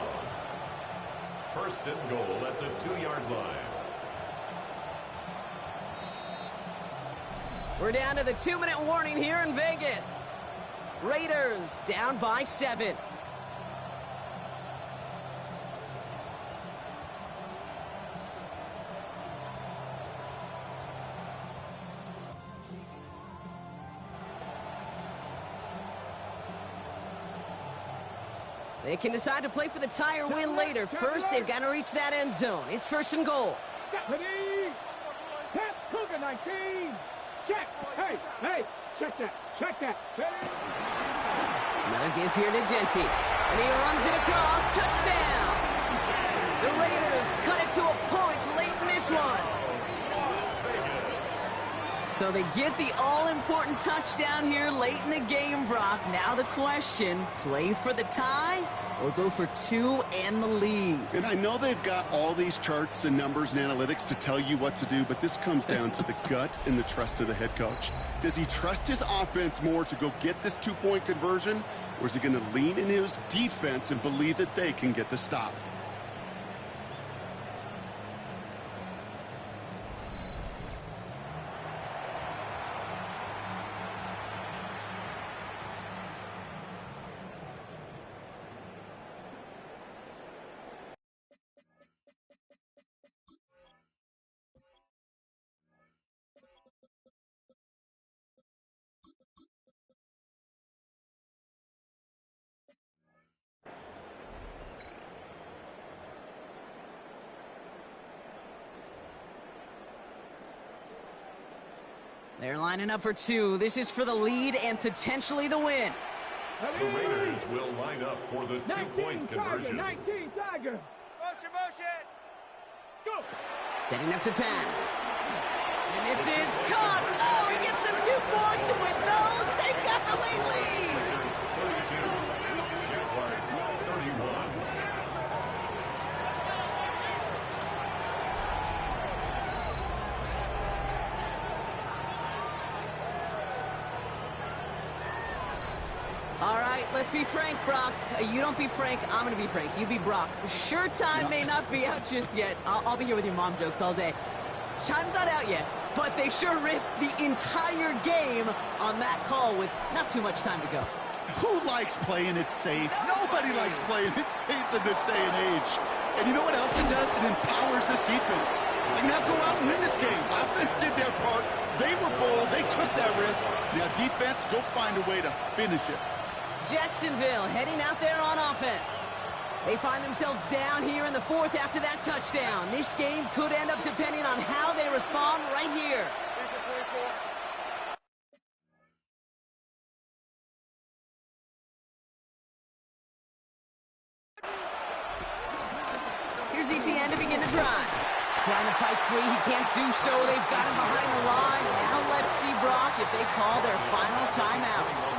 1st and goal at the 2-yard line. We're down to the 2-minute warning here in Vegas. Raiders down by 7. They can decide to play for the tie or win later. First, they've got to reach that end zone. It's 1st and goal. Ready? Tap, Cougar 19. Check. Hey, check that. Ready? Another give here to GENTY. And he runs it across. Touchdown! The Raiders cut it to a point late in this one. So they get the all-important touchdown here late in the game, Brock. Now the question, play for the tie or go for 2 and the lead? And I know they've got all these charts and numbers and analytics to tell you what to do, but this comes down to the gut and the trust of the head coach. Does he trust his offense more to go get this 2-point conversion, or is he going to lean into his defense and believe that they can get the stop? They're lining up for 2. This is for the lead and potentially the win. The Raiders will line up for the 2-point conversion. 19 Tiger. Motion. Go. Setting up to pass. And this is caught. Oh, he gets them 2 points, and with those, they've got the lead. 32, Jaguars 31. All right, let's be frank, Brock. You don't be Frank, I'm going to be Frank. You be Brock. Sure, time may not be out just yet. I'll be here with your mom jokes all day. Time's not out yet, but they sure risked the entire game on that call with not too much time to go. Who likes playing it safe? Nobody likes playing it safe in this day and age. And you know what else it does? It empowers this defense. Like, now go out and win this game. Offense did their part. They were bold. They took that risk. Now defense, go find a way to finish it. Jacksonville heading out there on offense. They find themselves down here in the 4th after that touchdown. This game could end up depending on how they respond right here. Here's ETN to begin the drive. Trying to fight free, he can't do so. They've got him behind the line. Now let's see, Brock, if they call their final timeout.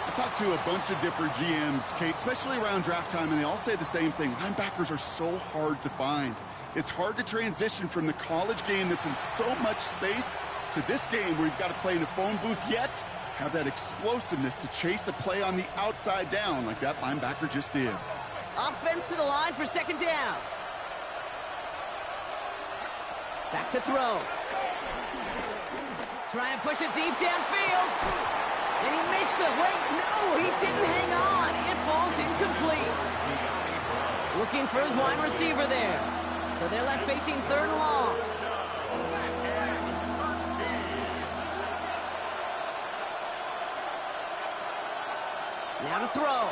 I talked to a bunch of different GMs, Kate, especially around draft time, and they all say the same thing. Linebackers are so hard to find. It's hard to transition from the college game that's in so much space to this game where you've got to play in a phone booth, yet have that explosiveness to chase a play on the outside down like that linebacker just did. Offense to the line for 2nd down. Back to throw. Trying to push it deep downfield. And he makes the wait. No, he didn't hang on. It falls incomplete. Looking for his wide receiver there. So they're left facing 3rd and long. Now to throw.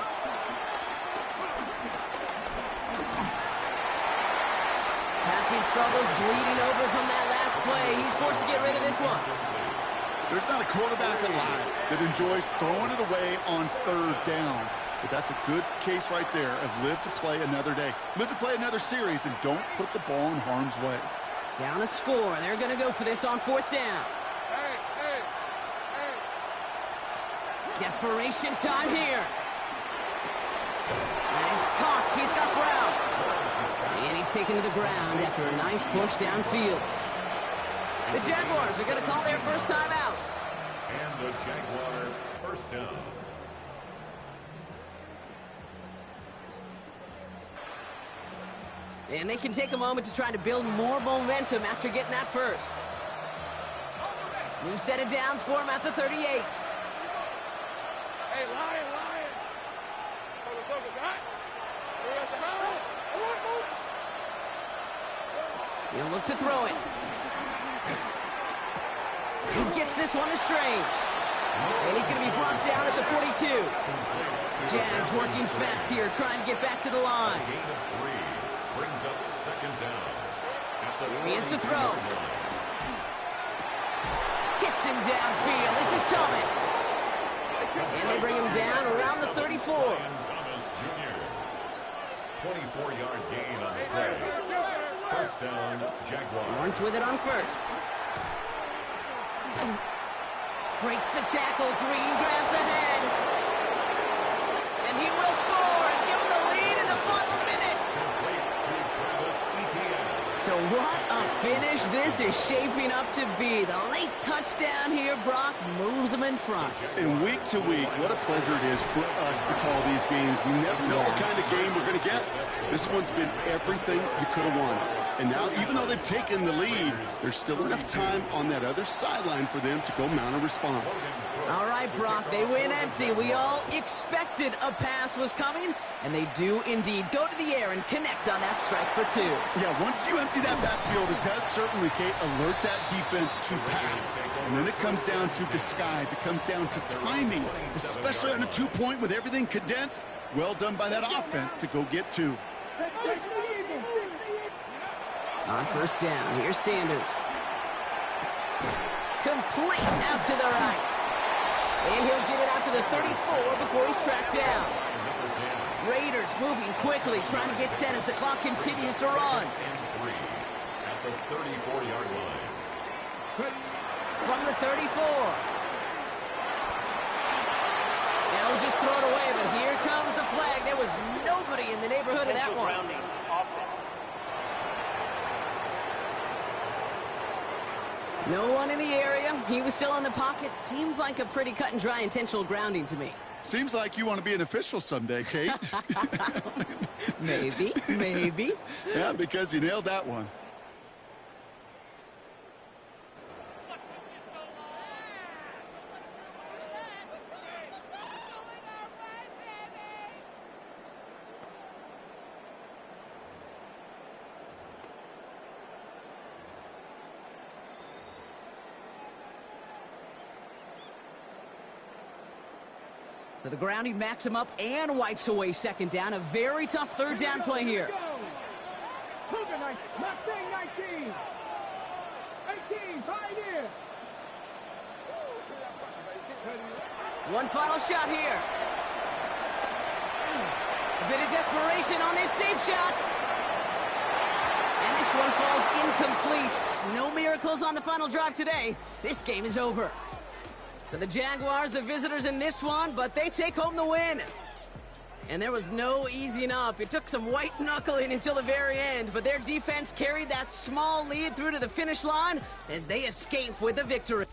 Passing struggles, bleeding over from that last play. He's forced to get rid of this one. There's not a quarterback alive that enjoys throwing it away on 3rd down. But that's a good case right there of live to play another day. Live to play another series and don't put the ball in harm's way. Down a score. They're going to go for this on 4th down. Desperation time here. And he's caught. He's got Brown. And he's taken to the ground after a nice push downfield. The Jaguars are going to call their first timeout. And the Jaguar 1st down. And they can take a moment to try to build more momentum after getting that first. New set of downs for him at the 38. Hey, Lion, Lion. Focus, hot. He'll look to throw it. He gets this one to Strange. And he's going to be brought down at the 42. Jags working fast here, trying to get back to the line. Gain of 3 brings up second down. Here he is to throw. Hits him downfield. This is Thomas. And they bring him down around the 34. Thomas Jr. 24-yard gain on the play. First down, Jaguars. Lawrence with it on first. Breaks the tackle. Green grass ahead. And he will score and give him the lead in the final minute. Complete to Travis Etienne. So what a finish this is shaping up to be. The late touchdown here, Brock, moves them in front. And week to week, what a pleasure it is for us to call these games. We never know what kind of game we're going to get. This one's been everything you could have wanted. And now, even though they've taken the lead, there's still enough time on that other sideline for them to go mount a response. All right, Brock, they win empty. We all expected a pass was coming, and they do indeed go to the air and connect on that strike for 2. Yeah, once you empty that backfield, it does certainly, Kate, alert that defense to pass. And then it comes down to disguise. It comes down to timing, especially on a 2-point with everything condensed. Well done by that offense to go get 2. On first down, here's Sanders. Complete out to the right. And he'll get it out to the 34 before he's tracked down. Raiders moving quickly, trying to get set as the clock continues to run. At the 34-yard line. From the 34. They'll just throw it away, but here comes the flag. There was nobody in the neighborhood of that one. No one in the area. He was still in the pocket. Seems like a pretty cut and dry intentional grounding to me. Seems like you want to be an official someday, Kate. Maybe, maybe. Yeah, because you nailed that one. So the grounding backs him up and wipes away second down. A very tough third down play here. Not saying 19. 18, right here. One final shot here. A bit of desperation on this deep shot. And this one falls incomplete. No miracles on the final drive today. This game is over. So the Jaguars, the visitors in this one, but they take home the win. And there was no easing up. It took some white knuckling until the very end, but their defense carried that small lead through to the finish line as they escape with a victory.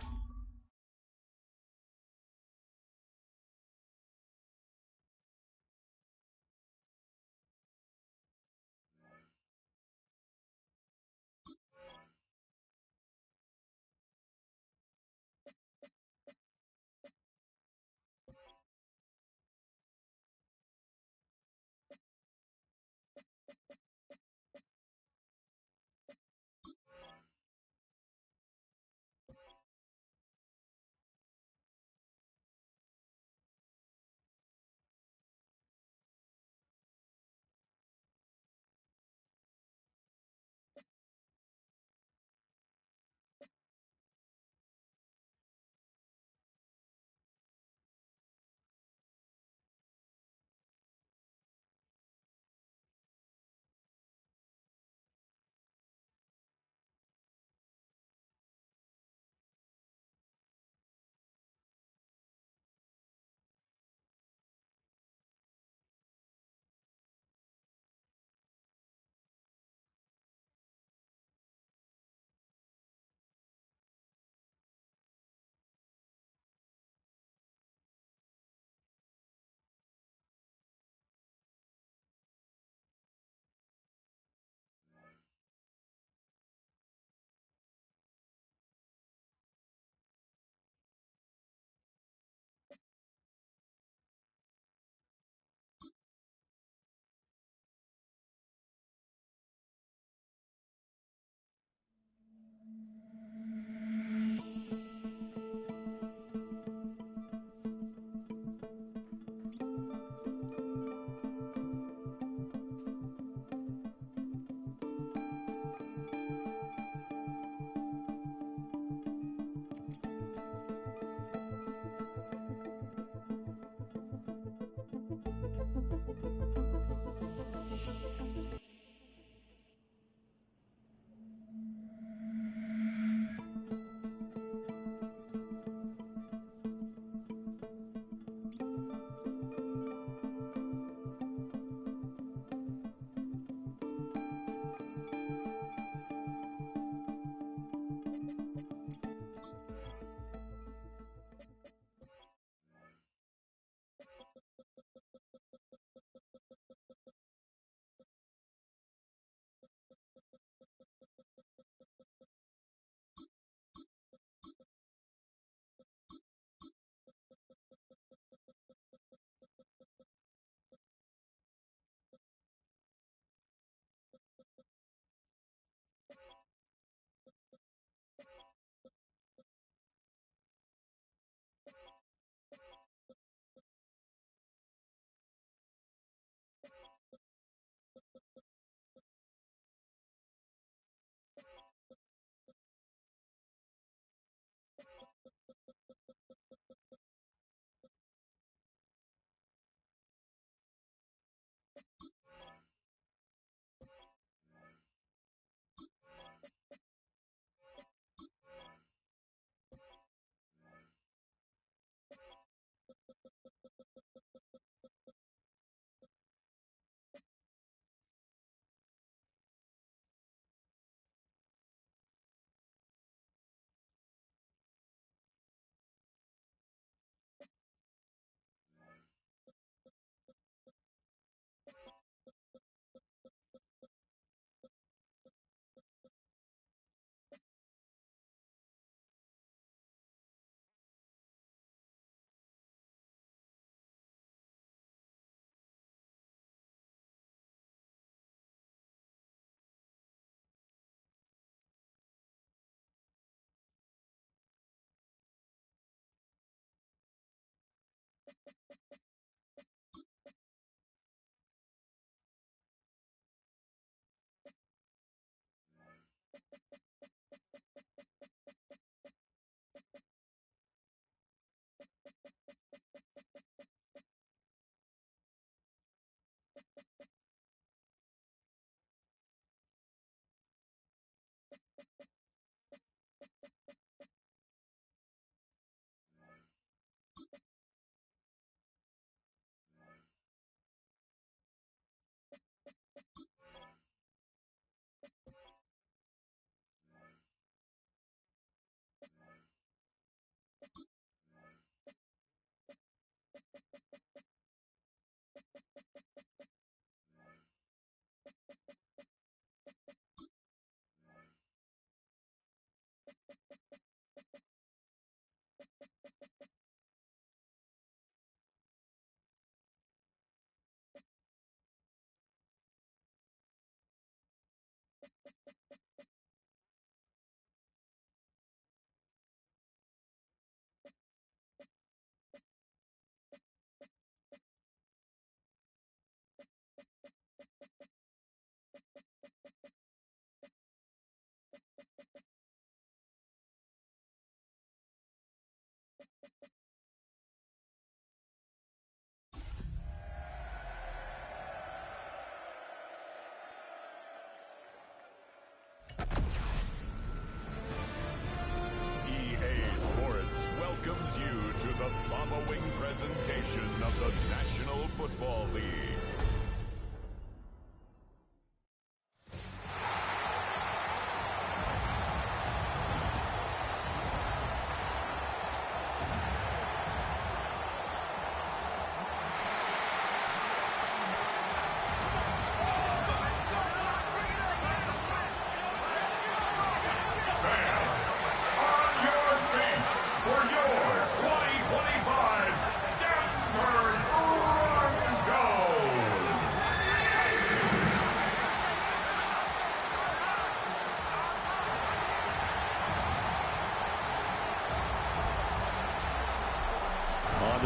presentation of the National Football League.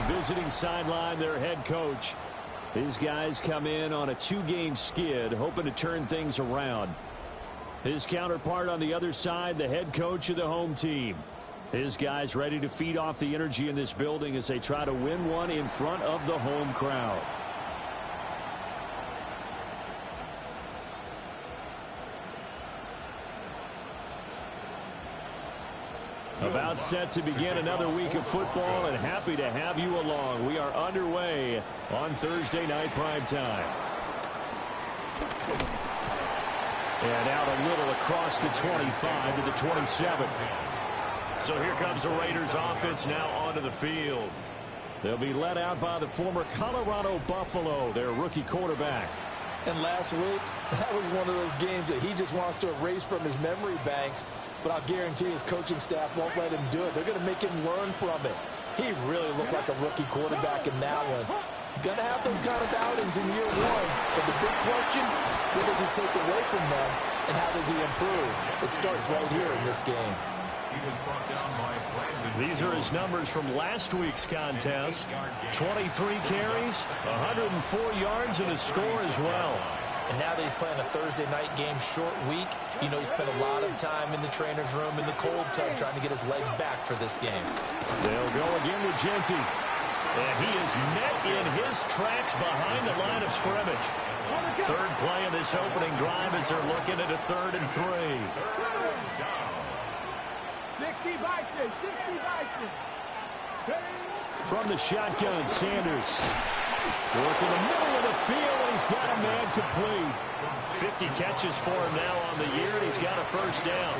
Visiting sideline, their head coach. His guys come in on a two-game skid, hoping to turn things around. His counterpart on the other side, the head coach of the home team. His guys ready to feed off the energy in this building as they try to win one in front of the home crowd. About set to begin another week of football, and happy to have you along. We are underway on Thursday night prime time. And out a little across the 25 to the 27. So here comes the Raiders offense now onto the field. They'll be led out by the former Colorado Buffalo, their rookie quarterback. And last week, that was one of those games that he just wants to erase from his memory banks. But I'll guarantee his coaching staff won't let him do it. They're going to make him learn from it. He really looked like a rookie quarterback in that one. You're going to have those kind of outings in year one. But the big question, what does he take away from them, and how does he improve? It starts right here in this game. These are his numbers from last week's contest. 23 carries, 104 yards, and a score as well. And now that he's playing a Thursday night game, short week, you know, he spent a lot of time in the trainer's room, in the cold tub, trying to get his legs back for this game. They'll go again with GENTY. And he is met in his tracks behind the line of scrimmage. Third play of this opening drive as they're looking at a 3rd and 3. 60 by 6, 60 by 6. From the shotgun, Sanders. Working the middle of the field, and he's got a man complete. 50 catches for him now on the year, and he's got a first down.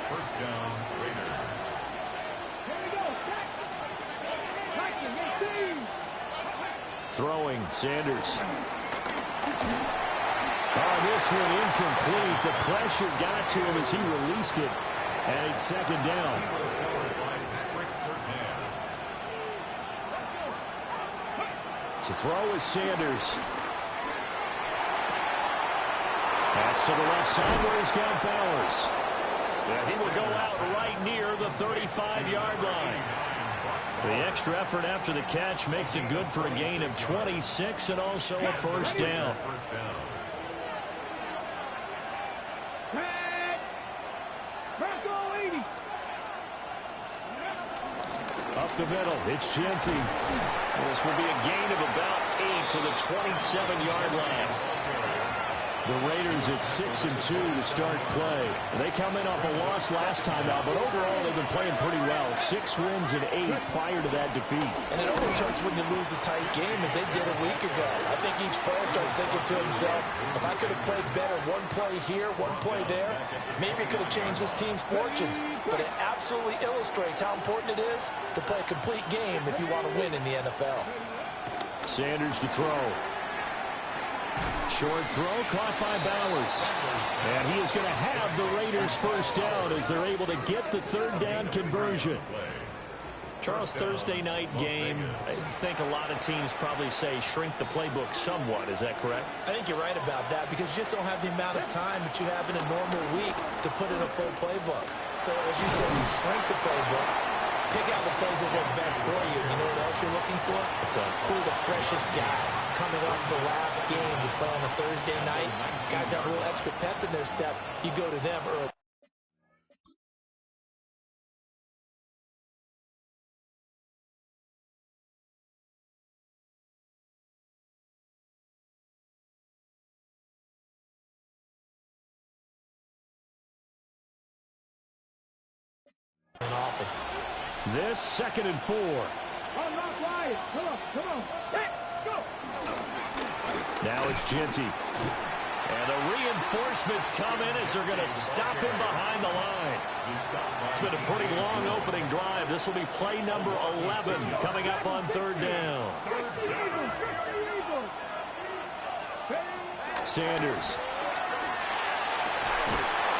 First down, Raiders. Here we go. Throwing, Sanders. Oh, this one incomplete. The pressure got to him as he released it. And it's 2nd down. To throw is Sanders. That's to the left side where he's got Bowers. And he will go out right near the 35-yard line. The extra effort after the catch makes it good for a gain of 26 and also a first down. Up the middle, it's GENTY. This will be a gain of about 8 to the 27-yard line. The Raiders at 6-2 to start play. They come in off a loss last time out, but overall they've been playing pretty well. 6 wins and 8 prior to that defeat. And it always hurts when you lose a tight game as they did a week ago. I think each player starts thinking to himself, if I could have played better one play here, one play there, maybe it could have changed this team's fortunes. But it absolutely illustrates how important it is to play a complete game if you want to win in the NFL. Sanders to throw. Short throw caught by Bowers. And he is going to have the Raiders first down as they're able to get the 3rd down conversion. Charles, Thursday night game, I think a lot of teams probably say shrink the playbook somewhat. Is that correct? I think you're right about that because you just don't have the amount of time that you have in a normal week to put in a full playbook. So as you said, you shrink the playbook. Pick out the plays that work best for you. You know what else you're looking for? Who are the freshest guys coming off the last game to play on a Thursday night? Guys have a little extra pep in their step. You go to them early. And often. This 2nd and 4. I'm not lying. Come on. Let's go. Now it's GENTY. And the reinforcements come in as they're going to stop him behind the line. It's been a pretty long opening drive. This will be play number 11 coming up on 3rd down. Sanders.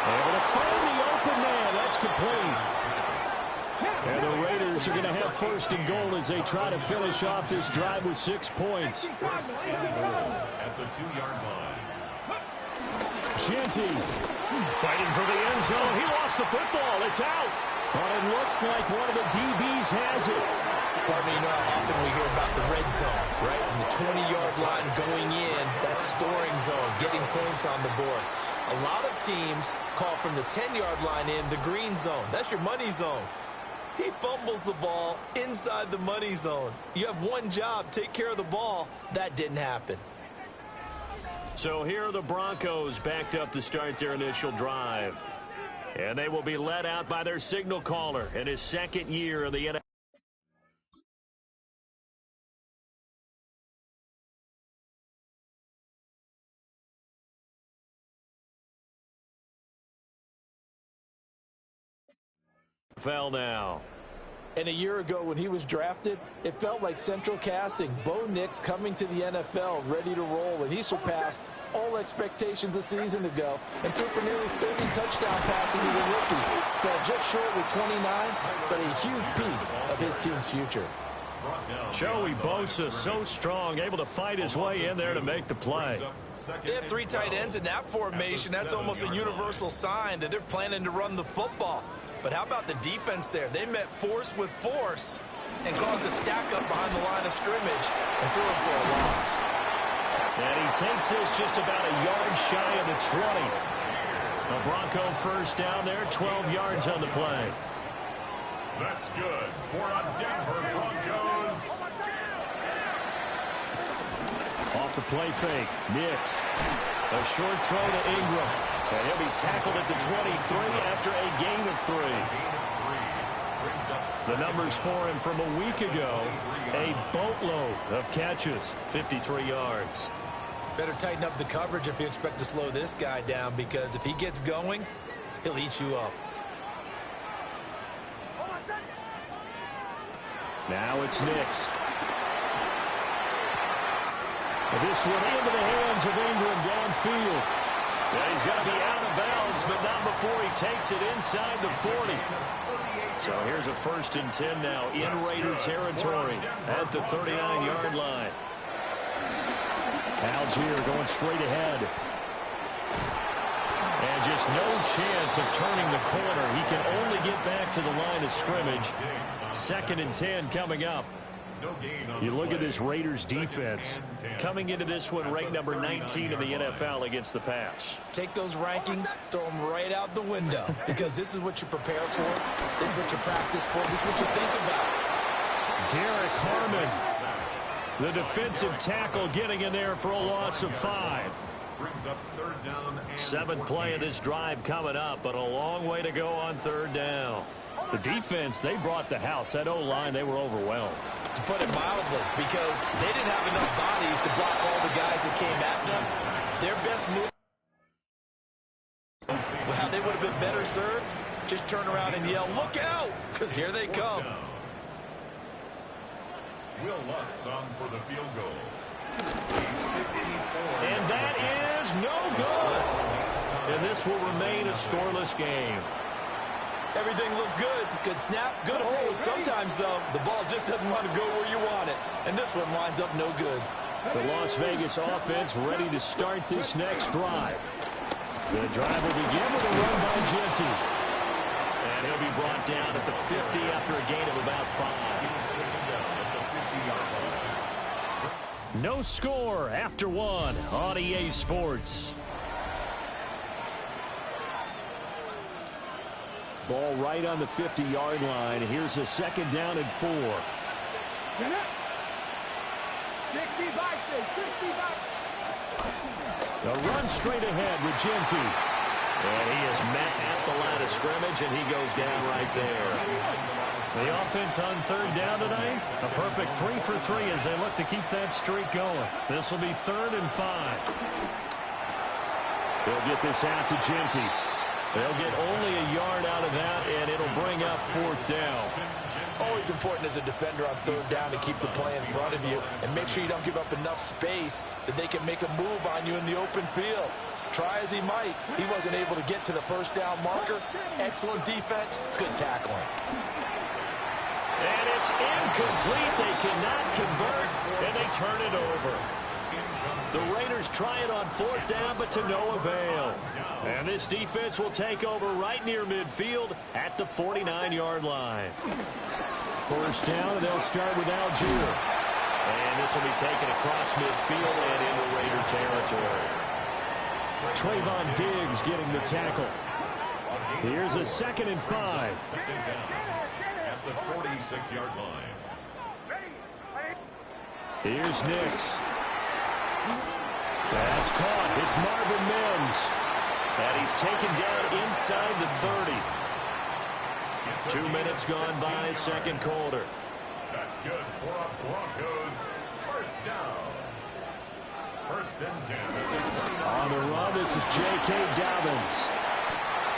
Able to find the open man. That's complete. And the Raiders are going to have 1st and goal as they try to finish off this drive with 6 points. At the 2-yard line. GENTY fighting for the end zone. He lost the football. It's out. But it looks like one of the DBs has it. Partner, you know how often we hear about the red zone, right? From the 20-yard line going in, that scoring zone, getting points on the board. A lot of teams call from the 10-yard line in the green zone. That's your money zone. He fumbles the ball inside the money zone. You have one job, take care of the ball. That didn't happen. So here are the Broncos backed up to start their initial drive. And they will be led out by their signal caller in his 2nd year in the NFL. Fell now. And a year ago when he was drafted, it felt like central casting. Bo Nix coming to the NFL ready to roll, and he surpassed all expectations a season ago and threw for nearly 30 touchdown passes as a rookie. Fell just short with 29, but a huge piece of his team's future. Joey Bosa, so strong, able to fight his way in there to make the play. They have 3 tight ends in that formation. That's almost a universal sign that they're planning to run the football. But how about the defense there? They met force with force and caused a stack up behind the line of scrimmage and threw him for a loss. And he takes this just about a yard shy of the 20. A Bronco first down there, 12 yards on the play. That's good for a Denver Broncos. Off the play fake, Nix. A short throw to Ingram. And he'll be tackled at the 23 after a gain of 3. The numbers for him from a week ago, a boatload of catches, 53 yards. Better tighten up the coverage if you expect to slow this guy down, because if he gets going, he'll eat you up. Now it's Nix. This one into the hands of Ingram downfield. Yeah, he's going to be out of bounds, but not before he takes it inside the 40. So here's a 1st and 10 now in Raider territory at the 39-yard line. Algier going straight ahead. And just no chance of turning the corner. He can only get back to the line of scrimmage. 2nd and 10 coming up. You look at this Raiders defense coming into this one ranked number 19 in the NFL against the pass. Take those rankings, throw them right out the window, because this is what you prepare for, this is what you practice for, this is what you think about. Derek Harmon, the defensive tackle, getting in there for a loss of 5. 7th play of this drive coming up, but a long way to go on 3rd down. The defense, they brought the house. That O-line, they were overwhelmed. To put it mildly, because they didn't have enough bodies to block all the guys that came at them. Their best move, well, how they would have been better served, just turn around and yell, "Look out!" because here they come. Will Lutz on for the field goal. And that is no good. And this will remain a scoreless game. Everything looked good. Good snap, good hold. Sometimes, though, the ball just doesn't want to go where you want it. And this one winds up no good. The Las Vegas offense ready to start this next drive. The drive will begin with a run by GENTY. And he'll be brought down at the 50 after a gain of about 5. No score after 1 on EA Sports. Ball right on the 50-yard line. Here's a 2nd down and 4. 60 by 60 by. A run straight ahead with GENTY. And he is met at the line of scrimmage, and he goes down right there. The offense on 3rd down tonight, a perfect 3 for 3 as they look to keep that streak going. This will be 3rd and 5. They'll get this out to GENTY. They'll get only a yard out of that, and it'll bring up 4th down. Always important as a defender on 3rd down to keep the play in front of you and make sure you don't give up enough space that they can make a move on you in the open field. Try as he might, he wasn't able to get to the 1st down marker. Excellent defense, good tackling. And it's incomplete. They cannot convert, and they turn it over. The Raiders try it on 4th down, but to no avail. And this defense will take over right near midfield at the 49-yard line. 1st down, and they'll start with Algier. And this will be taken across midfield and into Raider territory. Trayvon Diggs getting the tackle. Here's a 2nd and 5. At the 46-yard line. Here's Nix. That's caught. It's Marvin Mims. And he's taken down inside the 30. 2 minutes gone by, 2nd quarter. That's good for a Broncos 1st down. 1st and 10. On the run, this is J.K. Dobbins.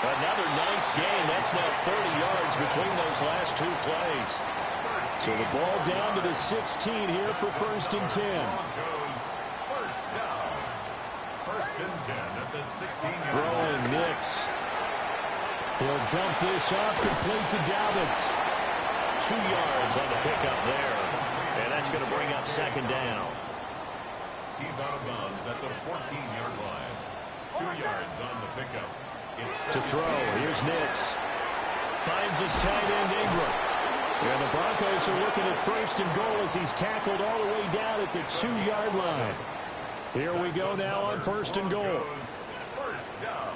Another nice gain. That's now 30 yards between those last two plays. So the ball down to the 16 here for 1st and 10. First down. 1st and 10 at the 16-yard line. Throwing Nix. He'll dump this off, complete to Dobbins. 2 yards on the pickup there. And that's going to bring up 2nd down. He's out of bounds at the 14-yard line. 2 yards on the pickup. To throw, here's Nix. Finds his tight end, Ingram. And the Broncos are looking at 1st and goal as he's tackled all the way down at the 2-yard line. Here we go now on 1st and goal. First down.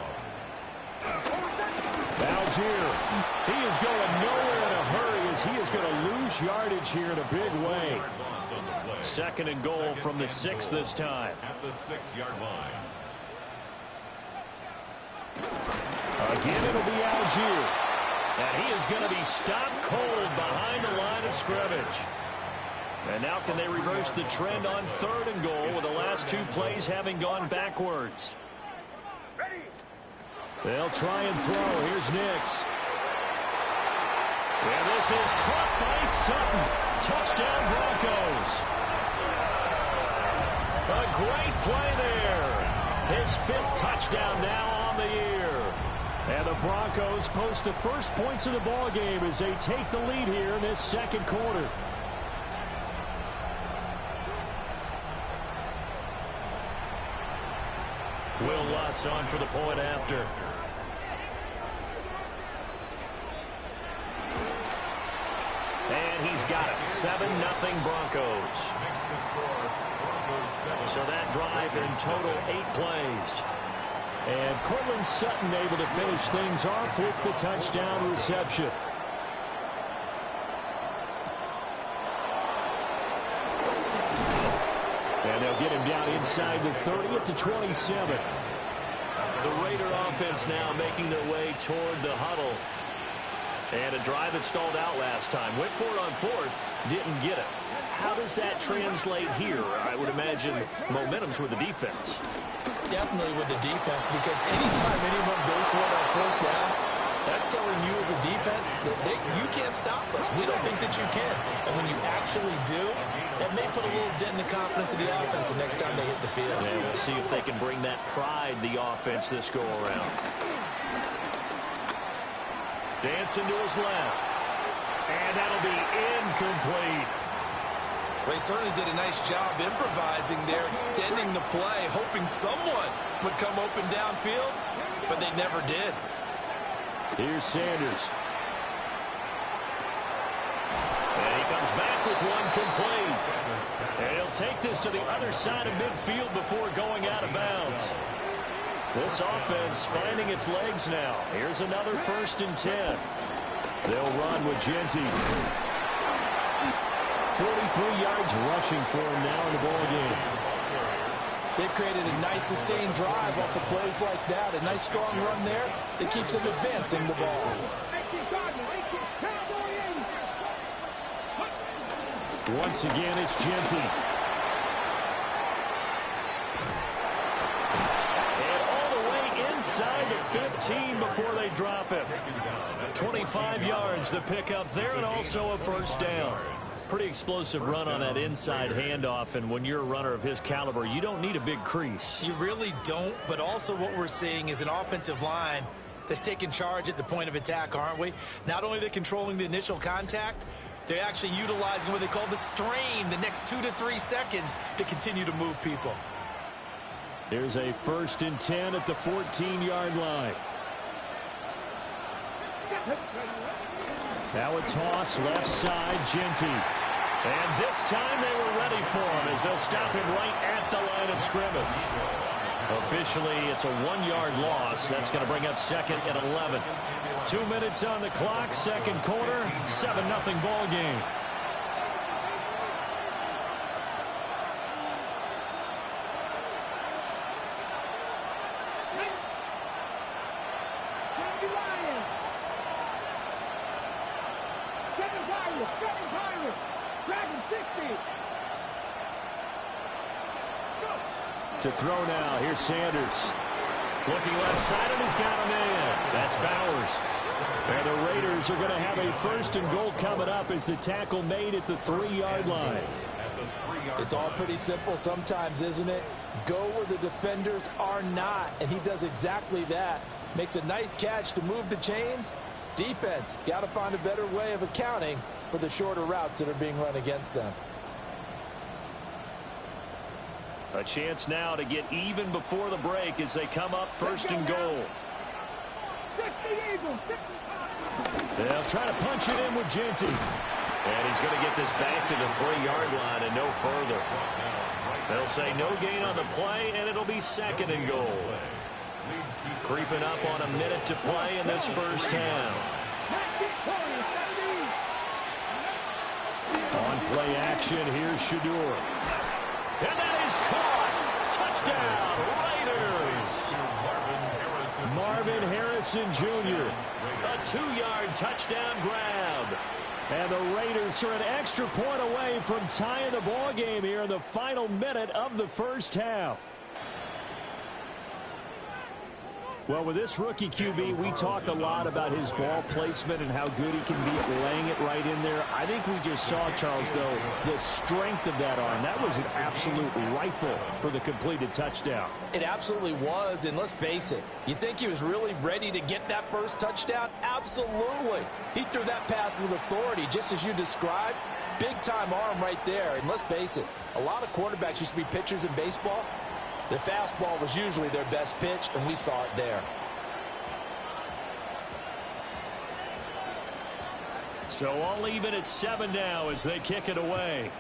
Algier, he is going nowhere in a hurry as he is going to lose yardage here in a big way. 2nd and goal from the 6 this time. At the 6-yard line. Again, it'll be Algier. And he is going to be stopped cold behind the line of scrimmage. And now can they reverse the trend on 3rd and goal with the last 2 plays having gone backwards? They'll try and throw. Here's Nix. And this is caught by Sutton. Touchdown Broncos. A great play there. His 5th touchdown now on the year. And the Broncos post the first points of the ball game as they take the lead here in this 2nd quarter. Will Lutz on for the point after. And he's got it. 7-0 Broncos. So that drive in total 8 plays. And Cortland Sutton able to finish things off with the touchdown reception. And they'll get him down inside the 30 at the 27. The Raider offense now making their way toward the huddle. And a drive that stalled out last time. Went for it on 4th, didn't get it. How does that translate here? I would imagine momentum's with the defense. Definitely with the defense, because anytime anyone goes for it on 4th down, that's telling you as a defense that you can't stop us. We don't think that you can. And when you actually do, that may put a little dent in the confidence of the offense the next time they hit the field. And we'll see if they can bring that pride, the offense, this go-around. Dancing to his left. And that'll be incomplete. Well, he certainly did a nice job improvising there, extending the play, hoping someone would come open downfield, but they never did. Here's Sanders. And he comes back with one complete. And he'll take this to the other side of midfield before going out of bounds. This offense finding its legs now. Here's another 1st and 10. They'll run with GENTY. 43 yards rushing for him now in the ball game. They've created a nice sustained drive off of plays like that. A nice strong run there that keeps them advancing the ball. Once again, it's GENTY. And all the way inside the 15 before they drop him. 25 yards the pickup there, and also a 1st down. Pretty explosive run on that inside handoff, and when you're a runner of his caliber, you don't need a big crease. You really don't, but also what we're seeing is an offensive line that's taking charge at the point of attack, aren't we? Not only are they controlling the initial contact, they're actually utilizing what they call the strain, the next 2 to 3 seconds, to continue to move people. Here's a 1st and 10 at the 14-yard line. Now a toss left side, GENTY. And this time they were ready for him as they'll stop him right at the line of scrimmage. Officially, it's a 1-yard loss. That's going to bring up 2nd and 11. 2 minutes on the clock, 2nd quarter, 7-0 ball game. To throw now, here's Sanders. Looking left side, and he's got him in. That's Bowers. And the Raiders are going to have a 1st and goal coming up as the tackle made at the 3-yard line. It's all pretty simple sometimes, isn't it? Go where the defenders are not, and he does exactly that. Makes a nice catch to move the chains. Defense, got to find a better way of accounting for the shorter routes that are being run against them. A chance now to get even before the break as they come up 1st and goal. They'll try to punch it in with GENTY. And he's going to get this back to the 3-yard line and no further. They'll say no gain on the play, and it'll be 2nd and goal. Creeping up on a minute to play in this first half. On play action, here's Sheduer. And that is caught. Touchdown, Raiders. Marvin Harrison Jr. A 2-yard touchdown grab. And the Raiders are an extra point away from tying the ball game here in the final minute of the first half. Well, with this rookie QB, we talk a lot about his ball placement and how good he can be at laying it right in there. I think we just saw, Charles, though, the strength of that arm. That was an absolute rifle for the completed touchdown. It absolutely was, and let's face it, you think he was really ready to get that first touchdown? Absolutely. He threw that pass with authority, just as you described. Big-time arm right there, and let's face it, a lot of quarterbacks used to be pitchers in baseball. The fastball was usually their best pitch, and we saw it there. So all even at 7 now as they kick it away.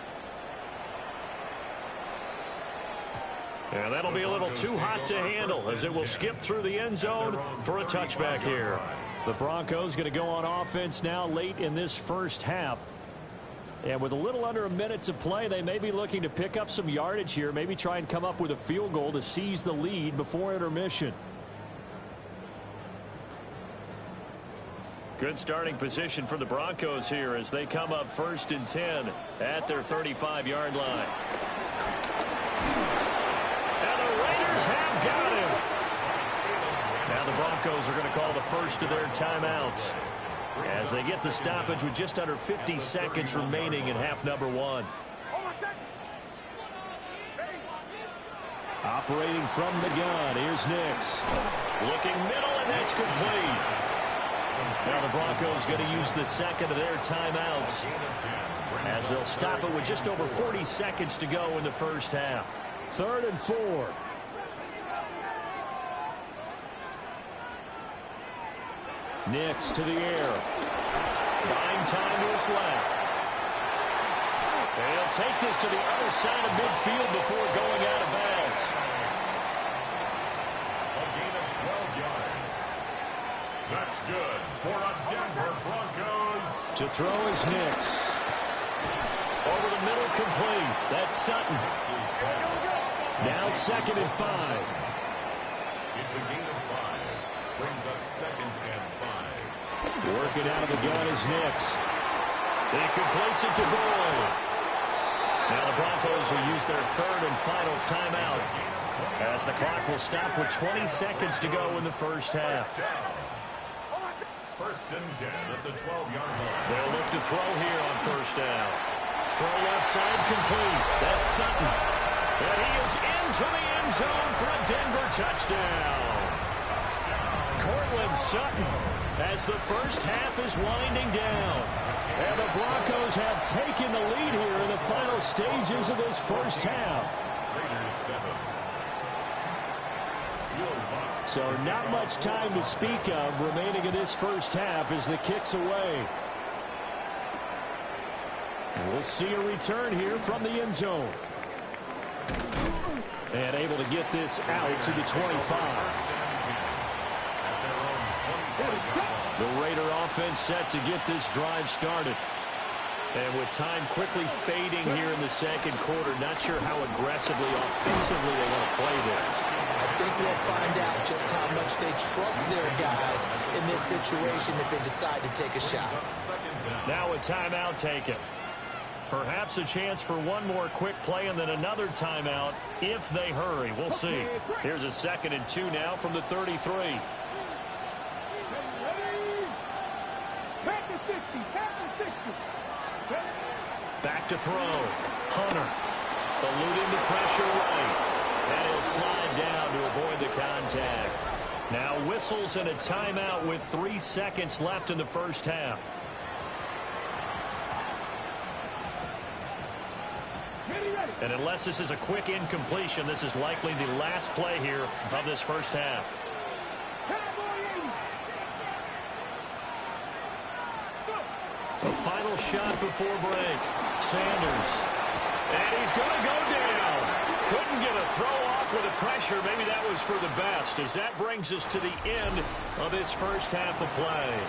And that'll be a little too hot to handle as it will skip through the end zone for a touchback here. The Broncos going to go on offense now late in this first half. And with a little under a minute to play, they may be looking to pick up some yardage here, maybe try and come up with a field goal to seize the lead before intermission. Good starting position for the Broncos here as they come up 1st and 10 at their 35-yard line. And the Raiders have got him. Now the Broncos are going to call the first of their timeouts as they get the stoppage with just under 50 seconds remaining in half number 1. Operating from the gun, here's Nix. Looking middle, and that's complete. Now the Broncos going to use the 2nd of their timeouts as they'll stop it with just over 40 seconds to go in the first half. 3rd and 4. Nix to the air. Buying time to his left. They'll take this to the other side of midfield before going out of bounds. A gain of 12 yards. That's good for a Denver Broncos. To throw is Nix. Over the middle, complete. That's Sutton. Now 2nd and 5. It's a gain of 5. Brings up 2nd and 5. Working out of the gun is Nix. He completes it to Boyd. Now the Broncos will use their 3rd and final timeout as the clock will stop with 20 seconds to go in the first half. 1st and 10 at the 12-yard line. They'll look to throw here on 1st down. Throw left side complete. That's Sutton. And he is into the end zone for a Denver touchdown. Cortland Sutton as the first half is winding down. And the Broncos have taken the lead here in the final stages of this first half. So not much time to speak of remaining in this first half as the kick's away. And we'll see a return here from the end zone. And able to get this out to the 25. The Raider offense set to get this drive started. And with time quickly fading here in the second quarter, not sure how aggressively, offensively they want to play this. I think we'll find out just how much they trust their guys in this situation if they decide to take a shot. Now a timeout taken. Perhaps a chance for one more quick play and then another timeout if they hurry. We'll see. Here's a 2nd and 2 now from the 33. Back to throw. Hunter eluding the pressure right. And he'll slide down to avoid the contact. Now whistles and a timeout with 3 seconds left in the first half. And unless this is a quick incompletion, this is likely the last play here of this first half. A final shot before break. Sanders. And he's going to go down. Couldn't get a throw off with the pressure. Maybe that was for the best, as that brings us to the end of this first half of play.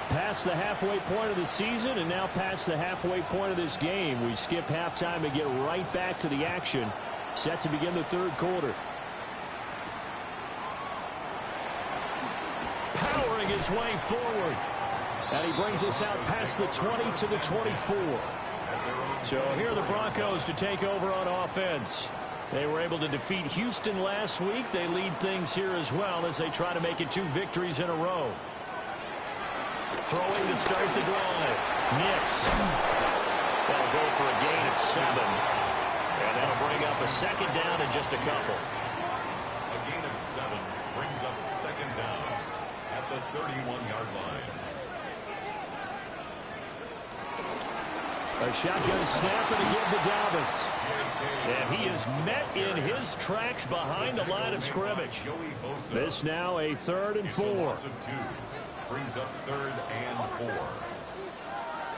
Past the halfway point of the season and now past the halfway point of this game. We skip halftime and get right back to the action. Set to begin the third quarter. Powering his way forward. And he brings us out past the 20 to the 24. So here are the Broncos to take over on offense. They were able to defeat Houston last week. They lead things here as well as they try to make it 2 victories in a row. Throwing to start the drive. Nix. That'll go for a gain of 7. And that'll bring up a 2nd down in just a couple. A gain of 7 brings up 2nd down at the 31-yard line. A shotgun snap and again to Dobbins. And he is met in his tracks behind the line of scrimmage. This now a 3rd and 4. Brings up 3rd and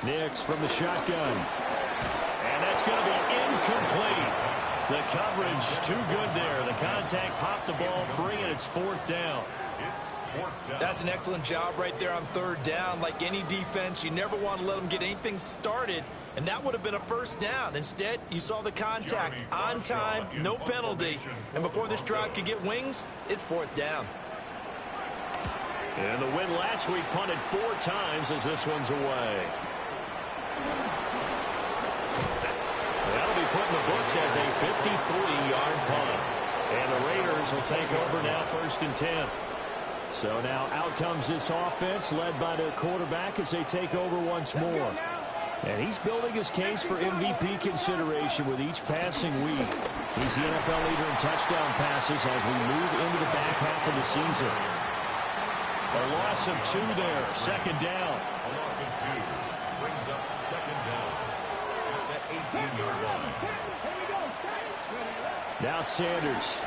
4. Nix from the shotgun. And that's going to be incomplete. The coverage too good there. The contact popped the ball free, and it's 4th down. That's an excellent job right there on 3rd down. Like any defense, you never want to let them get anything started, and that would have been a 1st down. Instead, you saw the contact on time, no penalty, and before this drive could get wings, it's 4th down. And the win last week punted 4 times as this one's away. That'll be put in the books as a 53-yard punt. And the Raiders will take over now 1st and 10. So now out comes this offense led by their quarterback as they take over once more. And he's building his case for MVP consideration with each passing week. He's the NFL leader in touchdown passes as we move into the back half of the season. A loss of 2 there. 2nd down. A loss of 2 brings up 2nd down at the 18-yard line. Now Sanders.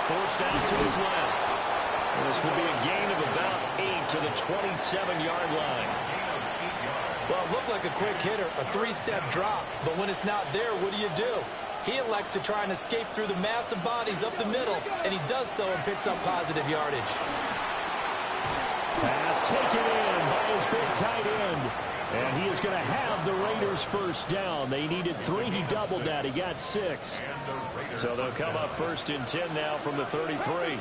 Forced out to his left. And this will be a gain of about 8 to the 27-yard line. Well, it looked like a quick hitter, a 3-step drop. But when it's not there, what do? He elects to try and escape through the massive bodies up the middle, and he does so and picks up positive yardage. Pass taken in by his big tight end. And he is going to have the Raiders 1st down. They needed 3. He doubled that. He got 6. So they'll come up 1st and 10 now from the 33.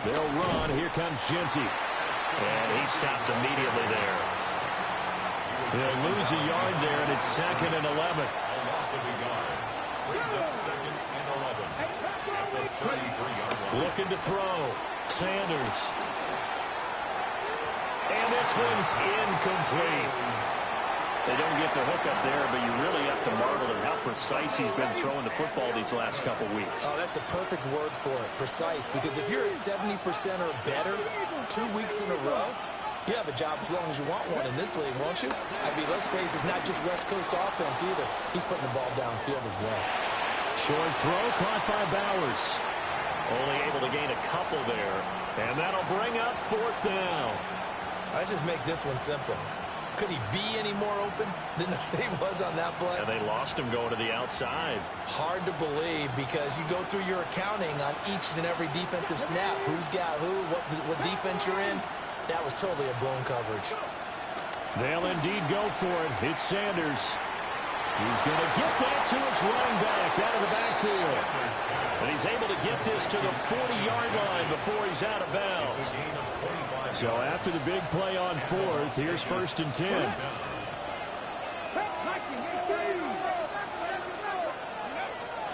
They'll run. Here comes GENTY. And he stopped immediately there. They'll lose a yard there, and it's 2nd and 11. A loss of a yard brings up 2nd and 11 at the 33-yard line. Looking to throw. Sanders. And this one's incomplete. They don't get the hook up there, but you really have to marvel at how precise he's been throwing the football these last couple weeks. Oh, that's the perfect word for it, precise, because if you're at 70% or better 2 weeks in a row, you have a job as long as you want one in this league, won't you? I mean, let's face it, it's not just West Coast offense either. He's putting the ball downfield as well. Short throw caught by Bowers. Only able to gain a couple there. And that'll bring up 4th down. Let's just make this one simple. Could he be any more open than he was on that play? And they lost him going to the outside. Hard to believe because you go through your accounting on each and every defensive snap. Who's got who, what defense you're in. That was totally a blown coverage. They'll indeed go for it. It's Sanders. He's going to get that to his running back out of the backfield. And he's able to get this to the 40-yard line before he's out of bounds. So after the big play on fourth, here's 1st and 10.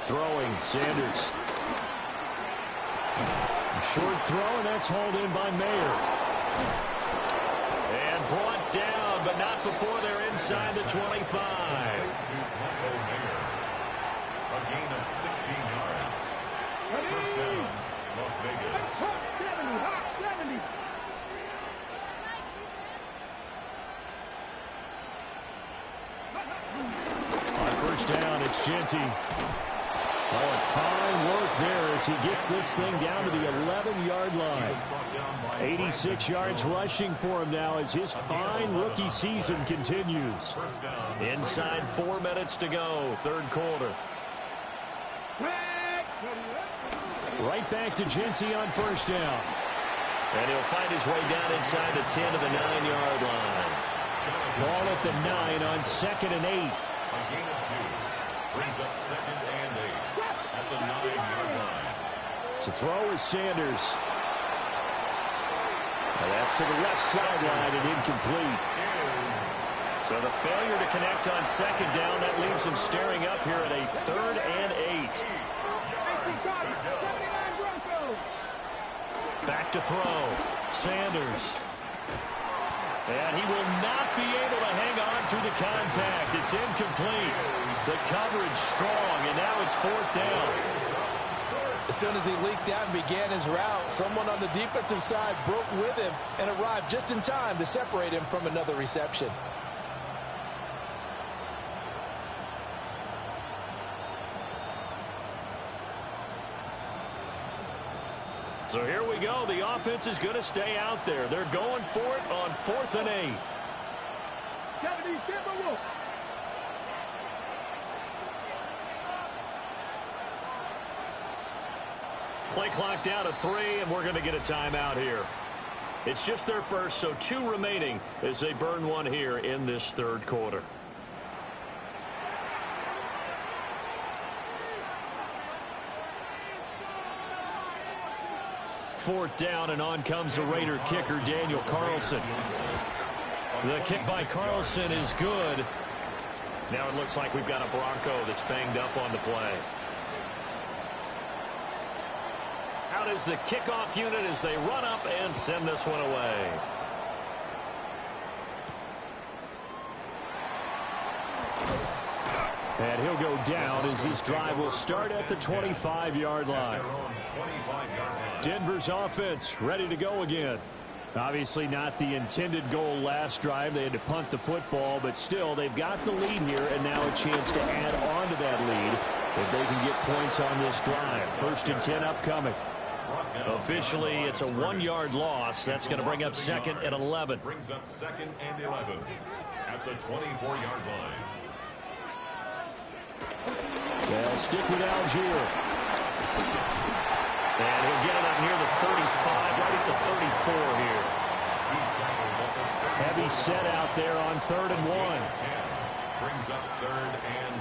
Throwing, Sanders. Short throw, and that's hauled in by Mayer. And brought down, but not before they're inside the 25. A gain of 16 yards. First down, Las Vegas. 70. On first down, it's GENTY. Oh, and fine work there as he gets this thing down to the 11-yard line. 86 yards rushing for him now as his fine rookie season continues. Inside 4 minutes to go, third quarter. Right back to GENTY on first down. And he'll find his way down inside the 10 to the 9-yard line. Ball at the 9 on 2nd and 8. A gain of 2. Brings up 2nd and 8 at the 9-yard line. To throw is Sanders. And that's to the left sideline and incomplete. So the failure to connect on 2nd down, that leaves him staring up here at a 3rd and 8. Back to throw. Sanders. And he will not be able to hang on through the contact. It's incomplete. The coverage strong, and now it's 4th down. As soon as he leaked out and began his route, someone on the defensive side broke with him and arrived just in time to separate him from another reception. So here we go. The offense is going to stay out there. They're going for it on 4th and 8. Play clock down to 3, and we're going to get a timeout here. It's just their first, so 2 remaining as they burn one here in this third quarter. Fourth down, and on comes the Raider kicker, Daniel Carlson. The kick by Carlson is good. Now it looks like we've got a Bronco that's banged up on the play. Out is the kickoff unit as they run up and send this one away. And he'll go down as this drive will start at the 25-yard line. Denver's offense ready to go again. Obviously not the intended goal last drive. They had to punt the football, but still they've got the lead here and now a chance to add on to that lead if they can get points on this drive. 1st and 10 upcoming. Officially, it's a 1-yard loss. That's going to bring up 2nd and 11. Brings up 2nd and 11 at the 24-yard line. They'll stick with Algier. And he'll get it up near the 35, right at the 34 here. Heavy set out there on 3rd and 1. Brings up 3rd and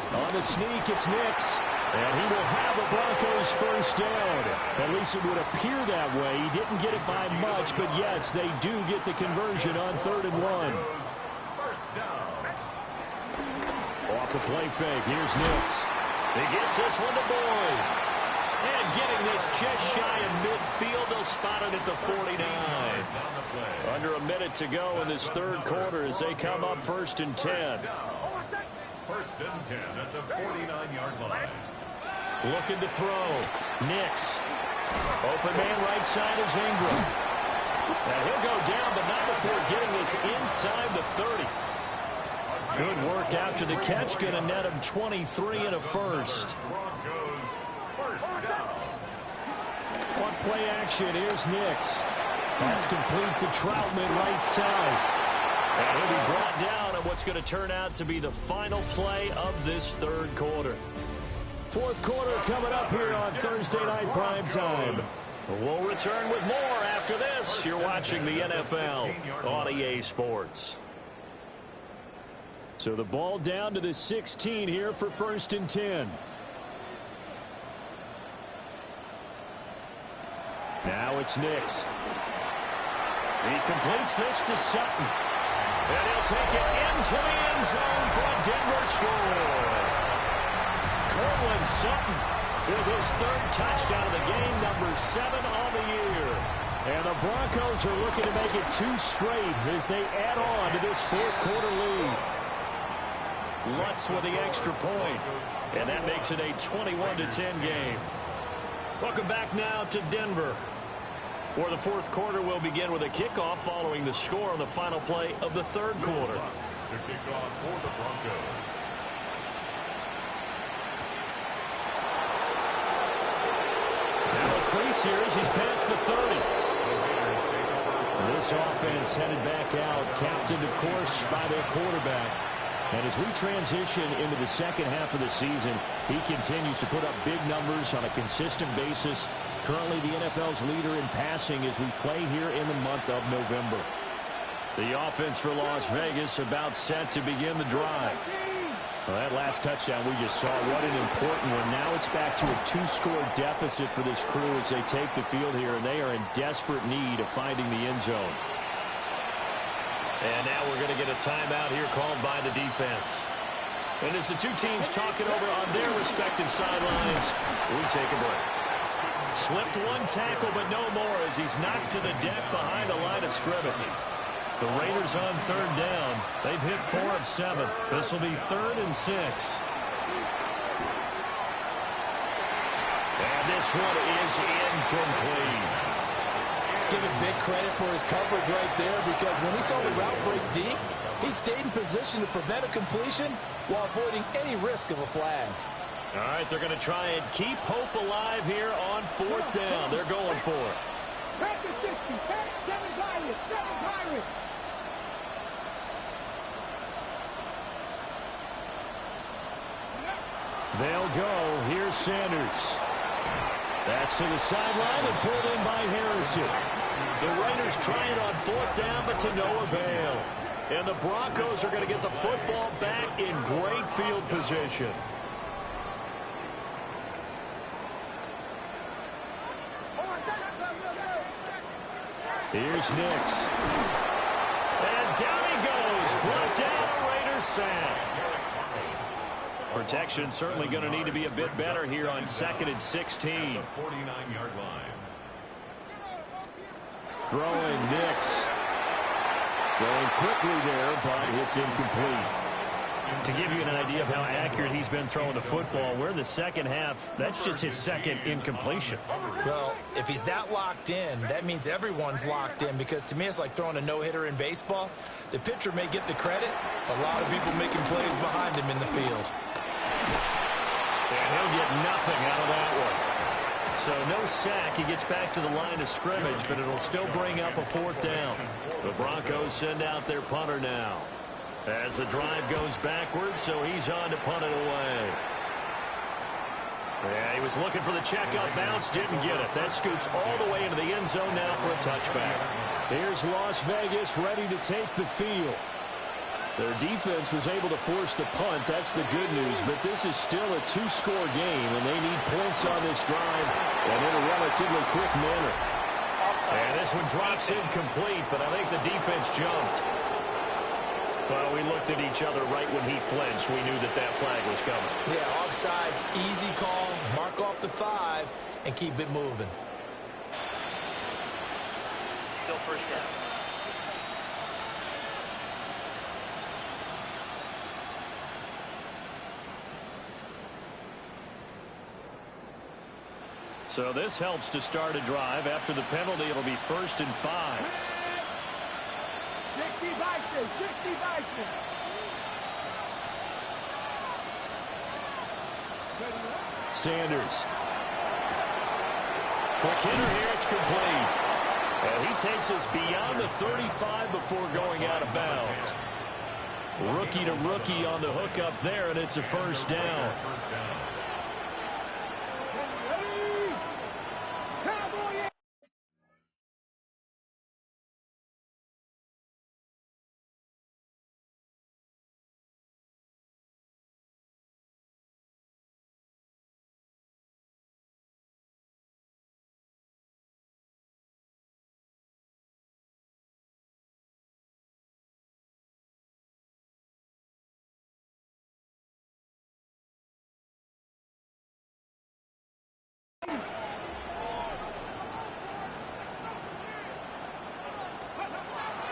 1. On the sneak, it's Nix. And he will have the Broncos first down. At least it would appear that way. He didn't get it by much, but yes, they do get the conversion on 3rd and 1. First down. Off the play fake, here's Nix. He gets this one to Boyd. And getting this just shy of midfield, they'll spot it at the 49. Under a minute to go in this third quarter as they come up 1st and 10. 1st and 10 at the 49-yard line. Looking to throw. Nix. Open man right side is Ingram. And he'll go down, but not before getting this inside the 30. Good work after the catch. Going to net him 23 and a first. Broncos first down. One play action. Here's Nix. That's complete to Troutman right side. And he'll be brought down on what's going to turn out to be the final play of this third quarter. Fourth quarter coming up here on Thursday Night Primetime. We'll return with more after this. You're watching the NFL on EA Sports. So the ball down to the 16 here for 1st and 10. Now it's Nix. He completes this to Sutton. And he'll take it into the end zone for a Denver score. Cortland Sutton with his 3rd touchdown of the game, number 7 on the year. And the Broncos are looking to make it 2 straight as they add on to this 4th quarter lead. Lutz with the extra point. And that makes it a 21-10 game. Welcome back now to Denver, where the 4th quarter will begin with a kickoff following the score on the final play of the 3rd quarter. To kick off for the Broncos. Now a crease here as he's past the 30. This offense headed back out, captained, of course, by their quarterback. And as we transition into the second half of the season, he continues to put up big numbers on a consistent basis. Currently the NFL's leader in passing as we play here in the month of November. The offense for Las Vegas about set to begin the drive. Well, that last touchdown we just saw, what an important one. Now it's back to a 2-score deficit for this crew as they take the field here, and they are in desperate need of finding the end zone. And now we're going to get a timeout here called by the defense. And as the two teams talk it over on their respective sidelines, we take a break. Slipped one tackle, but no more as he's knocked to the deck behind the line of scrimmage. The Raiders on 3rd down. They've hit 4 of 7. This will be 3rd and 6. And this one is incomplete. Give him big credit for his coverage right there, because when he saw the route break deep, he stayed in position to prevent a completion while avoiding any risk of a flag. All right, they're going to try and keep hope alive here on 4th down. They're going for it. Back to 60. Back 7 Pirates. 7 Pirates. They'll go. Here's Sanders. That's to the sideline and pulled in by Harrison. The Raiders try it on 4th down, but to no avail. And the Broncos are going to get the football back in great field position. Here's Nix. And down he goes. Brought down a Raiders sack. Protection certainly going to need to be a bit better here on 2nd and 16. 49-yard line. Throwing Nix. Going quickly there, but it's incomplete. To give you an idea of how accurate he's been throwing the football, we're in the second half. That's just his 2nd incompletion. Well, if he's that locked in, that means everyone's locked in, because to me it's like throwing a no-hitter in baseball. The pitcher may get the credit, a lot of people making plays behind him in the field. And he'll get nothing out of that one. So no sack. He gets back to the line of scrimmage, but it'll still bring up a 4th down. The Broncos send out their punter now, as the drive goes backwards, so he's on to punt it away. Yeah, he was looking for the checkout bounce, didn't get it. That scoots all the way into the end zone now for a touchback. Here's Las Vegas ready to take the field. Their defense was able to force the punt. That's the good news, but this is still a 2-score game, and they need points on this drive and in a relatively quick manner. And this one drops incomplete, but I think the defense jumped. Well, we looked at each other right when he flinched. We knew that that flag was coming. Yeah, offsides, easy call, mark off the 5, and keep it moving. Still 1st down. So this helps to start a drive. After the penalty, it'll be 1st and 5. 60 Bison. 60 Bison. Sanders. Quick hitter here. It's complete. And he takes us beyond the 35 before going out of bounds. Rookie to rookie on the hook up there, and it's a 1st down.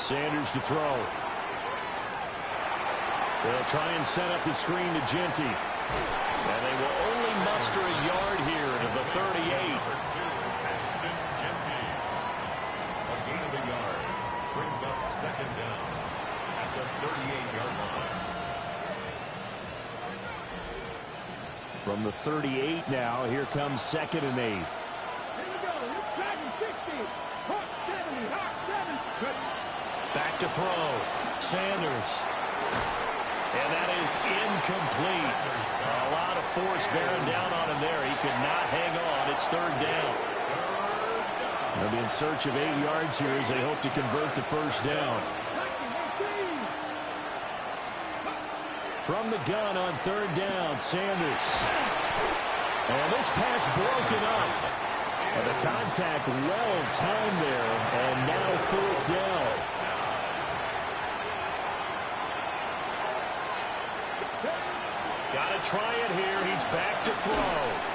Sanders to throw. They'll try and set up the screen to GENTY. And they will only muster a yard here to the 38. ASHTON GENTY. A gain of a yard. Brings up second down at the 38-yard line. From the 38 now, here comes 2nd and 8. Here we go. It's Madden 60. Hawk 70. Hawk 7. Back to throw. Sanders. And that is incomplete. A lot of force bearing down on him there. He could not hang on. It's 3rd down. They'll be in search of 8 yards here as they hope to convert the 1st down. From the gun on 3rd down, Sanders. And this pass broken up. And the contact well timed there. And now 4th down. Got to try it here. He's back to throw.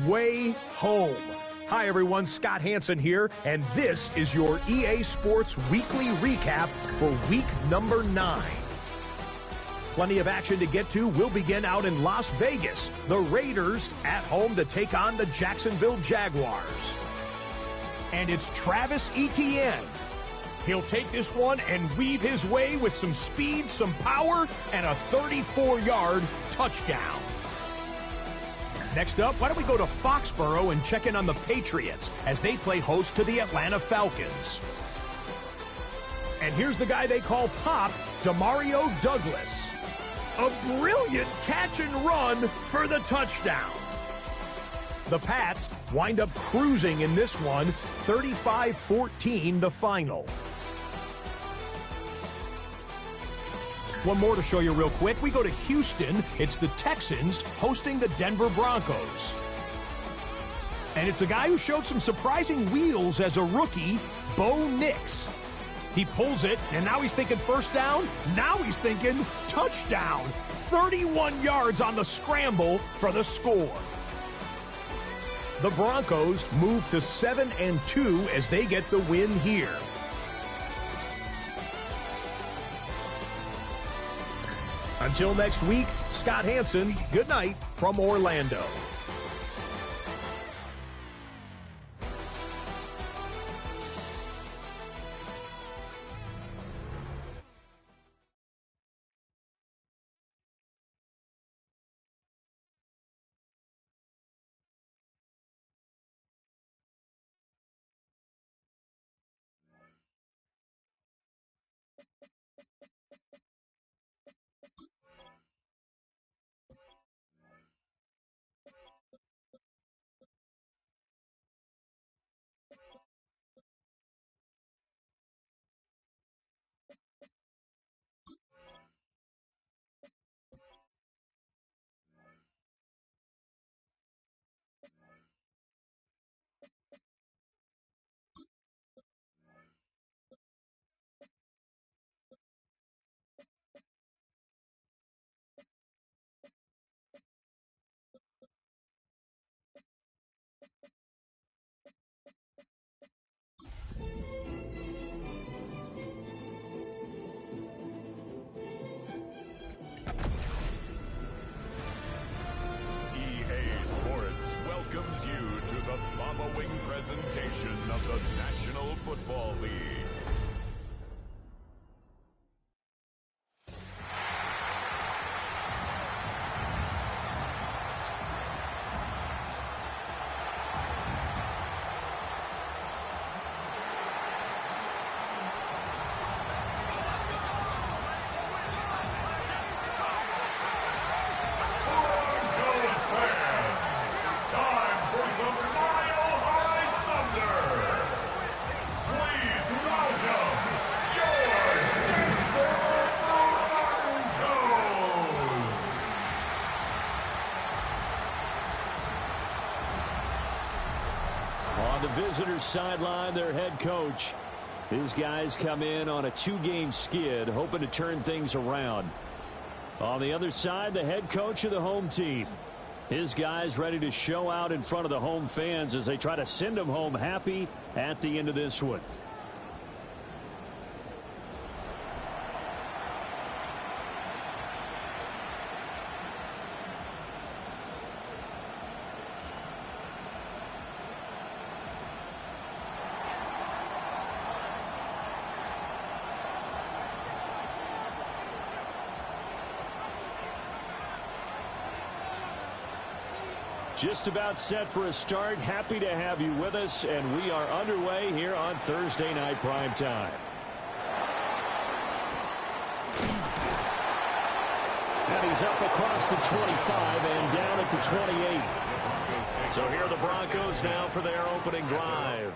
way home. Hi everyone, Scott Hansen here, and this is your EA Sports Weekly Recap for week number 9. Plenty of action to get to. We'll begin out in Las Vegas. The Raiders at home to take on the Jacksonville Jaguars. And it's Travis Etienne. He'll take this one and weave his way with some speed, some power, and a 34-yard touchdown. Next up, why don't we go to Foxborough and check in on the Patriots as they play host to the Atlanta Falcons. And here's the guy they call Pop, Demario Douglas. A brilliant catch and run for the touchdown. The Pats wind up cruising in this one, 35-14 the final. One more to show you real quick. We go to Houston. It's the Texans hosting the Denver Broncos. And it's a guy who showed some surprising wheels as a rookie, Bo Nix. He pulls it, and now he's thinking first down. Now he's thinking touchdown. 31 yards on the scramble for the score. The Broncos move to 7-2 as they get the win here. Until next week, Scott Hansen, good night from Orlando. Presentation of the National Football League. On the visitors' sideline, their head coach. His guys come in on a 2-game skid, hoping to turn things around. On the other side, the head coach of the home team. His guys ready to show out in front of the home fans as they try to send them home happy at the end of this one. Just about set for a start. Happy to have you with us, and we are underway here on Thursday Night Prime Time. And he's up across the 25 and down at the 28. So here are the Broncos now for their opening drive.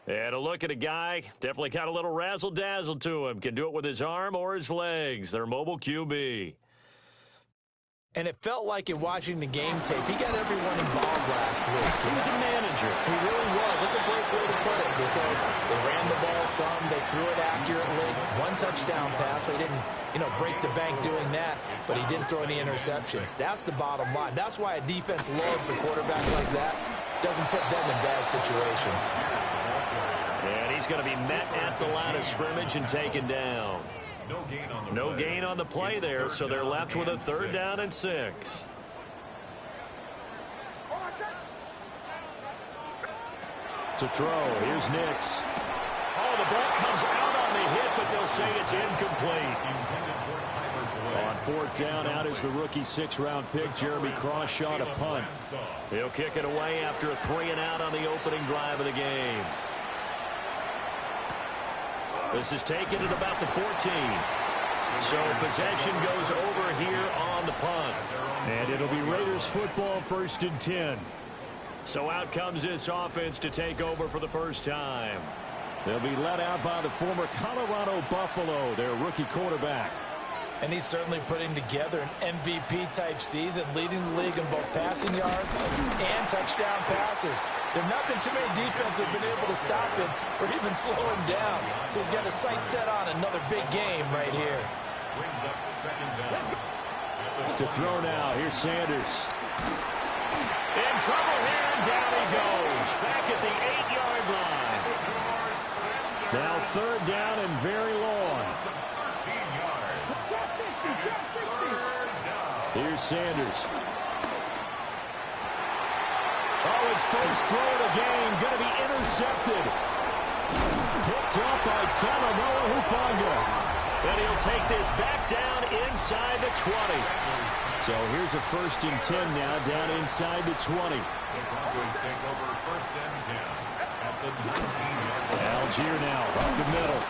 And a look at a guy, definitely got a little razzle-dazzle to him. Can do it with his arm or his legs. Their mobile QB. And it felt like in watching the game tape, he got everyone involved last week. He was a manager. He really was. That's a great way to put it because they ran the ball some, they threw it accurately. One touchdown pass, so he didn't, break the bank doing that, but he didn't throw any interceptions. That's the bottom line. That's why a defense loves a quarterback like that. Doesn't put them in bad situations. And he's going to be met at the line of scrimmage and taken down. No gain on the play there, so they're left with a 3rd down and 6. To throw, here's Nix. Oh, the ball comes out on the hit, but they'll say it's incomplete. On 4th down, out is the rookie 6th-round pick, Jeremy Crawshaw, to punt. He'll kick it away after a 3-and-out on the opening drive of the game. This is taken at about the 14. So possession goes over here on the punt. And it'll be Raiders football, 1st and 10. So out comes this offense to take over for the first time. They'll be led out by the former Colorado Buffalo, their rookie quarterback. And he's certainly putting together an MVP-type season, leading the league in both passing yards and touchdown passes. There have not been too many defenses have been able to stop him or even slow him down. So he's got his sights set on another big game right here. Brings up 2nd down. To throw now, here's Sanders. In trouble here, and down he goes. Back at the 8-yard line. Now 3rd down and very long. 13 yards. And it's 3rd down. Here's Sanders. Oh, his first throw of the game, going to be intercepted. Picked up by Talanoa Hufanga. And he'll take this back down inside the 20. So here's a 1st and 10 now, down inside the 20. The Broncos take over 1st and 10 at the 19-yard line. Algier now, up the middle.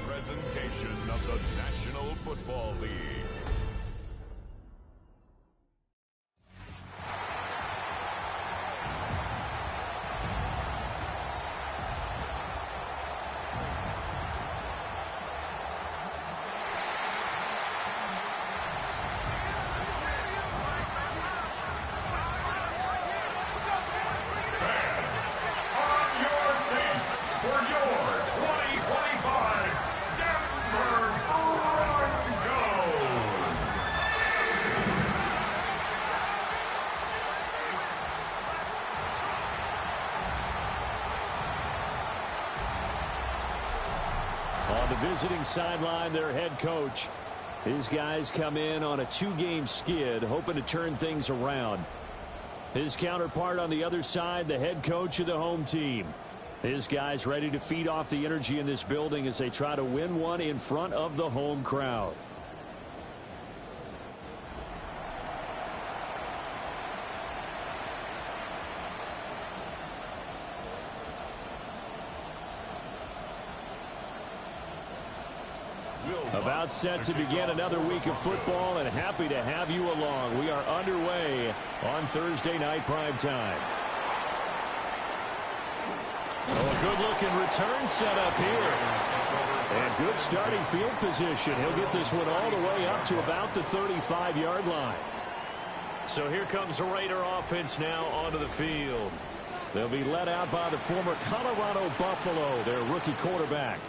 Presentation of the National Football League. On the visiting sideline, their head coach. His guys come in on a 2-game skid, hoping to turn things around. His counterpart on the other side, the head coach of the home team. His guys ready to feed off the energy in this building as they try to win one in front of the home crowd. About set to begin another week of football, and happy to have you along. We are underway on Thursday night primetime. Oh, a good-looking return set up here. And good starting field position. He'll get this one all the way up to about the 35-yard line. So here comes the Raider offense now onto the field. They'll be led out by the former Colorado Buffalo, their rookie quarterback.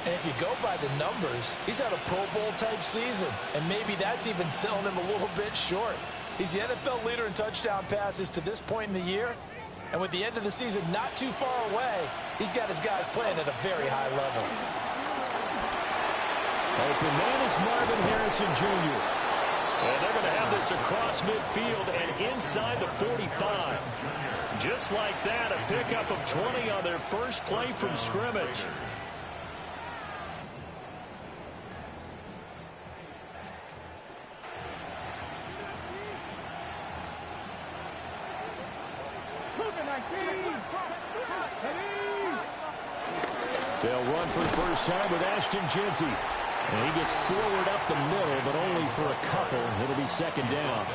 And if you go by the numbers, he's had a Pro Bowl-type season, and maybe that's even selling him a little bit short. He's the NFL leader in touchdown passes to this point in the year, And with the end of the season not too far away, he's got his guys playing at a very high level. Open man is Marvin Harrison Jr. And they're going to have this across midfield and inside the 45. Just like that, a pickup of 20 on their first play from scrimmage. They'll run for the first time with ASHTON GENTY. And he gets forward up the middle, but only for a couple. It'll be second down.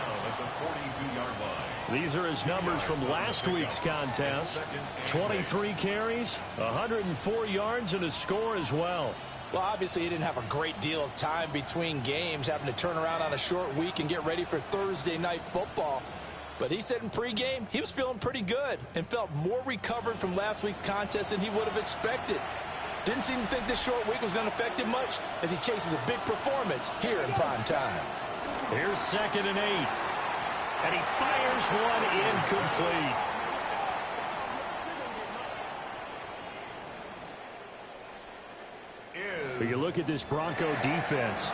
These are his numbers from last week's contest. 23 carries, 104 yards, and a score as well. Well, obviously, he didn't have a great deal of time between games, having to turn around on a short week and get ready for Thursday night football. But he said in pregame he was feeling pretty good and felt more recovered from last week's contest than he would have expected. Didn't seem to think this short week was going to affect him much as he chases a big performance here in prime time. Here's 2nd and 8. And he fires one incomplete. But you look at this Bronco defense.